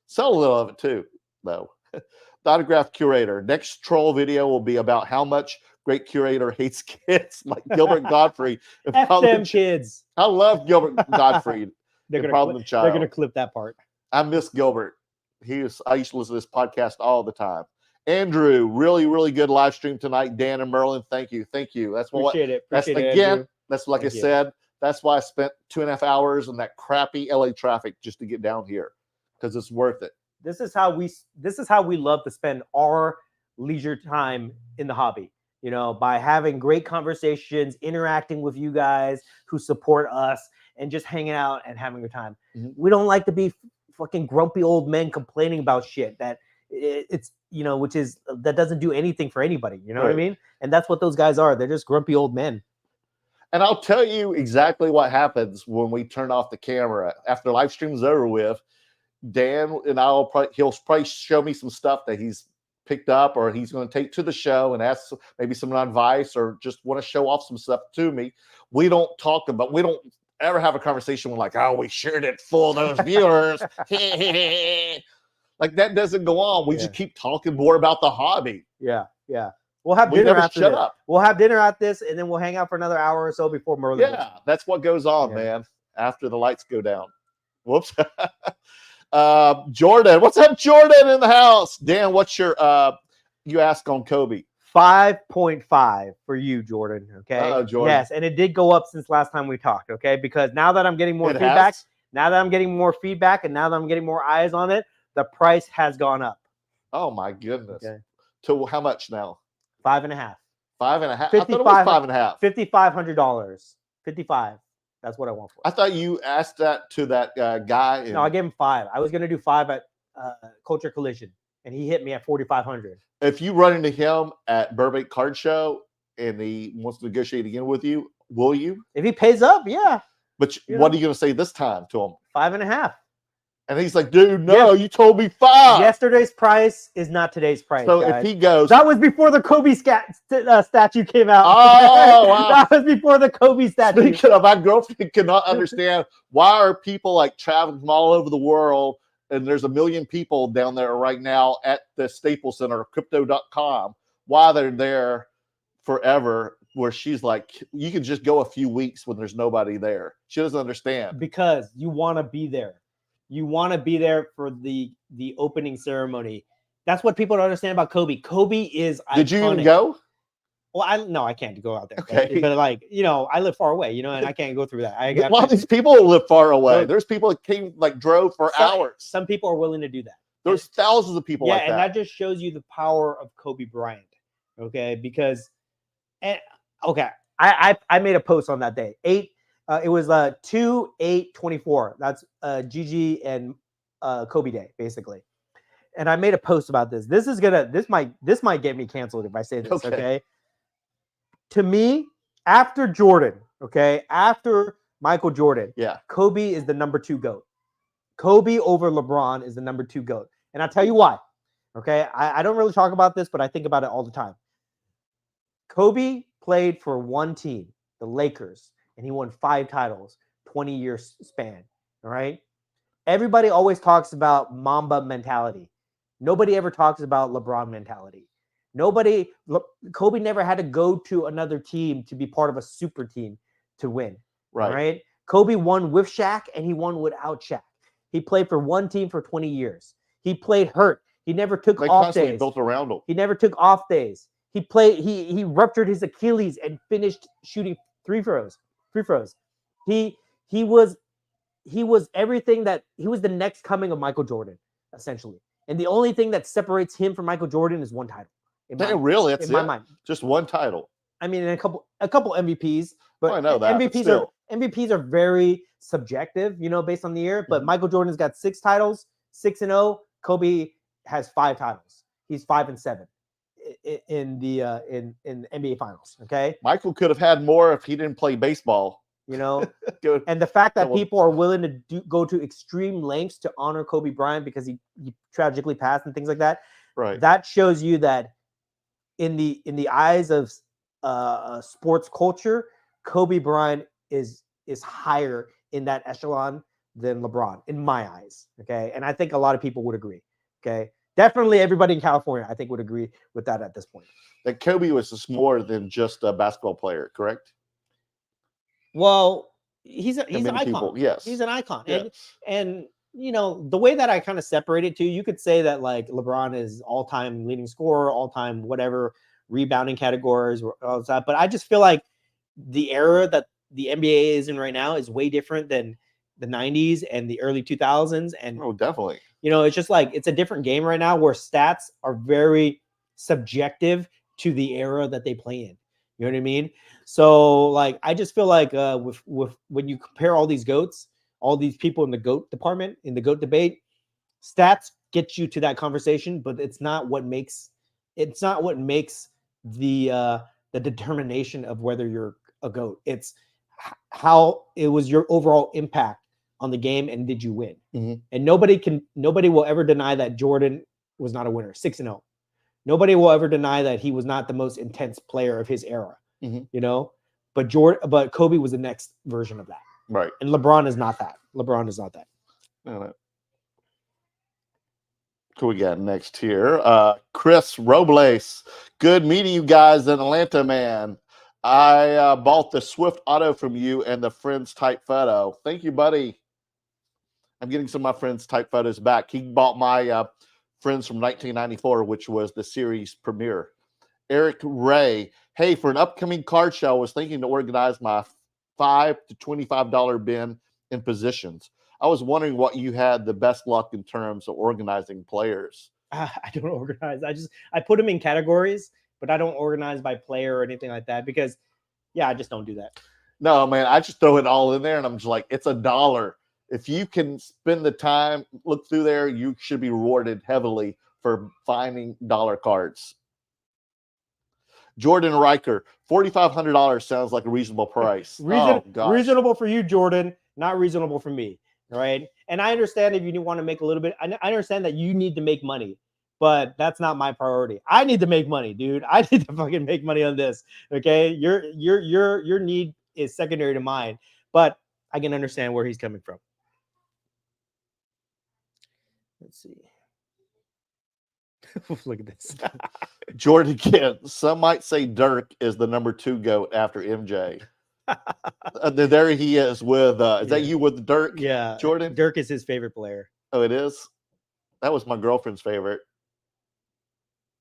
Sell a little of it too, though. The Autograph Curator. Next troll video will be about how much Great Curator hates kids like Gilbert Gottfried. F them kids. I love Gilbert Gottfried. They're going to clip that part. I miss Gilbert. I used to listen to this podcast all the time. Andrew, really, really good live stream tonight. Dan and Merlin, thank you. Thank you. Appreciate it, again, that's like I said, that's why I spent 2.5 hours in that crappy LA traffic just to get down here, because it's worth it. This is how we love to spend our leisure time in the hobby, by having great conversations, interacting with you guys who support us, and just hanging out and having a good time. Mm-hmm. We don't like to be fucking grumpy old men complaining about shit that that doesn't do anything for anybody. You know what I mean? And that's what those guys are. They're just grumpy old men. And I'll tell you exactly what happens when we turn off the camera after live stream's over with. Dan and he'll probably show me some stuff that he's picked up or he's going to take to the show and ask maybe some advice or just want to show off some stuff to me. We don't ever have a conversation with like, oh, we shared it full of those viewers. Like that doesn't go on. We just keep talking more about the hobby. Yeah. We'll have dinner after shut this. up. We'll have dinner at this, and then we'll hang out for another hour or so before Merlin. Yeah, that's what goes on, man. After the lights go down. Whoops. Jordan, what's up, Jordan in the house? Dan, what's your you ask on Kobe? 5.5 for you, Jordan. Okay. Jordan. Yes, and it did go up since last time we talked. Okay, because now that I'm getting more feedback, and now that I'm getting more eyes on it, the price has gone up. Oh my goodness. Okay. To how much now? 5.5. 5.5. I thought it was 5.5. $5,500. 55. That's what I want for it. I thought you asked that to that guy. No, I gave him 5. I was going to do 5 at Culture Collision, and he hit me at 4,500. If you run into him at Burbank Card Show and he wants to negotiate again with you, will you? If he pays up, yeah. But what are you going to say this time to him? 5.5. And he's like, dude, no, you told me 5. Yesterday's price is not today's price. So guys. if he goes, that was before the Kobe statue came out. Oh, wow. That was before the Kobe statue. Speaking of, my girlfriend cannot understand why are people like traveling from all over the world, and there's 1 million people down there right now at the Staples Center, crypto.com, why they're there forever, where she's like, you can just go a few weeks when there's nobody there. She doesn't understand. Because you want to be there. You want to be there for the opening ceremony. That's what people don't understand about Kobe. Kobe is iconic. Did you even go? Well, no, I can't go out there. Okay. But like, I live far away, and I can't go through that. A lot of these people live far away. There's people that drove for hours. Some people are willing to do that. There's thousands of people like that. Yeah, and that just shows you the power of Kobe Bryant. Okay, because, I made a post on that day. It was 2/8/24. That's Gigi and Kobe Day, basically. And I made a post about this. This might get me canceled if I say this. Okay. To me, after Jordan, after Michael Jordan, Kobe is the number 2 GOAT. Kobe over LeBron is the number 2 GOAT. And I'll tell you why. Okay. I don't really talk about this, but I think about it all the time. Kobe played for one team, the Lakers. And he won 5 titles, 20-year span. All right. Everybody always talks about Mamba mentality. Nobody ever talks about LeBron mentality. Kobe never had to go to another team to be part of a super team to win. Right. Kobe won with Shaq and he won without Shaq. He played for one team for 20 years. He played hurt. He never took off days. Built around him. He never took off days. He ruptured his Achilles and finished shooting free throws. He was everything that he was the next coming of Michael Jordan, essentially. And the only thing that separates him from Michael Jordan is one title. Really? That's in my mind. Just one title. I mean, and a couple MVPs, but I know that. MVPs are very subjective, based on the year. But Michael Jordan's got 6 titles, 6-0. Kobe has 5 titles. He's 5-7. In the NBA Finals. Okay, Michael could have had more if he didn't play baseball. And the fact that people are willing to go to extreme lengths to honor Kobe Bryant because he tragically passed and things like that. Right. That shows you that in the eyes of sports culture, Kobe Bryant is higher in that echelon than LeBron in my eyes. Okay, and I think a lot of people would agree. Okay. Definitely everybody in California, I think, would agree with that at this point. That Kobe was just more than just a basketball player, correct? Well, he's an icon. People, yes. He's an icon. Yes. And the way that I kind of separate it too, you could say that like LeBron is all-time leading scorer, all-time whatever, rebounding categories, all that. But I just feel like the era that the NBA is in right now is way different than the 90s and the early 2000s. And definitely. It's just like it's a different game right now where stats are very subjective to the era that they play in. You know what I mean? So like I just feel like with when you compare all these GOATs, all these people in the GOAT department, in the GOAT debate, stats get you to that conversation, but it's not what makes the determination of whether you're a GOAT. It's how it was your overall impact on the game and did you win? Mhm. And nobody will ever deny that Jordan was not a winner, 6-0. Nobody will ever deny that he was not the most intense player of his era, Mhm. you know. But Kobe was the next version of that, Right. and LeBron is not that. LeBron is not that. No. Who we got next here? Chris Robles. Good meeting you guys in Atlanta, man. I bought the Swift Auto from you and the Friends type photo. Thank you, buddy. I'm getting some of my Friends type photos back. He bought my Friends from 1994, which was the series premiere. Eric Ray. Hey, for an upcoming card show, I was thinking to organize my $5 to $25 bin in positions. I was wondering what you had the best luck in terms of organizing players. I don't organize. I put them in categories, but I don't organize by player or anything like that because, yeah, I just don't do that. No, man, I just throw it all in there, and I'm just like, it's $1. If you can spend the time, look through there, you should be rewarded heavily for finding dollar cards. Jordan Riker, $4,500 sounds like a reasonable price. Reasonable for you, Jordan, not reasonable for me. Right. And I understand if you want to make a little bit, I understand that you need to make money, but that's not my priority. I need to make money, dude. I need to fucking make money on this. Okay. Your need is secondary to mine, but I can understand where he's coming from. Let's see. Look at this. Jordan Kent. Some might say Dirk is the number 2 GOAT after MJ. There he is with is that you with Dirk? Yeah, Jordan. Dirk is his favorite player. Oh, it is. That was my girlfriend's favorite.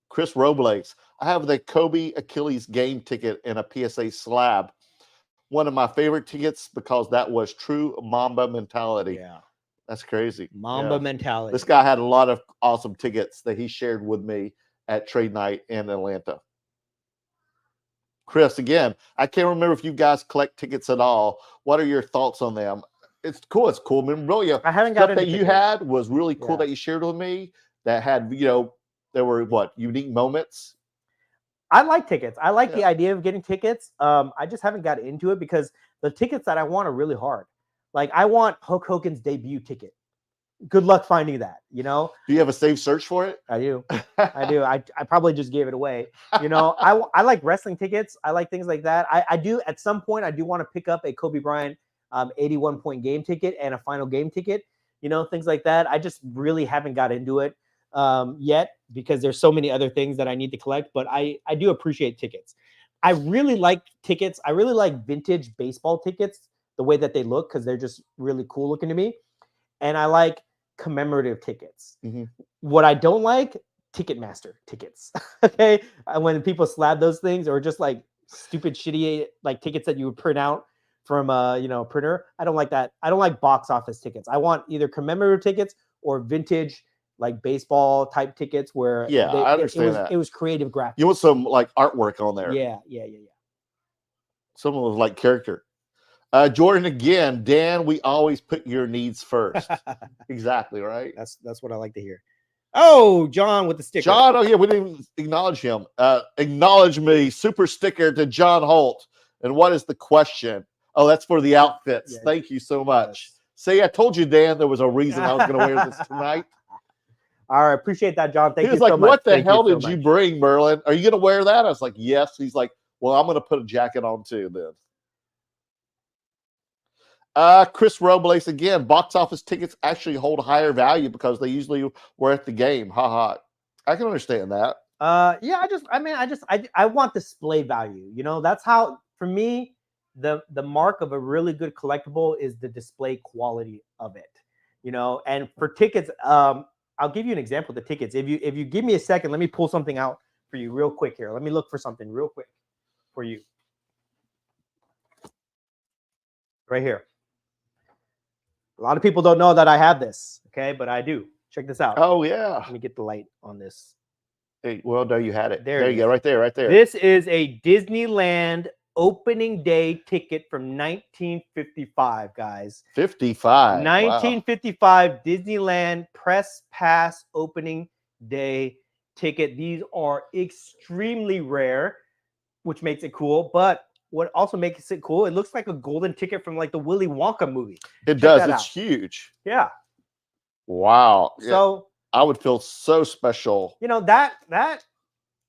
Chris Robles. I have the Kobe Achilles game ticket and a PSA slab. One of my favorite tickets because that was true Mamba mentality. Yeah, that's crazy. Mamba mentality. This guy had a lot of awesome tickets that he shared with me at Trade Night in Atlanta. Chris, again, I can't remember if you guys collect tickets at all. What are your thoughts on them? It's cool. It's cool. Memorabilia. I haven't got that you had was really cool that you shared with me. That had, there were unique moments. I like tickets. I like the idea of getting tickets. I just haven't got into it because the tickets that I want are really hard. Like I want Hulk Hogan's debut ticket. Good luck finding that, Do you have a safe search for it? I do. I do. I probably just gave it away. I like wrestling tickets. I like things like that. I do at some point, I do want to pick up a Kobe Bryant 81-point game ticket and a final game ticket, things like that. I just really haven't got into it yet because there's so many other things that I need to collect, but I do appreciate tickets. I really like tickets. I really like vintage baseball tickets, the way that they look, because they're just really cool looking to me. And I like commemorative tickets. Mm-hmm. What I don't like, Ticketmaster tickets. Okay. When people slab those things or just like stupid, shitty, like tickets that you would print out from a printer. I don't like that. I don't like box office tickets. I want either commemorative tickets or vintage, like baseball type tickets where I understand that. It was creative graphics. You want some like artwork on there. Yeah. Someone was like character. Jordan again, Dan, we always put your needs first. Exactly, right? That's what I like to hear. Oh, John with the sticker. John, oh yeah, we didn't even acknowledge him. Acknowledge me, super sticker to John Holt. And what is the question? Oh, that's for the outfits. Yeah. Thank you so much. Yes. See, I told you, Dan, there was a reason I was going to wear this tonight. All right, appreciate that, John. Thank you so much. He was like, what the hell did you bring, Merlin? Are you going to wear that? I was like, yes. He's like, well, I'm going to put a jacket on too then. Chris Robles again. Box office tickets actually hold higher value because they usually were at the game. Ha ha. I can understand that. I want display value. That's how for me the mark of a really good collectible is the display quality of it. And for tickets, I'll give you an example of the tickets. If you give me a second, let me pull something out for you real quick here. Let me look for something real quick for you. Right here. A lot of people don't know that I have this, okay? But I do. Check this out. Oh, yeah. Let me get the light on this. Hey, well, no, you had it. There you go. Right there. This is a Disneyland opening day ticket from 1955, guys. 55. 1955 wow. Disneyland press pass opening day ticket. These are extremely rare, which makes it cool. But what also makes it cool, it looks like a golden ticket from like the Willy Wonka movie. It Check does. that It's out. huge. Yeah. Wow. Yeah. So I would feel so special. you know that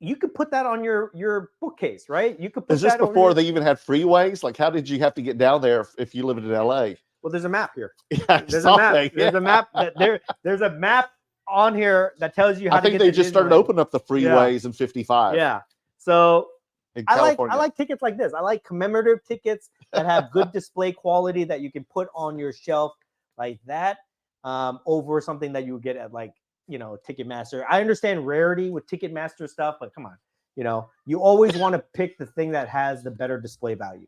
you could put that on your bookcase, right? You could put Is this that over before your- they even had freeways? Like, how did you have to get down there if you lived in LA? Well, there's a map here. Yeah, I There's saw a map. that, There's yeah. a map that there's a map on here that tells you how I to think get they to just started Disneyland. opening up the freeways in 55. Yeah. So In I California. like tickets like this. I like commemorative tickets that have good display quality that you can put on your shelf like that, over something that you would get at like, you know, Ticketmaster. I understand rarity with Ticketmaster stuff, but come on, you know, you always want to pick the thing that has the better display value.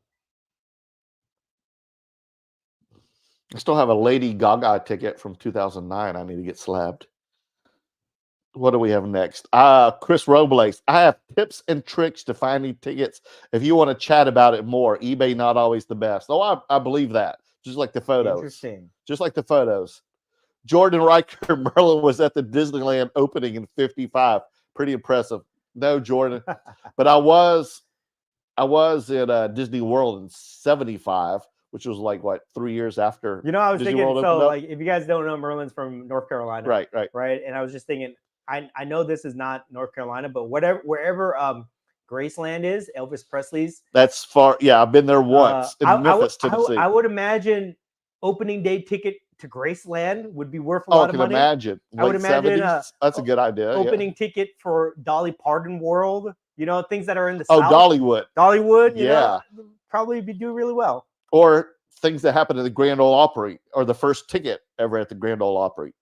I still have a Lady Gaga ticket from 2009. I need to get slabbed. What do we have next? Chris Robles. I have tips and tricks to finding tickets. If you want to chat about it more, eBay not always the best. Oh, I believe that. Just like the photos. Interesting. Just like the photos. Jordan Riker Merlin was at the Disneyland opening in 55. Pretty impressive. No, Jordan. But I was at Disney World in 75, which was like, what, 3 years after. You know, I was Disney thinking, World so opened up? like, if you guys don't know, Merlin's from North Carolina. Right. Right. And I was just thinking, I know this is not North Carolina, but wherever Graceland is, Elvis Presley's. That's far. Yeah, I've been there once in Memphis, Tennessee. I would imagine opening day ticket to Graceland would be worth a lot of money. Imagine. I would Late imagine 70s. That's a good idea. Opening ticket for Dolly Parton World, you know, things that are in the Oh, South. Dollywood. Dollywood, you Yeah. know, probably be do really well. Or things that happen at the Grand Ole Opry, or the first ticket ever at the Grand Ole Opry.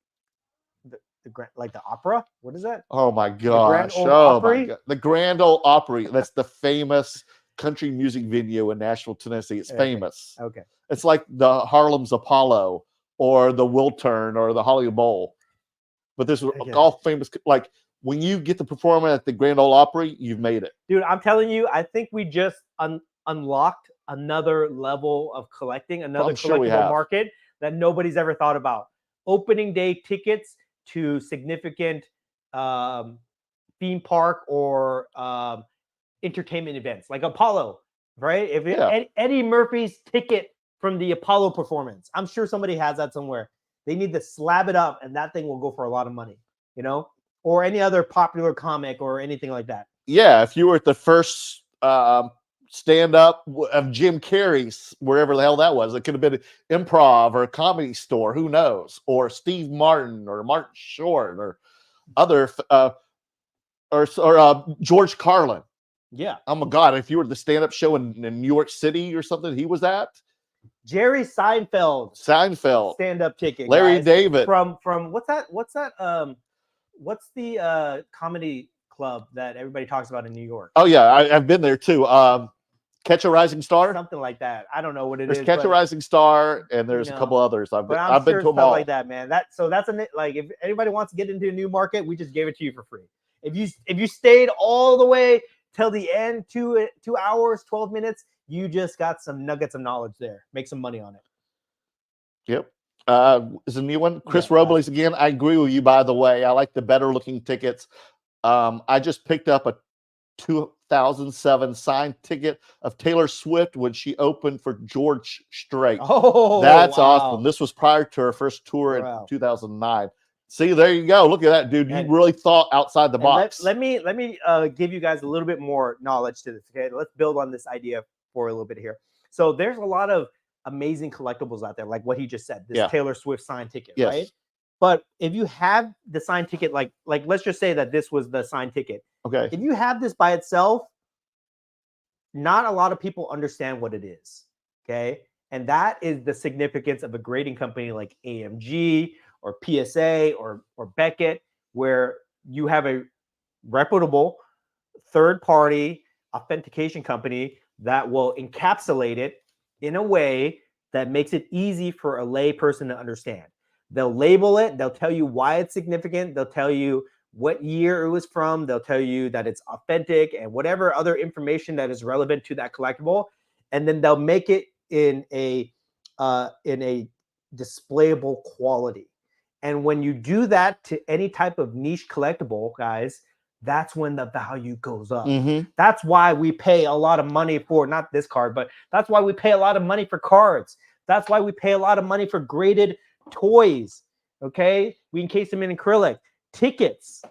Like the opera? What is that? Oh my gosh. Ole Oh Opry? my God. The Grand Ole Opry. That's the famous country music venue in Nashville, Tennessee. It's famous. Okay. It's like the Harlem's Apollo or the Wiltern or the Hollywood Bowl. But this is all famous. Like when you get the performance at the Grand Ole Opry, you've made it. Dude, I'm telling you, I think we just unlocked another level of collecting, another collectible market that nobody's ever thought about. Opening day tickets to significant theme park or entertainment events like Apollo, right? If Eddie Murphy's ticket from the Apollo performance, I'm sure somebody has that somewhere. They need to slab it up and that thing will go for a lot of money, you know, or any other popular comic or anything like that. Yeah, if you were at the first stand-up of Jim Carrey's, wherever the hell that was, it could have been an Improv or a Comedy Store, who knows, or Steve Martin or Martin Short or other or George Carlin. Yeah. Oh my God, if you were at the stand-up show in New York City or something, he was at. Jerry Seinfeld stand-up ticket. Larry guys, David from what's the comedy club that everybody talks about in New York? Oh yeah, I've been there too. Catch a Rising Star, something like that. I don't know what it there's is. Catch a Rising Star, and there's a couple others. I've been to them all. Like that, man. That's like if anybody wants to get into a new market, we just gave it to you for free. If you stayed all the way till the end, 2 hours, 12 minutes, you just got some nuggets of knowledge there. Make some money on it. Yep. Is a new one. Chris Robles again. I agree with you, by the way. I like the better looking tickets. I just picked up a 2007 signed ticket of Taylor Swift when she opened for George Strait. Oh, that's awesome. This was prior to her first tour in 2009. See, there you go. Look at that, dude. You really thought outside the box. Let me give you guys a little bit more knowledge to this. Okay, let's build on this idea for a little bit here. So there's a lot of amazing collectibles out there, like what he just said. This Taylor Swift signed ticket, right? But if you have the signed ticket, like let's just say that this was the signed ticket. Okay. If you have this by itself, not a lot of people understand what it is. Okay. And that is the significance of a grading company like AMG or PSA or Beckett, where you have a reputable third-party authentication company that will encapsulate it in a way that makes it easy for a lay person to understand. They'll label it. They'll tell you why it's significant. They'll tell you what year it was from. They'll tell you that it's authentic and whatever other information that is relevant to that collectible. And then they'll make it in a displayable quality. And when you do that to any type of niche collectible, guys, that's when the value goes up. Mm-hmm. That's why we pay a lot of money for, not this card, but that's why we pay a lot of money for cards. That's why we pay a lot of money for graded toys. Okay, we encase them in acrylic. Tickets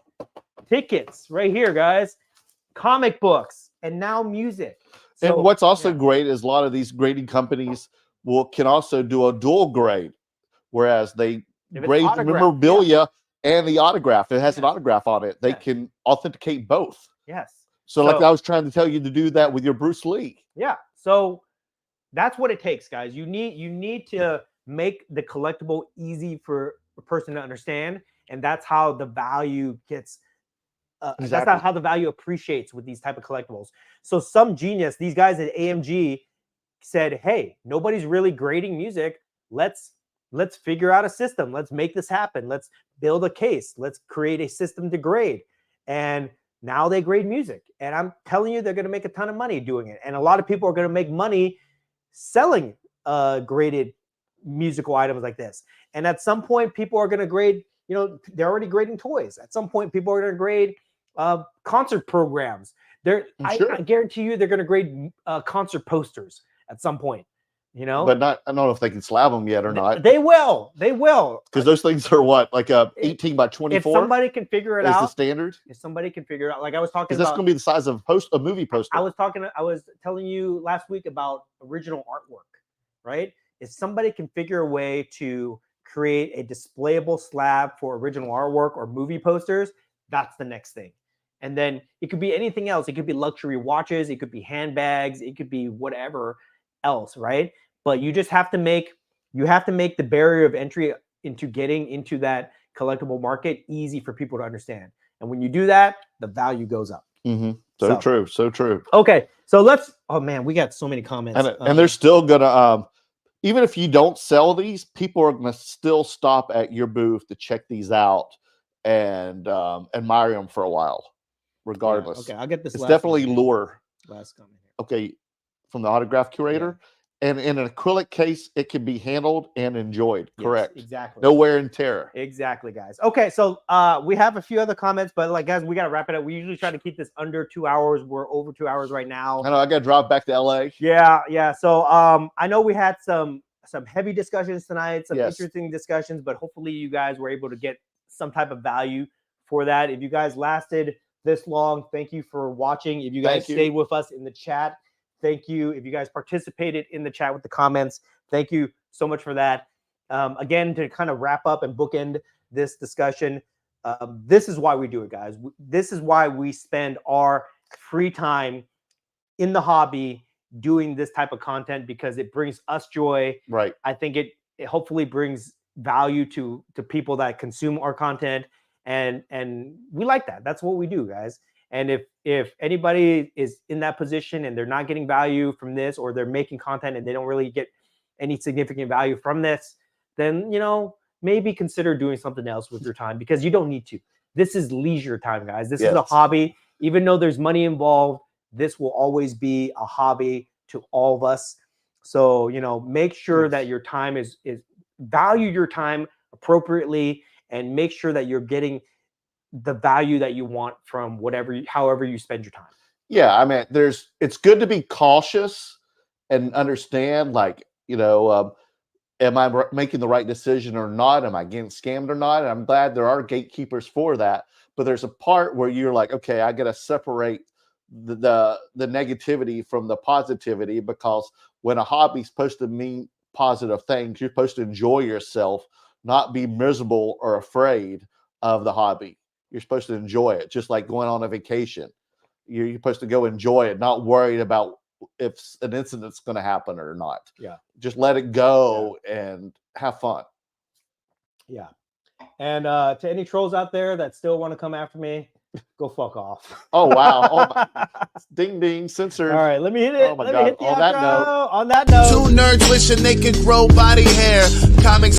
right here, guys. Comic books, and now music. And what's also great is a lot of these grading companies can also do a dual grade, whereas they grade the memorabilia and the autograph. It has an autograph on it. They can authenticate both. Yes. So like I was trying to tell you to do that with your Bruce Lee. Yeah. So that's what it takes, guys. You need to make the collectible easy for a person to understand, and that's how the value gets. That's not how the value appreciates with these type of collectibles. So some genius, these guys at AMG said, "Hey, nobody's really grading music. Let's figure out a system. Let's make this happen. Let's build a case. Let's create a system to grade." And now they grade music, and I'm telling you, they're going to make a ton of money doing it. And a lot of people are going to make money selling graded musical items like this. And at some point, people are going to grade. You know, they're already grading toys. At some point, people are going to grade concert programs. I guarantee you, they're going to grade concert posters at some point. You know, but I don't know if they can slab them yet or not. They will. Because those things are what, like a 18 by 24. If somebody can figure it out, the standard. If somebody can figure it out, like I was talking about, that's going to be the size of a movie poster. I was telling you last week about original artwork, right? If somebody can figure a way to create a displayable slab for original artwork or movie posters, that's the next thing. And then it could be anything else. It could be luxury watches. It could be handbags. It could be whatever else, right? But you just have to make the barrier of entry into getting into that collectible market easy for people to understand. And when you do that, the value goes up. Mm-hmm. So true. Okay, so oh man, we got so many comments. And they're still gonna, even if you don't sell these, people are gonna still stop at your booth to check these out and admire them for a while, regardless. Yeah, okay, I'll get this. It's definitely lure. Last comment here. Okay, from the autograph curator. Yeah. And in an acrylic case, it can be handled and enjoyed. Correct. Yes, exactly. No wear and tear. Exactly, guys. Okay, so we have a few other comments, but guys, we gotta wrap it up. We usually try to keep this under 2 hours. We're over 2 hours right now. I know. I gotta drive back to LA. Yeah. So I know we had some heavy discussions tonight, some interesting discussions, but hopefully you guys were able to get some type of value for that. If you guys lasted this long, thank you for watching. If you guys stayed with us in the chat, thank you. If you guys participated in the chat with the comments, thank you so much for that. Again, to kind of wrap up and bookend this discussion, this is why we do it, guys. This is why we spend our free time in the hobby doing this type of content, because it brings us joy. Right. I think it hopefully brings value to people that consume our content, and we like that. That's what we do, guys. And if anybody is in that position and they're not getting value from this, or they're making content and they don't really get any significant value from this, then, maybe consider doing something else with your time, because you don't need to. This is leisure time, guys. This is a hobby. Even though there's money involved, this will always be a hobby to all of us. So, make sure that your time is value your time appropriately, and make sure that you're getting the value that you want from however you spend your time. Yeah, I mean, it's good to be cautious and understand, am I making the right decision or not? Am I getting scammed or not? And I'm glad there are gatekeepers for that. But there's a part where you're like, okay, I got to separate the negativity from the positivity, because when a hobby's supposed to mean positive things, you're supposed to enjoy yourself, not be miserable or afraid of the hobby. You're supposed to enjoy it, just like going on a vacation. You're supposed to go enjoy it, not worried about if an incident's going to happen or not. Yeah. Just let it go and have fun. Yeah. And to any trolls out there that still want to come after me, go fuck off. Oh, wow. Ding, ding, censored. All right, let me hit it. Oh, my God. On that note. On that note. Two nerds wishing they could grow body hair. Comics